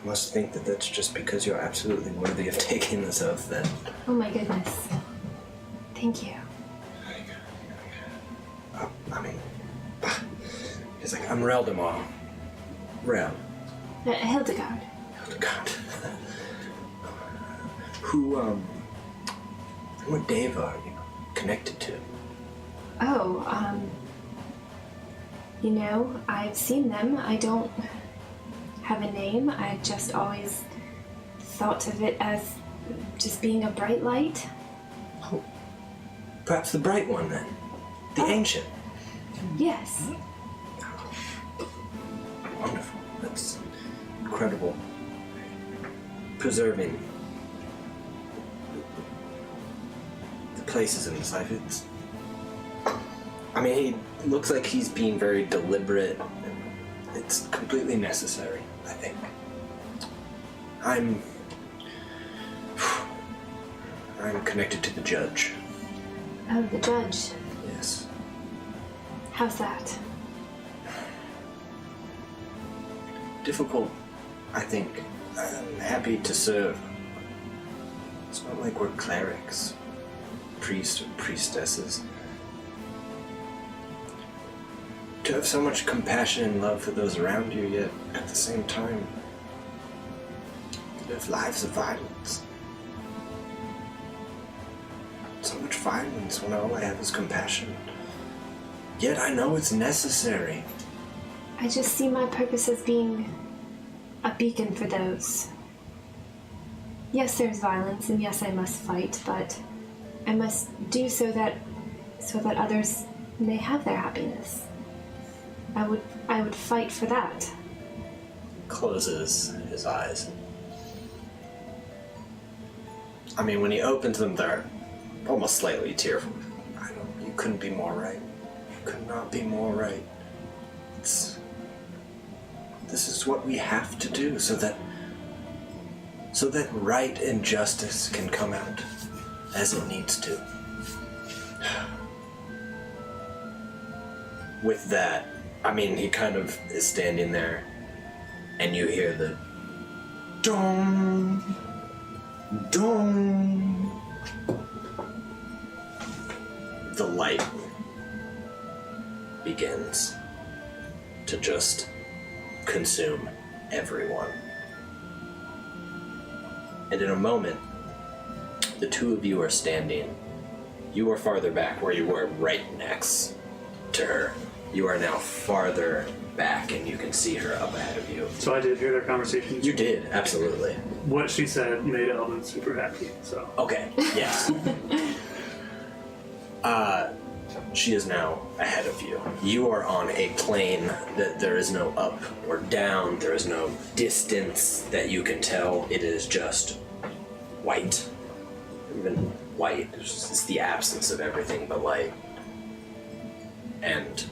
must think that that's just because you're absolutely worthy of taking this oath, then. Oh my goodness. Thank you. He's like, I'm Reldemar. Rel. Hildegard. Hildegard. What Dave are you connected to? Oh, I've seen them. I don't have a name. I just always thought of it as just being a bright light. Oh, perhaps the bright one, then. The ancient. Yes. Wonderful. That's incredible. Preserving the places in his life. He looks like he's being very deliberate. It's completely necessary, I think. I'm connected to the judge. Oh, the judge. Yes. How's that? difficult, I think. I'm happy to serve. It's not like we're clerics, priests or priestesses. To have so much compassion and love for those around you, yet at the same time, live lives of violence. So much violence when all I have is compassion. Yet I know it's necessary. I just see my purpose as being a beacon for those. Yes, there's violence, and yes, I must fight, but I must do so that others may have their happiness. I would fight for that. Closes his eyes. I mean, when he opens them, they're almost slightly tearful. You couldn't be more right. You could not be more right. This is what we have to do so that right and justice can come out as it needs to. With that, I mean, he kind of is standing there, and you hear the dong, dong. The light begins to just consume everyone. And in a moment, the two of you are standing. You are farther back where you were right next to her. You are now farther back and you can see her up ahead of you. So I did hear their conversation. You did, absolutely. What she said made Eldon super happy, so. Okay, yes. She is now ahead of you. You are on a plane that there is no up or down, there is no distance that you can tell. It is just white. Even white. It's the absence of everything but light. And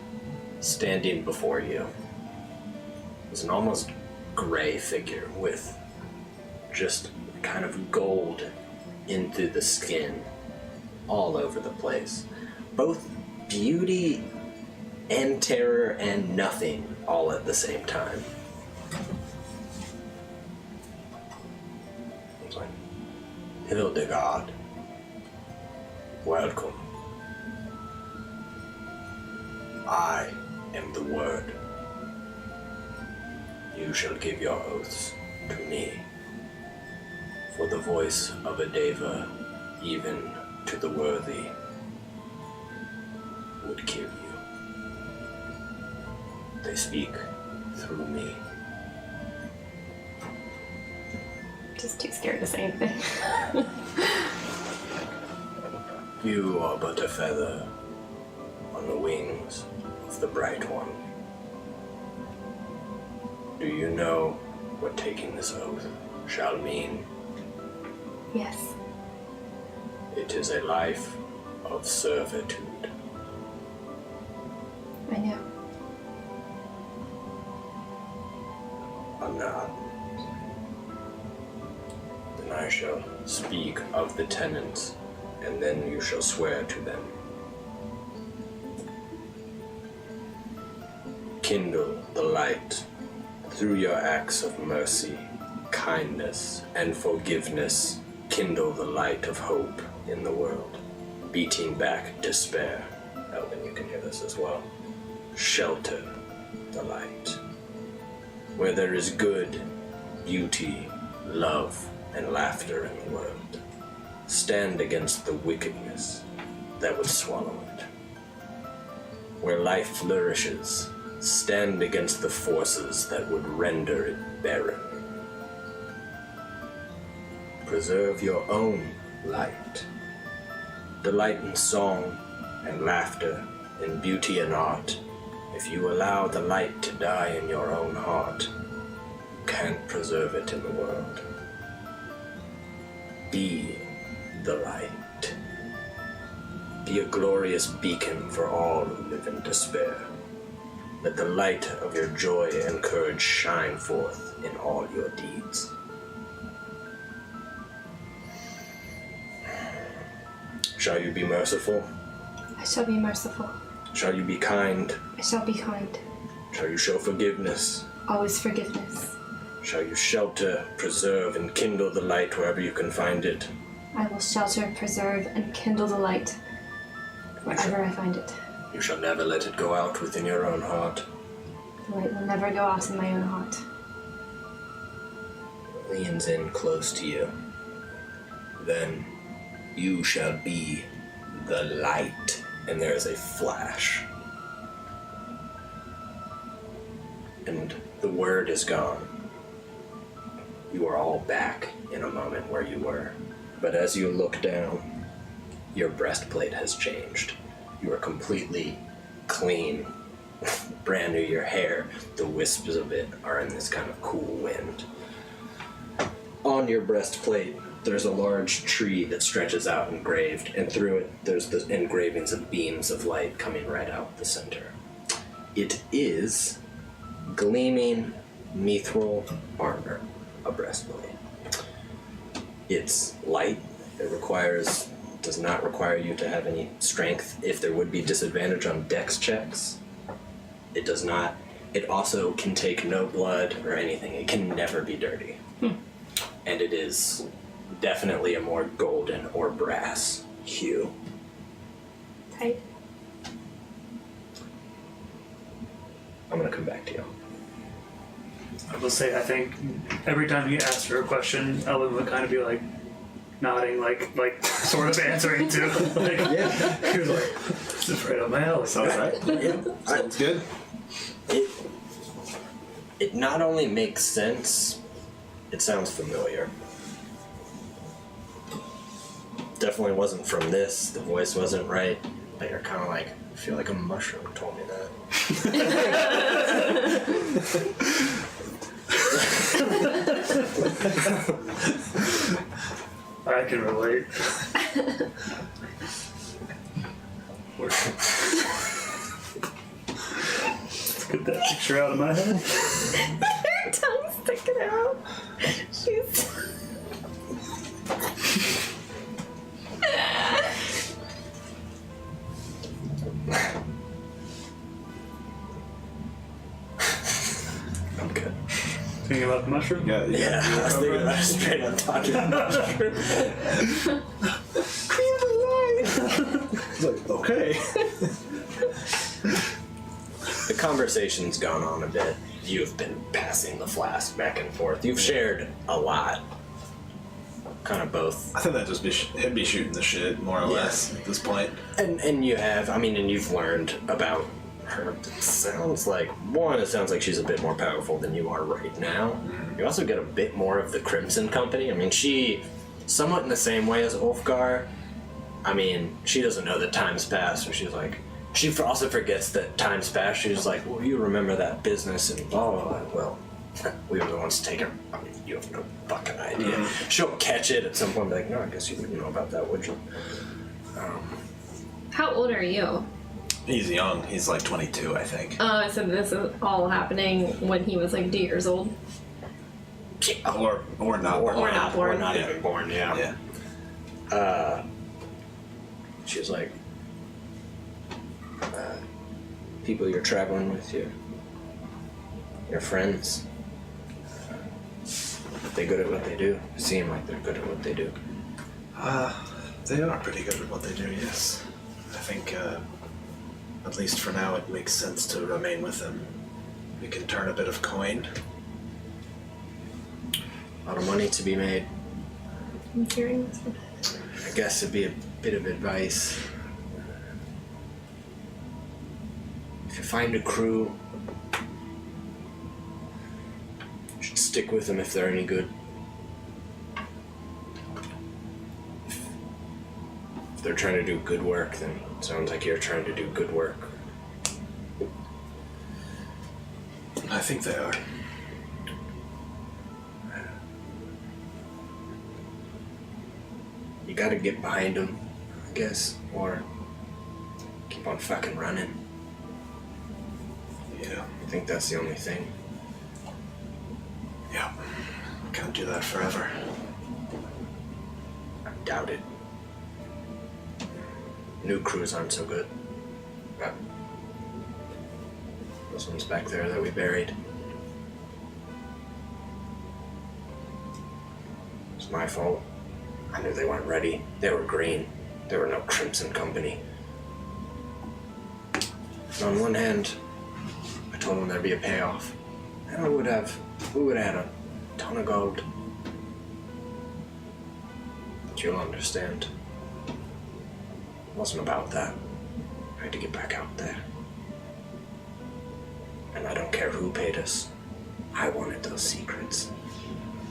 standing before you is an almost gray figure with just kind of gold in through the skin all over the place. Both beauty and terror and nothing all at the same time. He's like, Hildegard, welcome. I am the Word. You shall give your oaths to me. For the voice of a deva, even to the worthy, would kill you. They speak through me. Just too scared to say anything. You are but a feather on the wings of the Bright One. Do you know what taking this oath shall mean? Yes. It is a life of servitude. I know. Not. Then I shall speak of the tenants, and then you shall swear to them. Kindle the light through your acts of mercy, kindness, and forgiveness. Kindle the light of hope in the world, beating back despair. Elvin, you can hear this as well. Shelter the light. Where there is good, beauty, love, and laughter in the world, stand against the wickedness that would swallow it. Where life flourishes, stand against the forces that would render it barren. Preserve your own light. Delight in song and laughter, in beauty and art. If you allow the light to die in your own heart, you can't preserve it in the world. Be the light. Be a glorious beacon for all who live in despair. Let the light of your joy and courage shine forth in all your deeds. Shall you be merciful? I shall be merciful. Shall you be kind? I shall be kind. Shall you show forgiveness? Always forgiveness. Shall you shelter, preserve, and kindle the light wherever you can find it? I will shelter, preserve, and kindle the light wherever I find it. You shall never let it go out within your own heart. The light will never go out in my own heart. Leans in close to you. Then you shall be the light. And there is a flash. And the word is gone. You are all back in a moment where you were. But as you look down, your breastplate has changed. You are completely clean, brand new. Your hair, the wisps of it are in this kind of cool wind. On your breastplate, there's a large tree that stretches out engraved, and through it, there's the engravings of beams of light coming right out the center. It is gleaming mithril armor, a breastplate. It's light. It does not require you to have any strength. If there would be disadvantage on dex checks, it does not. It also can take no blood or anything. It can never be dirty. And it is definitely a more golden or brass hue. Tight. I'm gonna come back to you. I will say, I think every time he asked her a question, Ellen would kind of be like nodding, like sort of answering too. Like, Yeah. he was like, "This is right up my alley." Sounds right. Yeah. Sounds good. It not only makes sense, it sounds familiar. Definitely wasn't from this. The voice wasn't right. But you're kind of like, I feel like a mushroom told me that. I can relate. Let's get that picture out of my head. Her tongue's sticking out. She's. I'm good. Thinking about the mushroom? Yeah, Yeah, I was thinking about straight up talking mushroom. It's like, okay. The conversation's gone on a bit. You've been passing the flask back and forth. You've shared a lot. Kind of both. I think that just be him be shooting the shit more or less at this point. And you have, and you've learned about her. It sounds like, it sounds like she's a bit more powerful than you are right now. You also get a bit more of the Crimson Company. I mean, she, somewhat in the same way as Ulfgar, I mean, she doesn't know that time's passed, so she's like, she also forgets that time's passed. She's like, well, you remember that business and blah, blah, blah. Well, we were the ones to take her. I mean, you have no fucking idea. She'll catch it at some point and be like, no, I guess you didn't know about that, would you? How old are you? He's young. He's like 22, I think. So this is all happening when he was like 2 years old. Or not. Or not born. Or not Yeah. even born, yeah. Yeah. She was like, people you're traveling with, your friends, they good at what they do? Seem like they're good at what they do. They are pretty good at what they do, yes. I think, at least for now, it makes sense to remain with them. We can turn a bit of coin. A lot of money to be made. I'm hearing this one. I guess it'd be a bit of advice. If you find a crew, you should stick with them if they're any good. If they're trying to do good work, then it sounds like you're trying to do good work. I think they are. You gotta get behind them, I guess, or keep on fucking running. Yeah. I think that's the only thing. Yeah. Can't do that forever. I doubt it. New crews aren't so good. Those ones back there that we buried. my fault. I knew they weren't ready. They were green. There were no Crimson Company. And on one hand, I told them there'd be a payoff. And we would have had a ton of gold. But you'll understand. It wasn't about that. I had to get back out there. And I don't care who paid us. I wanted those secrets.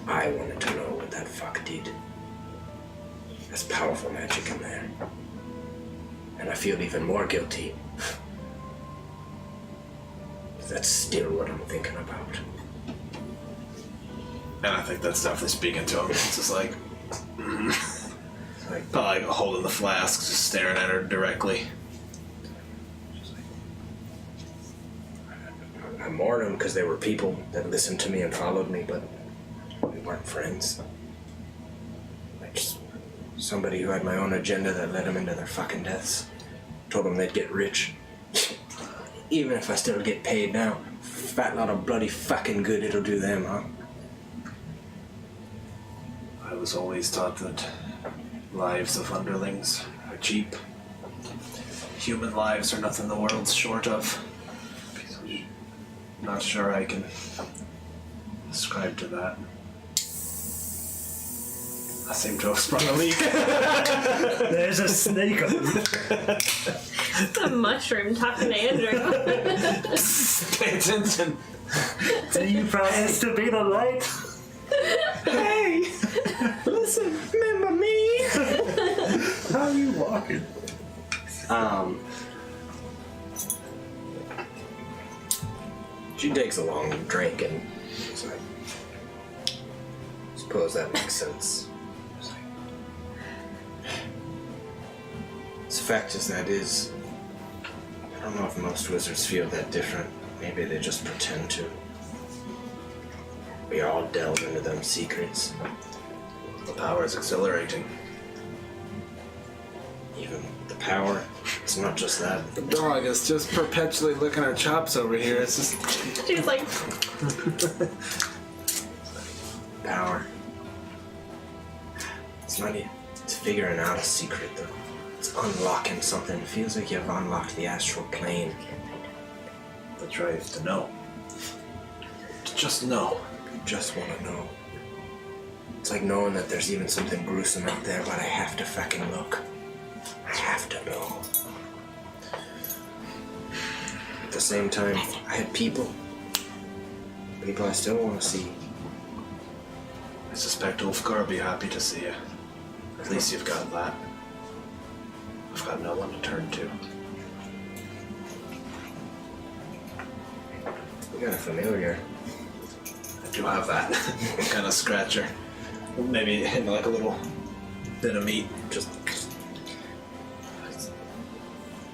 I wanted to know what that fuck did. There's powerful magic in there. And I feel even more guilty. That's still what I'm thinking about. And I think that's definitely speaking to him. It's just like, probably holding the flask, just staring at her directly. I mourned them because they were people that listened to me and followed me, but we weren't friends. Like just somebody who had my own agenda that led them into their fucking deaths. Told them they'd get rich. Even if I still get paid now, fat lot of bloody fucking good it'll do them, huh? I was always taught that lives of underlings are cheap. Human lives are nothing the world's short of. Not sure I can ascribe to that. I seem to have sprung a leak. There's a snake on The mushroom talking to Andrew. Pay attention. Do you promise to be the light? Hey! Listen, remember me? How are you walking? She takes a long drink and she's like, suppose that makes sense. It's like, as fact as that is, I don't know if most wizards feel that different. Maybe they just pretend to. We all delve into them secrets. The power is exhilarating. Even the power, it's not just that. The dog is just perpetually licking her chops over here. It's just... She's like, Power. It's not even, it's figuring out a secret though. It's unlocking something. It feels like you've unlocked the astral plane. The drive to know. To just know. You just want to know. It's like knowing that there's even something gruesome out there, but I have to fucking look. I have to know. At the same time, I had people. People I still want to see. I suspect Ulfgar will be happy to see you. At least you've got that. I've got no one to turn to. We got a familiar. I do have that. Kind of scratcher. Maybe like a little bit of meat. Just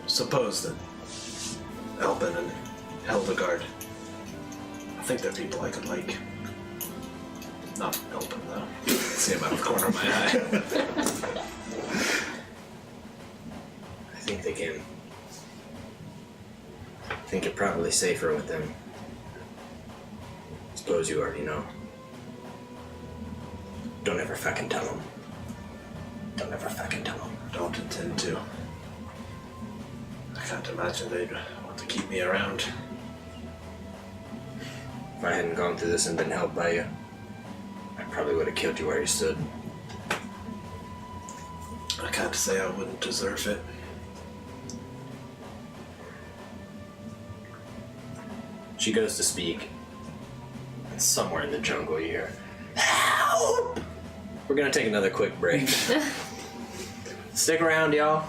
suppose that Elbin and Hildegard, I think they're people I could like. Not Elbin though. See him out of the corner of my eye. I think they can. I think you're probably safer with them. Suppose you already know. Don't ever fucking tell them. Don't ever fucking tell them. Don't intend to. I can't imagine they'd want to keep me around. If I hadn't gone through this and been helped by you, I probably would have killed you where you stood. I can't say I wouldn't deserve it. She goes to speak. And somewhere in the jungle you hear, "Help!" We're gonna take another quick break. Stick around, y'all.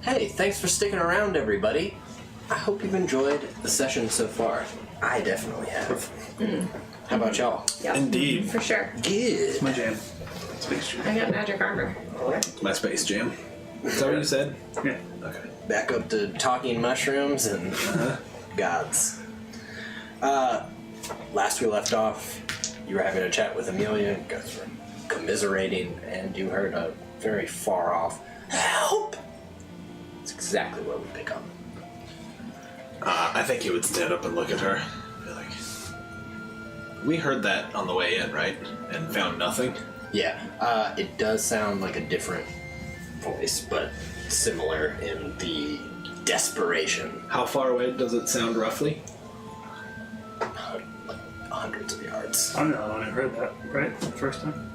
Hey, thanks for sticking around, everybody. I hope you've enjoyed the session so far. I definitely have. How about y'all? Yeah. Indeed. For sure. Good. My jam. Space jam. I got magic armor. My Space Jam. Is that what you said? Yeah. Okay. Back up to talking mushrooms and gods. Last we left off, you were having a chat with Amelia, you guys were commiserating, and you heard a very far off help. It's exactly what we pick up. I think he would stand up and look at her. Be like, we heard that on the way in, right? And found nothing? Yeah, it does sound like a different voice, but similar in the desperation. How far away does it sound roughly? Like hundreds of yards. I'm the only one who heard that, right? The first time?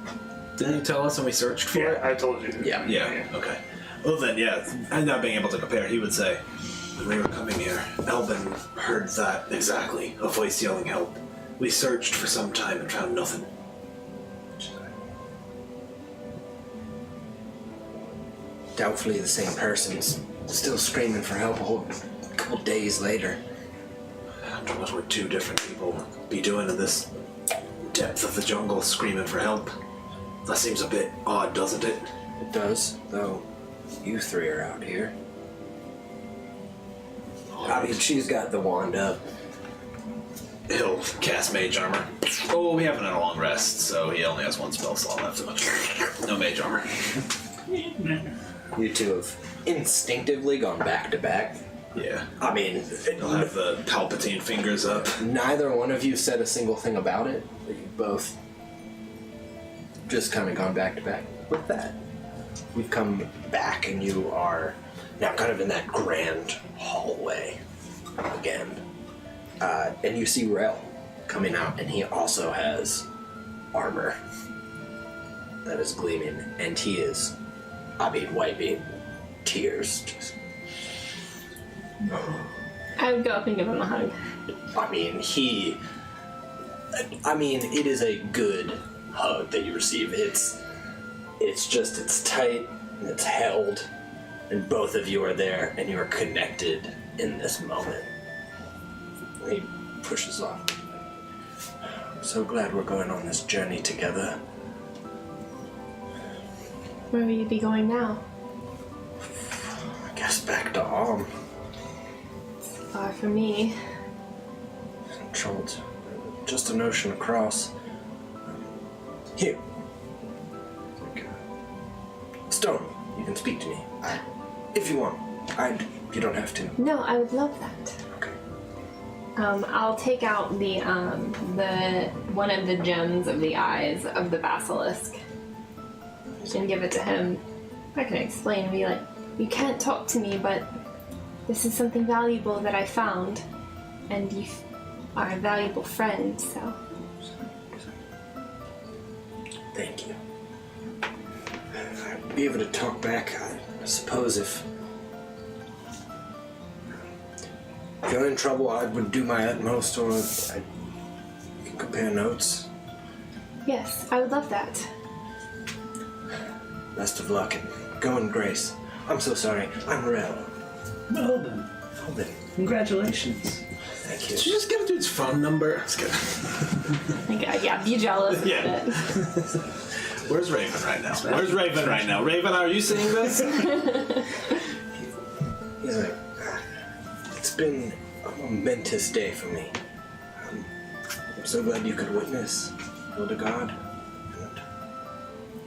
Didn't you tell us when we searched for it? Yeah, I told you. Yeah. Yeah, okay. Well then, yeah, and not being able to compare, he would say, when we were coming here, Elbin heard that exactly, a voice yelling help. We searched for some time and found nothing. Doubtfully the same person's still screaming for help a couple days later. I wonder what would two different people be doing in this depth of the jungle screaming for help. That seems a bit odd, doesn't it? It does, though you three are out here. I mean, she's got the wand up. He'll cast mage armor. Oh, we haven't had a long rest, so he only has one spell slot left. No mage armor. You two have instinctively gone back to back. Yeah. I mean, He'll have the Palpatine fingers up. neither one of you said a single thing about it, but you both just kind of gone back to back with that. We've come back and you are now kind of in that grand hallway again. And you see Rel coming out, and he also has armor that is gleaming, and he is, I mean, wiping tears. Just, I would go up and give him a hug. I mean, it is a good hug that you receive. It's tight and it's held, and both of you are there and you are connected in this moment. He pushes off. I'm so glad we're going on this journey together. Where will you be going now? I guess back to Alm. Far from me. Controlled. Just an ocean across. Here. Stone, you can speak to me. If you want. You don't have to. No, I would love that. Okay. I'll take out the one of the gems of the eyes of the basilisk and give it to him. I can explain and be like, you can't talk to me, but this is something valuable that I found, and you are a valuable friend, so. Thank you. I'd be able to talk back, I suppose, if you're in trouble, I would do my utmost, or I can compare notes. Yes, I would love that. Best of luck and go in grace. I'm so sorry. I'm Rel. Melbourne. Alden. Congratulations. Thank Did you. you just get a dude's phone number? Just kidding. Yeah, be jealous Yeah. of it. Where's Raven right now? Where's Raven right now? Raven, are you seeing this? He's like, it's been a momentous day for me. I'm so glad you could witness Hildegard, and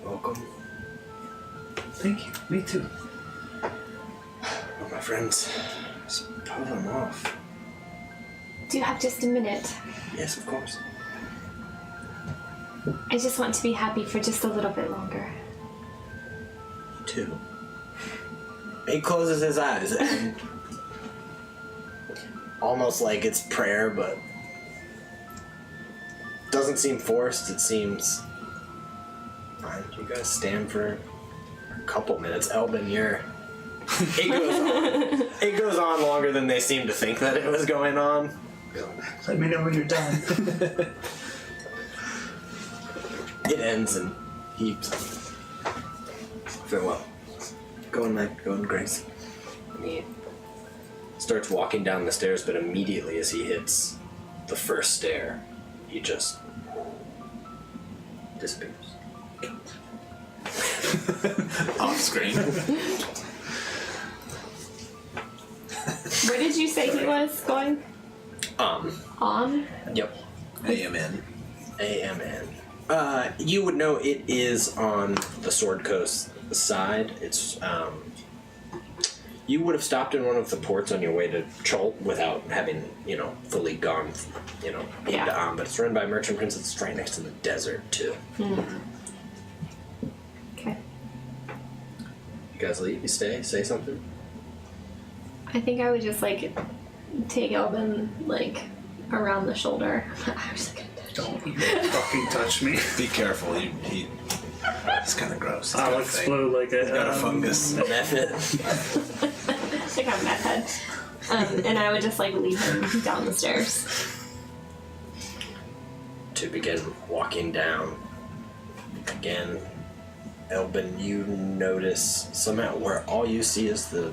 welcome. Thank you. Me too. Well, my friends, I suppose I'm off. Do you have just a minute? Yes, of course. I just want to be happy for just a little bit longer. Two. He closes his eyes and almost like it's prayer, but doesn't seem forced. It seems fine. You guys stand for a couple minutes. Elbin, you're. It goes on. It goes on longer than they seem to think that it was going on. Let me know when you're done. It ends and he farewell. Go in night, go in grace. And he starts walking down the stairs, but immediately as he hits the first stair, he just disappears. Off screen. Where did you say he was going? On? Yep. AMN. AMN. You would know it is on the Sword Coast side. It's, you would have stopped in one of the ports on your way to Chult without having, fully gone, into but it's run by Merchant Prince. It's right next to the desert, too. Okay. You guys leave? You stay? Say something? I think I would just, take Elvin, around the shoulder. I was gonna touch Don't fucking touch me. Be careful. It's kind of gross. It's I'll got a explode like a... got a fungus. Mephit. like a meth head. And I would just leave him down the stairs. To begin walking down. Again, Elbin, you notice somehow where all you see is the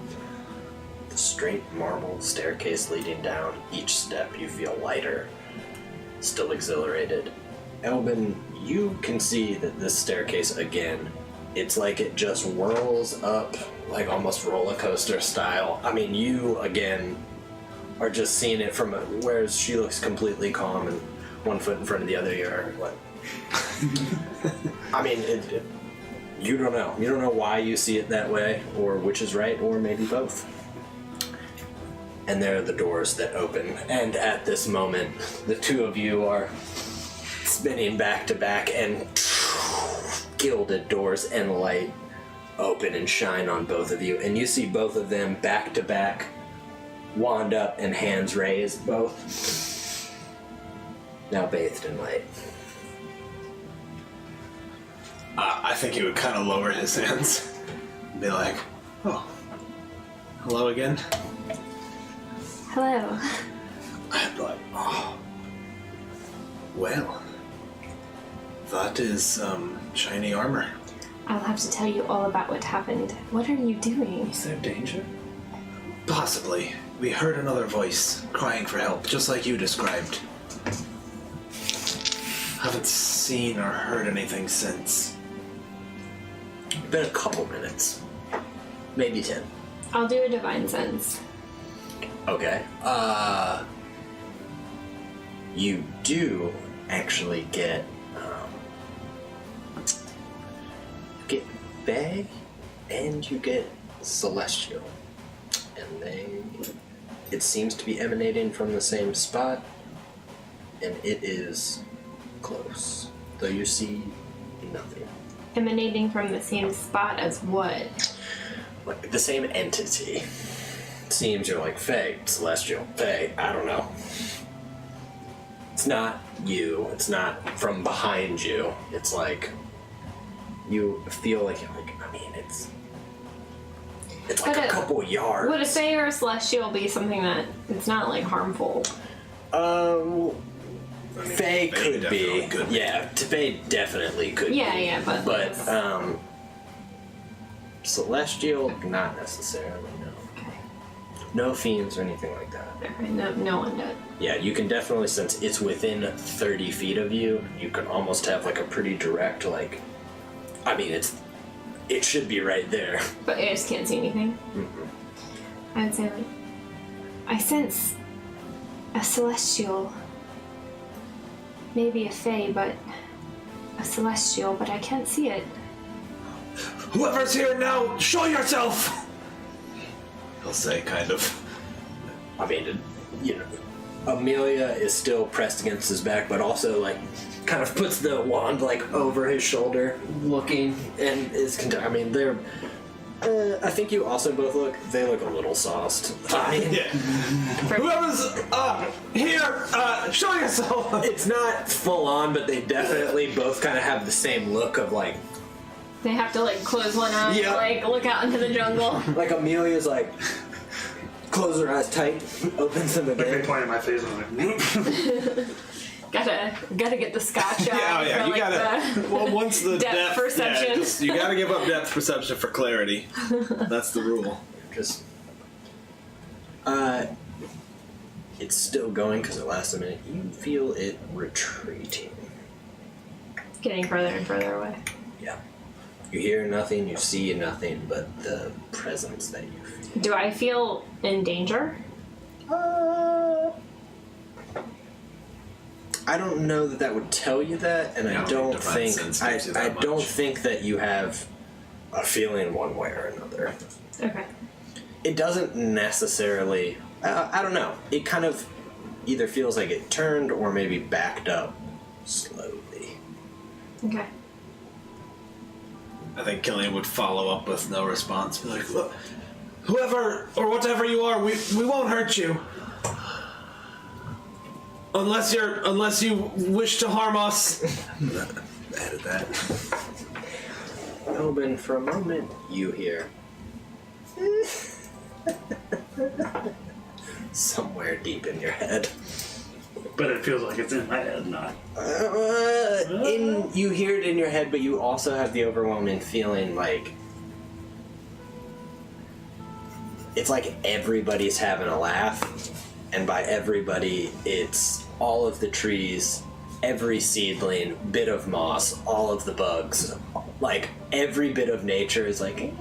straight marble staircase leading down. Each step you feel lighter, still exhilarated. Elbin, you can see that this staircase, again, it's like it just whirls up, almost roller coaster style. I mean, you, again, are just seeing it from whereas she looks completely calm and one foot in front of the other, you're what? I mean, you don't know. You don't know why you see it that way, or which is right, or maybe both. And there are the doors that open, and at this moment, the two of you are spinning back to back, and gilded doors and light open and shine on both of you, and you see both of them back to back, wand up and hands raised, both now bathed in light. I think he would kind of lower his hands and be like, oh, hello again. Hello. I'd be like, oh, well, that is shiny armor. I'll have to tell you all about what happened. What are you doing? Is there danger? Possibly. We heard another voice crying for help, just like you described. Haven't seen or heard anything since. Been a couple minutes, maybe 10. I'll do a divine sense. Okay. You do actually get Fae and you get Celestial, and it seems to be emanating from the same spot, and it is close, though you see nothing. Emanating from the same spot as what? Like the same entity. Seems you're like Fae, Celestial, Fae, I don't know. It's not you, it's not from behind you. It's like you feel like you're like, I mean, it's like a couple yards. Would a Fae or a Celestial be something that it's not harmful? Fae could be. Could be. Yeah, Fae definitely could be. Yeah, but Celestial, not necessarily, no. Okay. No fiends or anything like that. Okay, no one did. Yeah, you can definitely sense it's within 30 feet of you. You can almost have a pretty direct, I mean, it should be right there. But I just can't see anything. Mm-hmm. I would say I sense a Celestial. Maybe a Fae, but a Celestial, but I can't see it. Whoever's here now, show yourself! He'll say, kind of. I mean, Amelia is still pressed against his back, but also, kind of puts the wand, over his shoulder, looking, and is I mean, they're... I think you also both they look a little sauced. I mean, Yeah. Whoever's here, show yourself! it's not full on, but they definitely both kind of have the same look of, They have to close one eye, Yeah. look out into the jungle. Amelia's close her eyes tight, opens them They again. point at my face and I'm like, Gotta get the scotch out. Yeah, for, you gotta. Well, once the depth perception. you gotta give up depth perception for clarity. That's the rule. Just It's still going because it lasts a minute. You feel it retreating. Getting further and further away. Yeah. You hear nothing, you see nothing but the presence that you feel. Do I feel in danger? I don't know that would tell you that, and I don't think I don't think that you have a feeling one way or another. Okay. It doesn't necessarily. I don't know. It kind of either feels like it turned or maybe backed up slowly. Okay. I think Killian would follow up with no response. Be like, look, whoever or whatever you are, we won't hurt you. Unless you wish to harm us. Added that. Elbin, for a moment, you hear somewhere deep in your head. But it feels like it's in my head, not. You hear it in your head, but you also have the overwhelming feeling like it's like everybody's having a laugh, and by everybody, it's all of the trees, every seedling, bit of moss, all of the bugs, like every bit of nature is like.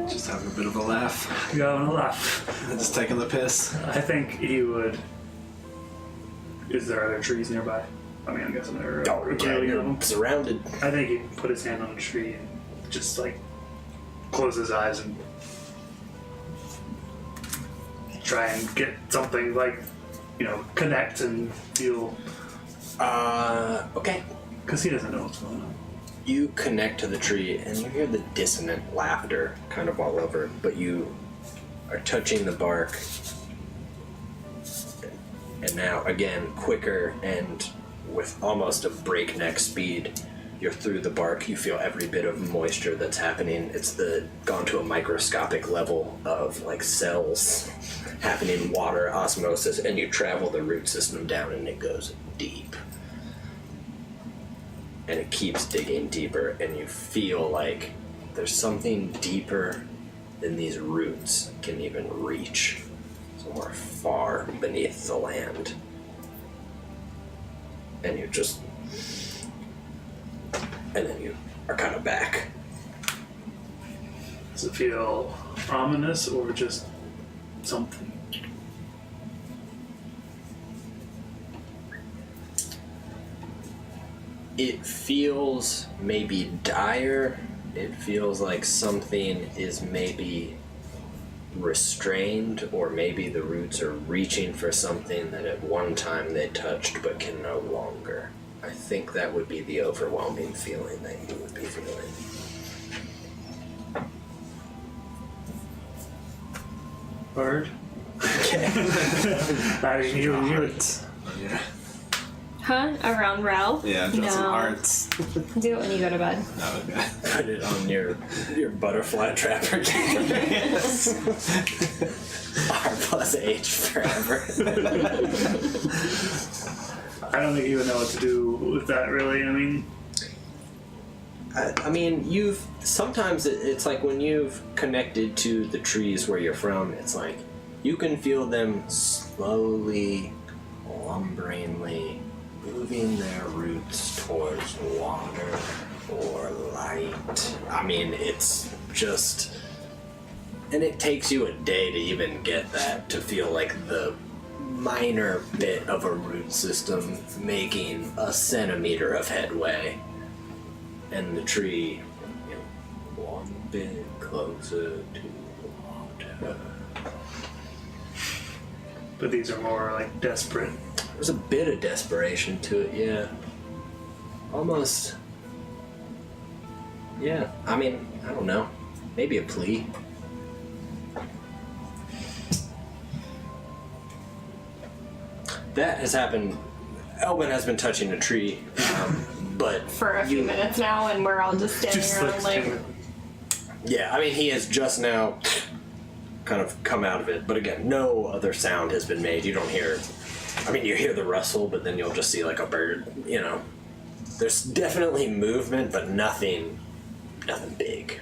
Just having a bit of a laugh. You having a laugh. Just taking the piss. I think he would. Is there other trees nearby? I mean, I'm guessing there are. Oh, yeah, you're surrounded. I think he'd put his hand on a tree and just like close his eyes and try and get something like, connect and feel. Okay. Because he doesn't know what's going on. You connect to the tree and you hear the dissonant laughter kind of all over, but you are touching the bark. And now, again, quicker and with almost a breakneck speed, you're through the bark. You feel every bit of moisture that's happening. It's gone to a microscopic level of like cells happening, water, osmosis, and you travel the root system down and it goes deep. And it keeps digging deeper, and you feel like there's something deeper than these roots can even reach. Somewhere far beneath the land. And you just... And then you are kind of back. Does it feel ominous or just something? It feels maybe dire. It feels like something is maybe restrained, or maybe the roots are reaching for something that at one time they touched but can no longer. I think that would be the overwhelming feeling that you would be feeling. Bird? Okay. I mean, you Yeah. Huh? Around Rel? Yeah, draw some No. hearts. Do it when you go to bed. No, okay. Put it on your butterfly trapper. R plus H forever. I don't think you would know what to do with that, really. I mean, sometimes it's like when you've connected to the trees where you're from, it's like you can feel them slowly, lumberingly moving their roots towards water or light. I mean, it's just... And it takes you a day to even get that, to feel like the minor bit of a root system making a centimeter of headway. And the tree, one bit closer to water. But these are more like desperate. There's a bit of desperation to it, yeah. Almost. Yeah, I mean, I don't know. Maybe a plea. That has happened. Elwin has been touching a tree, but For a few minutes now, and we're all just standing around like... Yeah, I mean, he has just now kind of come out of it, but again, no other sound has been made. You don't hear... I mean, you hear the rustle, but then you'll just see like a bird, There's definitely movement, but nothing big.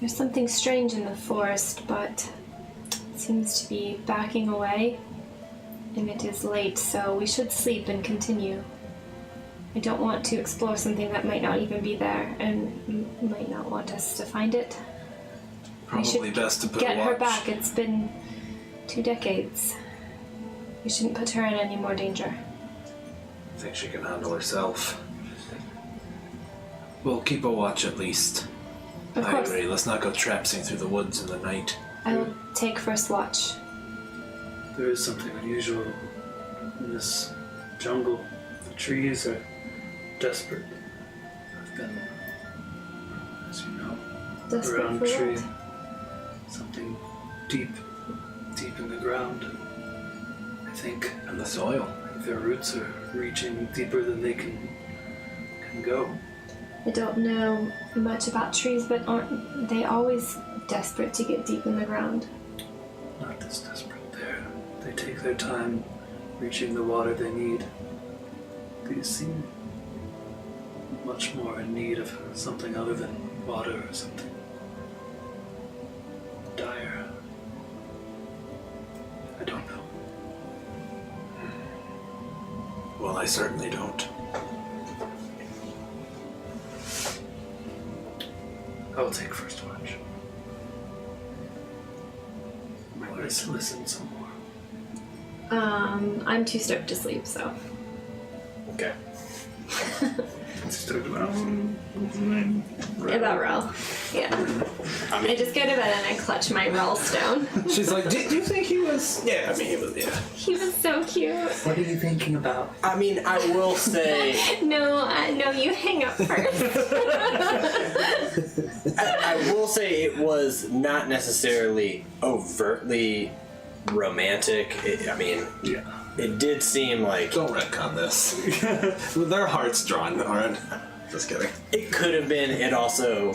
There's something strange in the forest, but it seems to be backing away. And it is late, so we should sleep and continue. I don't want to explore something that might not even be there, and you might not want us to find it. Probably best to put Get a watch. her back. It's been 2 decades. We shouldn't put her in any more danger. I think she can handle herself. We'll keep a watch at least. Of I course. agree. Let's not go traipsing through the woods in the night. I will take first watch. There is something unusual in this jungle. The trees are desperate. I've been, as you know, Desperate around for a tree. what? Something deep in the ground. I think And the soil. their roots are reaching deeper than they can go. I don't know much about trees, but aren't they always desperate to get deep in the ground? Not this desperate. They take their time reaching the water they need. These seem much more in need of something other than water or something dire. I don't know. Well, I certainly don't. I'll take first watch. Might listen some more. I'm too stoked to sleep, so. Okay. About Rel. Yeah. I just go to bed and I clutch my Rel stone. She's like, do you think he was? Yeah, I mean, he was, yeah. He was so cute. What are you thinking about? I mean, I will say, No, you hang up first. I will say it was not necessarily overtly romantic. Yeah. It did seem like Don't retcon this. Their hearts drawn, aren't? Just kidding. it could have been. It also,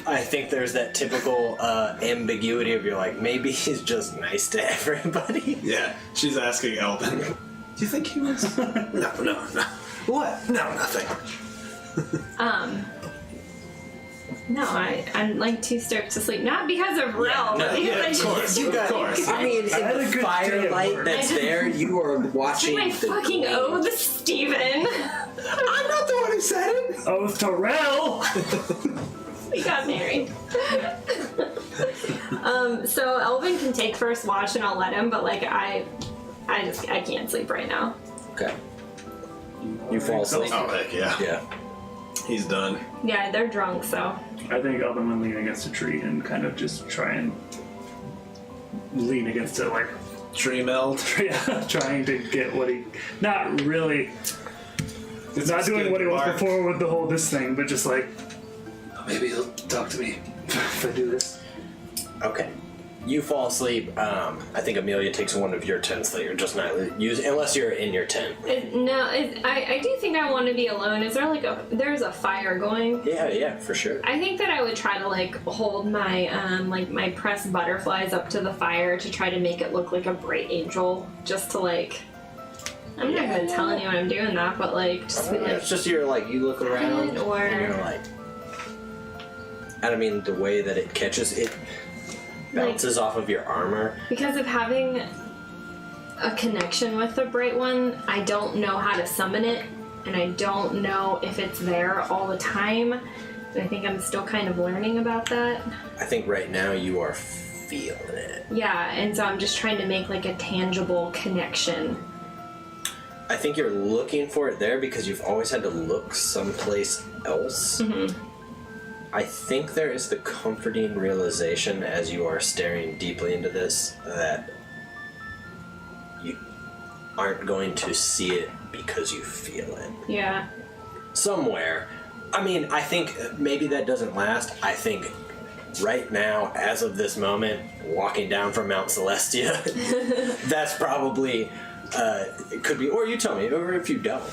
I think there's that typical ambiguity of you're like, maybe he's just nice to everybody. Yeah, she's asking Elvin. Do you think he was? No. What? No, nothing. No, I'm like too stoked to sleep. Not because of Rel, but because I of course, You got, of course. I mean, I had in a the good day at firelight work. that's there, you are watching my the fucking gleam. oath, Steven. I'm not the one who said it. Oath to Rel! We got married. So Elvin can take first watch and I'll let him, but like I can't sleep right now. Okay. You fall asleep. Oh, heck yeah. Yeah. He's done. Yeah, they're drunk, so. I think Elvin would lean against a tree and kind of just try and lean against it, like Tree meld. trying to get what he. Not really. Not doing what he was before with the whole this thing, but just like, oh, maybe he'll talk to me if I do this. Okay. You fall asleep. I think Amelia takes one of your tents that you're just not using, unless you're in your tent. I do think I want to be alone. Is there like there's a fire going? Yeah, for sure. I think that I would try to like hold my my pressed butterflies up to the fire to try to make it look like a bright angel, just to like. I'm not gonna tell anyone I'm doing that, but like just be like. It's just you're like you look around Or- and you're like, and I mean the way that it catches it bounces off of your armor. Because of having a connection with the Bright One, I don't know how to summon it, and I don't know if it's there all the time. And I think I'm still kind of learning about that. I think right now you are feeling it. Yeah, and so I'm just trying to make like a tangible connection. I think you're looking for it there because you've always had to look someplace else. Mm-hmm. I think there is the comforting realization as you are staring deeply into this that you aren't going to see it because you feel it. Yeah. Somewhere. I mean, I think maybe that doesn't last. I think right now, as of this moment, walking down from Mount Celestia, that's probably, it could be, or you tell me, or if you don't.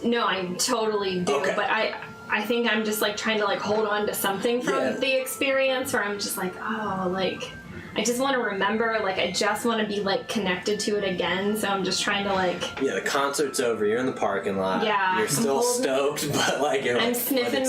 No, I totally do, Okay. but I think I'm just like trying to like hold on to something from Yeah. the experience, where I'm just like, oh, like I just want to remember, like, I just want to be, like, connected to it again, so I'm just trying to, like... Yeah, the concert's over, you're in the parking lot. Yeah. You're still stoked, but, like, you're I'm like, sniffing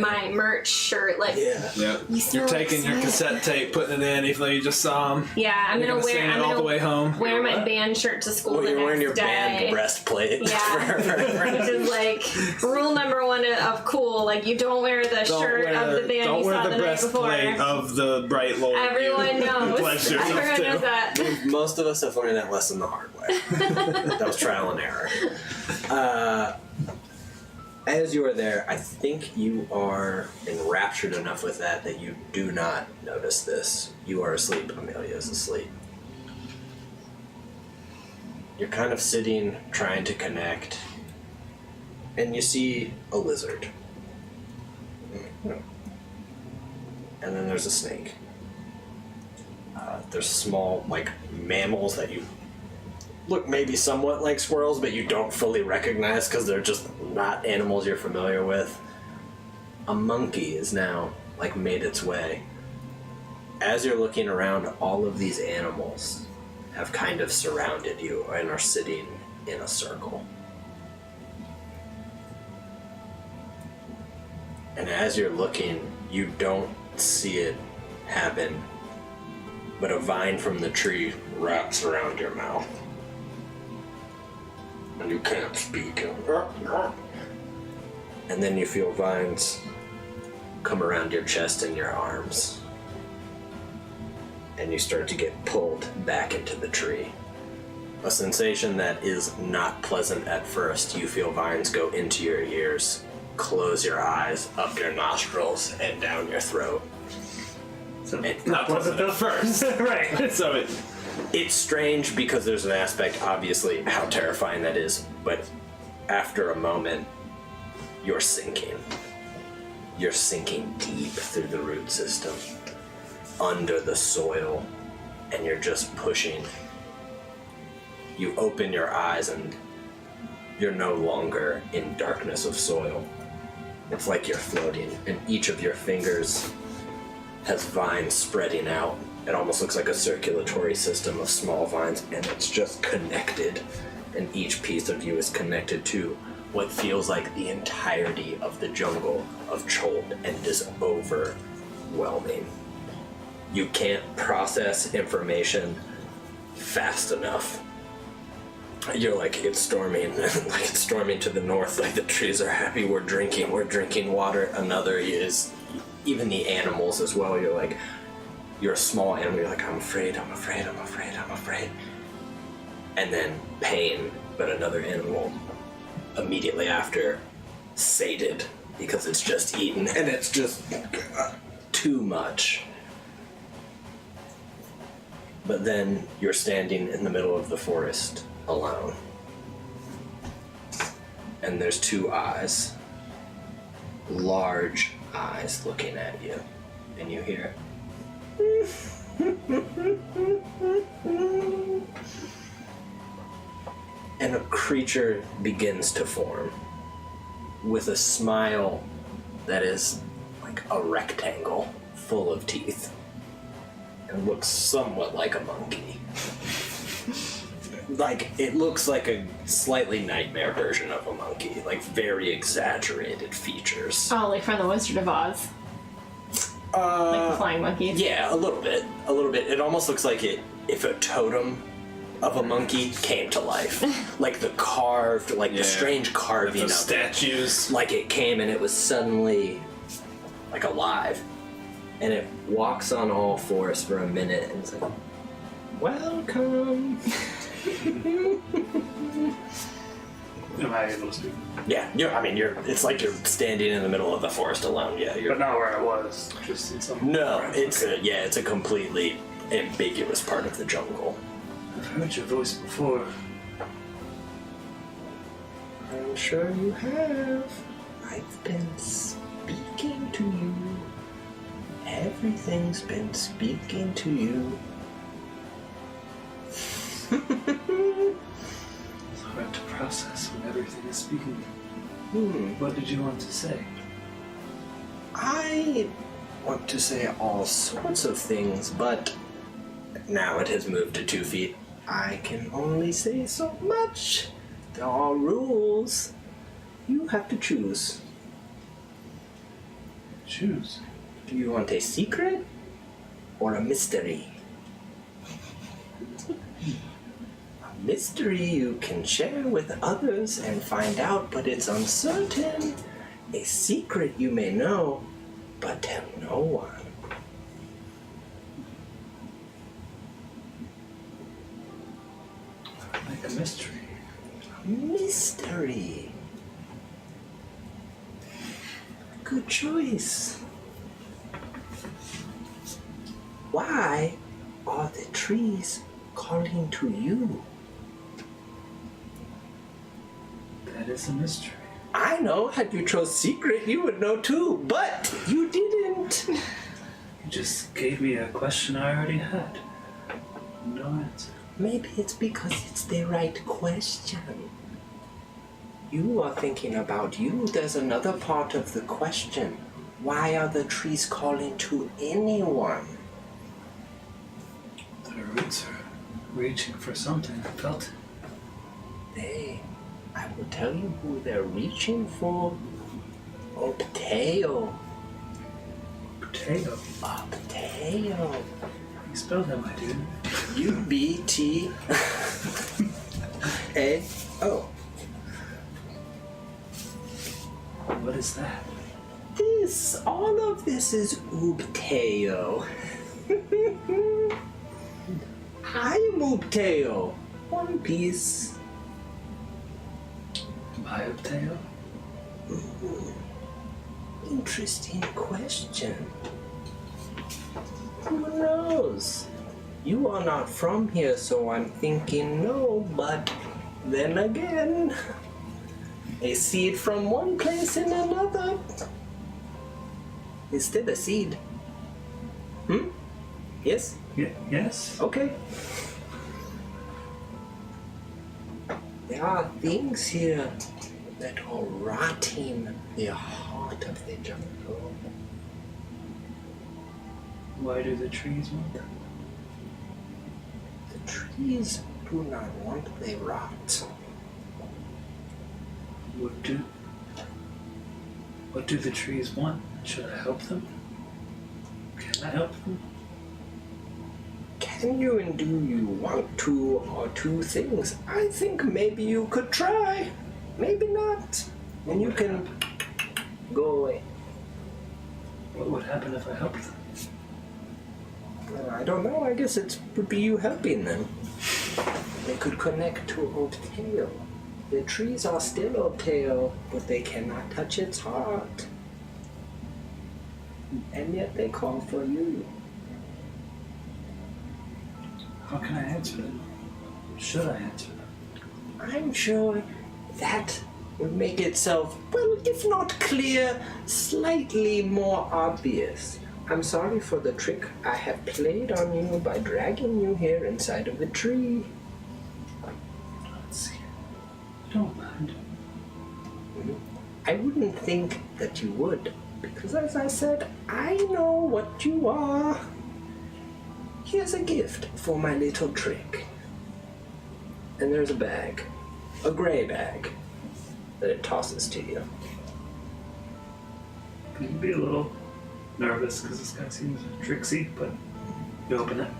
my merch shirt, like... Yeah. Yeah. You're taking your cassette tape, putting it in, even though you just saw him. Yeah, I'm gonna sing it all the way home. wear my band shirt to school the You're next wearing your day. band breastplate. Yeah. Which is, like, rule number 1 of cool, like, you don't wear the shirt of the band you saw the night before. Of the bright lord. Everyone knows. Everyone knows that. Most of us have learned that lesson the hard way. That was trial and error. As you are there, I think you are enraptured enough with that you do not notice this. You are asleep. Amelia is asleep. You're kind of sitting, trying to connect, and you see a lizard. And then there's a snake. There's small, like, mammals that you look maybe somewhat like squirrels, but you don't fully recognize because they're just not animals you're familiar with. A monkey is now, like, made its way. As you're looking around, all of these animals have kind of surrounded you and are sitting in a circle. And as you're looking, you don't see it happen, but a vine from the tree wraps around your mouth. And you can't speak. And then you feel vines come around your chest and your arms. And you start to get pulled back into the tree. A sensation that is not pleasant at first. You feel vines go into your ears, close your eyes, up your nostrils, and down your throat. So Not pleasant at first. Right. So it's strange because there's an aspect, obviously, how terrifying that is, but after a moment, you're sinking. You're sinking deep through the root system, under the soil, and you're just pushing. You open your eyes and you're no longer in darkness of soil. It's like you're floating, and each of your fingers has vines spreading out. It almost looks like a circulatory system of small vines, and it's just connected. And each piece of you is connected to what feels like the entirety of the jungle of Chold, and it is overwhelming. You can't process information fast enough. You're like, it's storming, like it's storming to the north, like the trees are happy, we're drinking water. Another is, even the animals as well, you're like, you're a small animal, you're like, I'm afraid. And then pain, but another animal immediately after, sated, because it's just eaten, and it's just too much. But then you're standing in the middle of the forest, alone. And there's 2 eyes, large eyes looking at you, and you hear and a creature begins to form with a smile that is like a rectangle full of teeth and looks somewhat like a monkey. Like, it looks like a slightly nightmare version of a monkey, like very exaggerated features. Oh, like from the Wizard of Oz. Like the flying monkeys. Yeah, a little bit. It almost looks like if a totem of a monkey came to life. Like the carved, like the strange carving of statues. Like it came and it was suddenly like alive. And it walks on all fours for a minute and it's like, welcome. Am I able to speak? Yeah, it's like you're standing in the middle of the forest alone. Yeah, But not where I was. Just in some. No, it's a completely ambiguous part of the jungle. I've heard your voice before. I'm sure you have. I've been speaking to you. Everything's been speaking to you. It's hard to process when everything is speaking. What did you want to say? I want to say all sorts of things, but Now it has moved to 2 feet. I can only say so much. There are rules. You have to choose. Choose. Do you want a secret or a mystery? A mystery you can share with others and find out, but it's uncertain. A secret you may know, but tell no one. Like a mystery. Mystery. Good choice. Why are the trees calling to you? That is a mystery. I know, had you chose secret, you would know too, but you didn't. You just gave me a question I already had. No answer. Maybe it's because it's the right question. You are thinking about you. There's another part of the question. Why are the trees calling to anyone? The roots are reaching for something. I felt it. I will tell you who they're reaching for. Potato. Potato. Potato. You spelled that, my dude. U-B-T-A-O. What is that? All of this is Ubteo. I am Ubteo. One Piece. My potato? Interesting question. Who knows? You are not from here, so I'm thinking no, but then again, a seed from one place in another is still a seed. Yes? Yes? Okay. There are things here that are rotting the heart of the jungle. Why do the trees want them? The trees do not want they rot. What do the trees want? Should I help them? Can I help them? Can you and do you want to or two things? I think maybe you could try. Maybe not. And you can go away. What would happen if I helped them? I don't know. I guess it would be you helping them. They could connect to Obtail. The trees are still Obtail, but they cannot touch its heart. And yet they call for you. How can I answer them? Should I answer them? I'm sure that would make itself, well, if not clear, slightly more obvious. I'm sorry for the trick I have played on you by dragging you here inside of the tree. Let's see. I don't mind. I wouldn't think that you would, because as I said, I know what you are. Here's a gift for my little trick. And there's a bag, a gray bag, that it tosses to you. I'd be a little nervous because this guy seems tricksy, but you open it.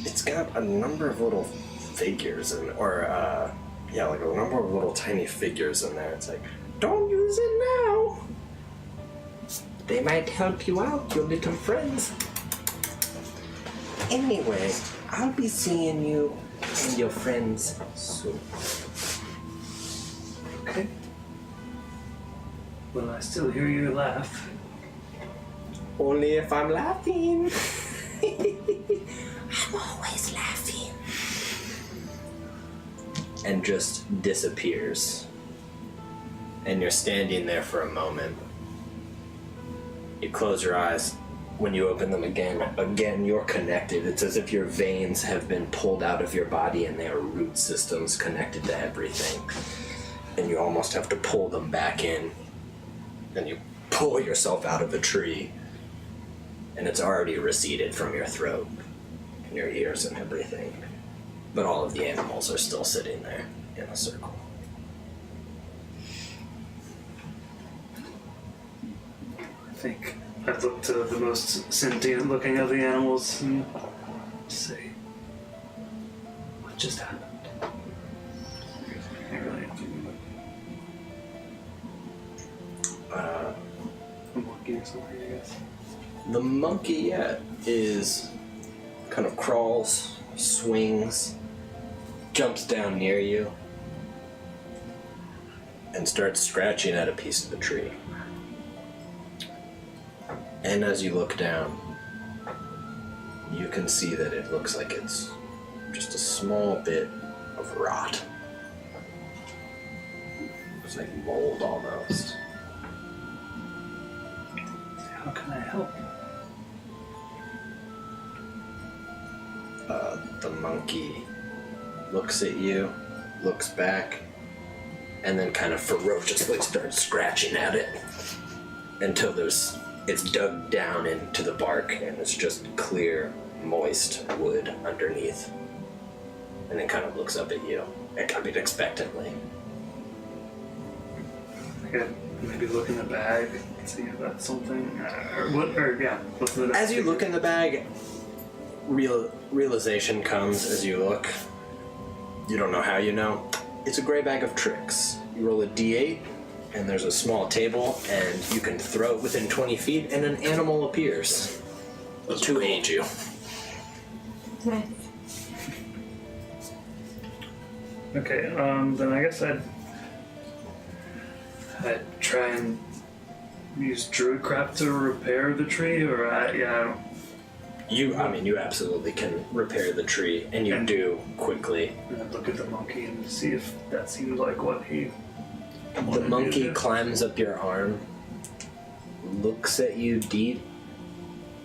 It's got a number of little figures like a number of little tiny figures in there. It's like, don't use it now. They might help you out, your little friends. Anyway, I'll be seeing you and your friends soon. Okay. Will I still hear you laugh? Only if I'm laughing. I'm always laughing. And just disappears. And you're standing there for a moment. You close your eyes. When you open them again you're connected. It's as if your veins have been pulled out of your body and they are root systems connected to everything. And you almost have to pull them back in. And you pull yourself out of the tree. And it's already receded from your throat. and your ears and everything. But all of the animals are still sitting there in a circle. I think I'd look to the most sentient looking of the animals and say, what just happened? I really am thinking about a monkey or something, I guess. The monkey, is kind of crawls, swings, jumps down near you, and starts scratching at a piece of the tree. And as you look down, you can see that it looks like it's just a small bit of rot. It's like mold almost. How can I help? The monkey looks at you, looks back, and then kind of ferociously starts scratching at it until it's dug down into the bark and it's just clear, moist wood underneath. And it kind of looks up at you, expectantly. I could maybe look in the bag and see if that's something. What's the As you look in the bag, realization comes as you look. You don't know how you know. It's a gray bag of tricks. You roll a d8, and there's a small table, and you can throw it within 20 feet, and an animal appears to aid you. Nice. Okay, then I guess I'd try and use druidcraft to repair the tree, or I don't. You absolutely can repair the tree, and you do quickly. And I'd look at the monkey and see if that seemed like what he. The monkey climbs up your arm, looks at you deep,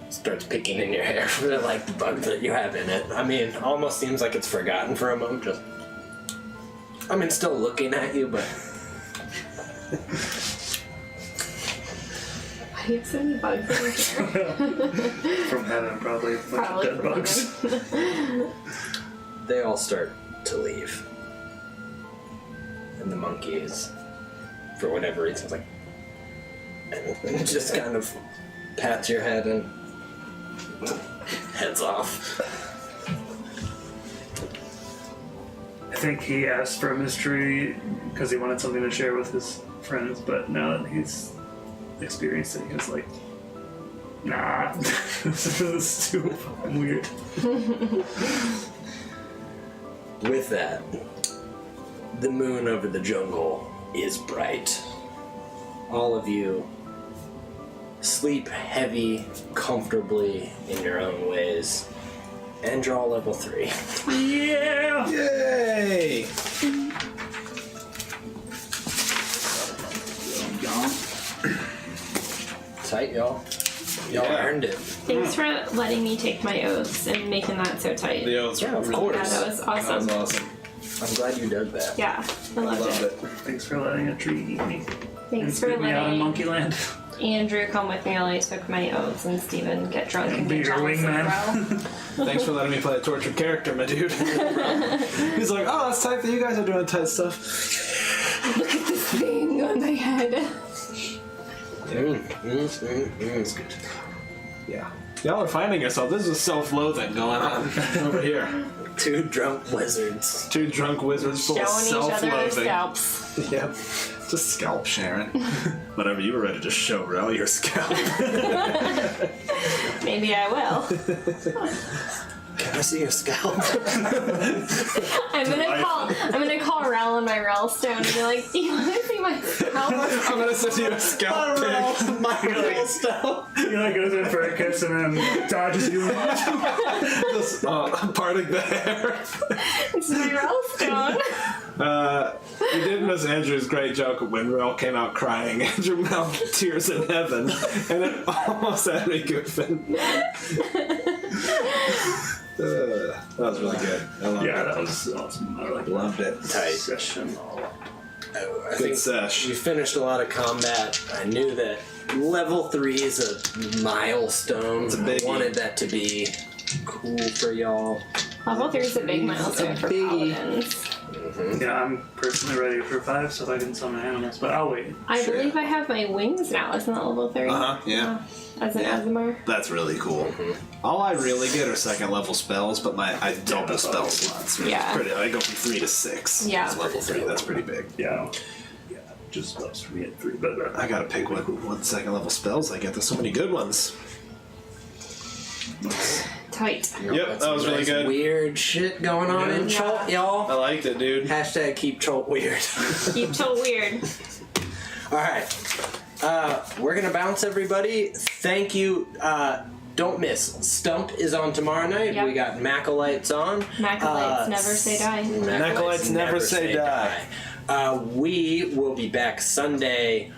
starts picking in your hair for like the bug that you have in it. Almost seems like it's forgotten for a moment. Still looking at you, but. Why do you have so many bugs in your hair? From heaven, probably. Probably dead bugs. They all start to leave. And the monkey is, for whatever reason, like, and just kind of pats your head and heads off. I think he asked for a mystery because he wanted something to share with his friends, but now that he's experienced it, he was like, nah, this is too fucking weird. With that, the moon over the jungle is bright. All of you sleep heavy, comfortably in your own ways, and you're all level 3. Yeah! Yay! Tight, y'all. Y'all earned it. Thanks for letting me take my oaths and making that so tight. The oaths Yeah, were of really course. Yeah, that was awesome. That was awesome. I'm glad you dug that. Yeah, I loved it. Thanks for letting a tree eat me. Thanks for Spit me out in letting Monkeyland. Andrew come with me while I took my oaths and Steven get drunk and Be be your jealous of wingman. Bro. Thanks for letting me play a tortured character, my dude. He's like, oh, it's tight that you guys are doing tight stuff. Look at this thing on my head. It's good. Yeah. Y'all are finding yourself. This is self-loathing going on over here. 2 drunk wizards. 2 drunk wizards full of Showing each other their self-loathing. scalps. Yep. Just scalp sharing. Whenever you were ready to show Rel your scalp. Maybe I will. Can I see your scalp? I'm gonna call Rel on my Rel stone and be like, do you want to see my scalp? I'm gonna send you a scalp pic. My real stuff. He goes in for a kiss and then dodges you. Just parting the hair. It's my Rel stone. You did miss Andrew's great joke when Rel came out crying. Andrew mouthed tears in heaven, and it almost had me goofing. That was really good. I loved Yeah, it. that was awesome. I like Loved it. Tight. session. I Good think sesh. we finished a lot of combat. I knew that level 3 is a milestone. It's a biggie. I wanted that to be cool for y'all. Level 3 is a big milestone for biggie. paladins. Yeah, I'm personally ready for 5, so I can summon animals, but I'll wait. I believe I have my wings now. Isn't that level 3? Yeah. As an Azamar. That's really cool. All I really get are second level spells, but I double spell slots. Which is Yeah. pretty, I go from 3 to 6. Yeah. It's level 3. That's pretty big. Yeah. Yeah, just spells for me at 3, but I gotta pick what second level spells I get. There's so many good ones. Tight. Yep, that was really Nice good. Weird shit going on in Yeah. Cholt, I y'all. liked it, dude. Hashtag keep Cholt weird. Keep so weird. Alright. We're gonna bounce, everybody. Thank you. Don't miss. Stump is on tomorrow night. Yep. We got Macolites on. Macolites never say die. Macolites never say die. We will be back Sunday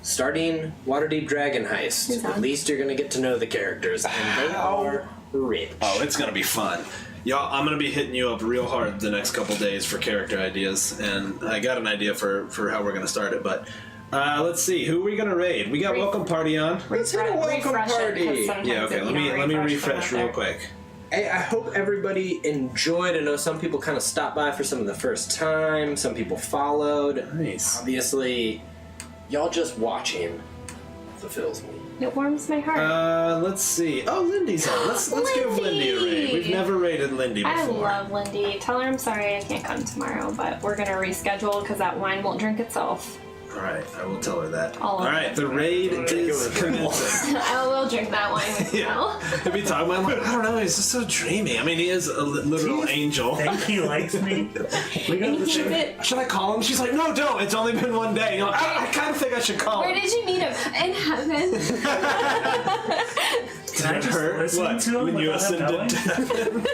starting Waterdeep Dragon Heist. Who's on? At least you're gonna get to know the characters, and they are rich. Oh, it's gonna be fun. Y'all, I'm gonna be hitting you up real hard the next couple days for character ideas, and I got an idea for how we're gonna start it, but let's see, who are we gonna raid? We got Welcome Party on. Let's hit a welcome Refresh party. it, 'cause sometimes Yeah, okay, if let you me don't refresh them out real there. quick. Hey, I hope everybody enjoyed. I know some people kind of stopped by for some of the first time. Some people followed. Nice. Obviously, y'all just watching fulfills me. It warms my heart. Let's see. Oh, Lindy's on. Let's give Lindy a raid. We've never raided Lindy before. I love Lindy. Tell her I'm sorry I can't come tomorrow, but we're gonna reschedule because that wine won't drink itself. Alright, I will tell her that. All of Alright, it. the raid is commencing. I will drink that wine with you. Yeah. If we talk about him, like, I don't know, he's just so dreamy. I mean, he is a literal angel. think he likes me. We got And the he shit. did. Should I call him? She's like, no, don't. It's only been one day. You're like, I kind of think I should call Where him. did you meet him? In heaven. Can I just Hurt? listen What? to him When you without him ascended knowing?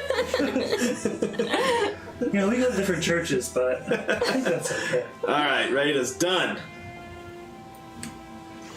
You know, we go to different churches, but I think that's okay. Alright, raid is done.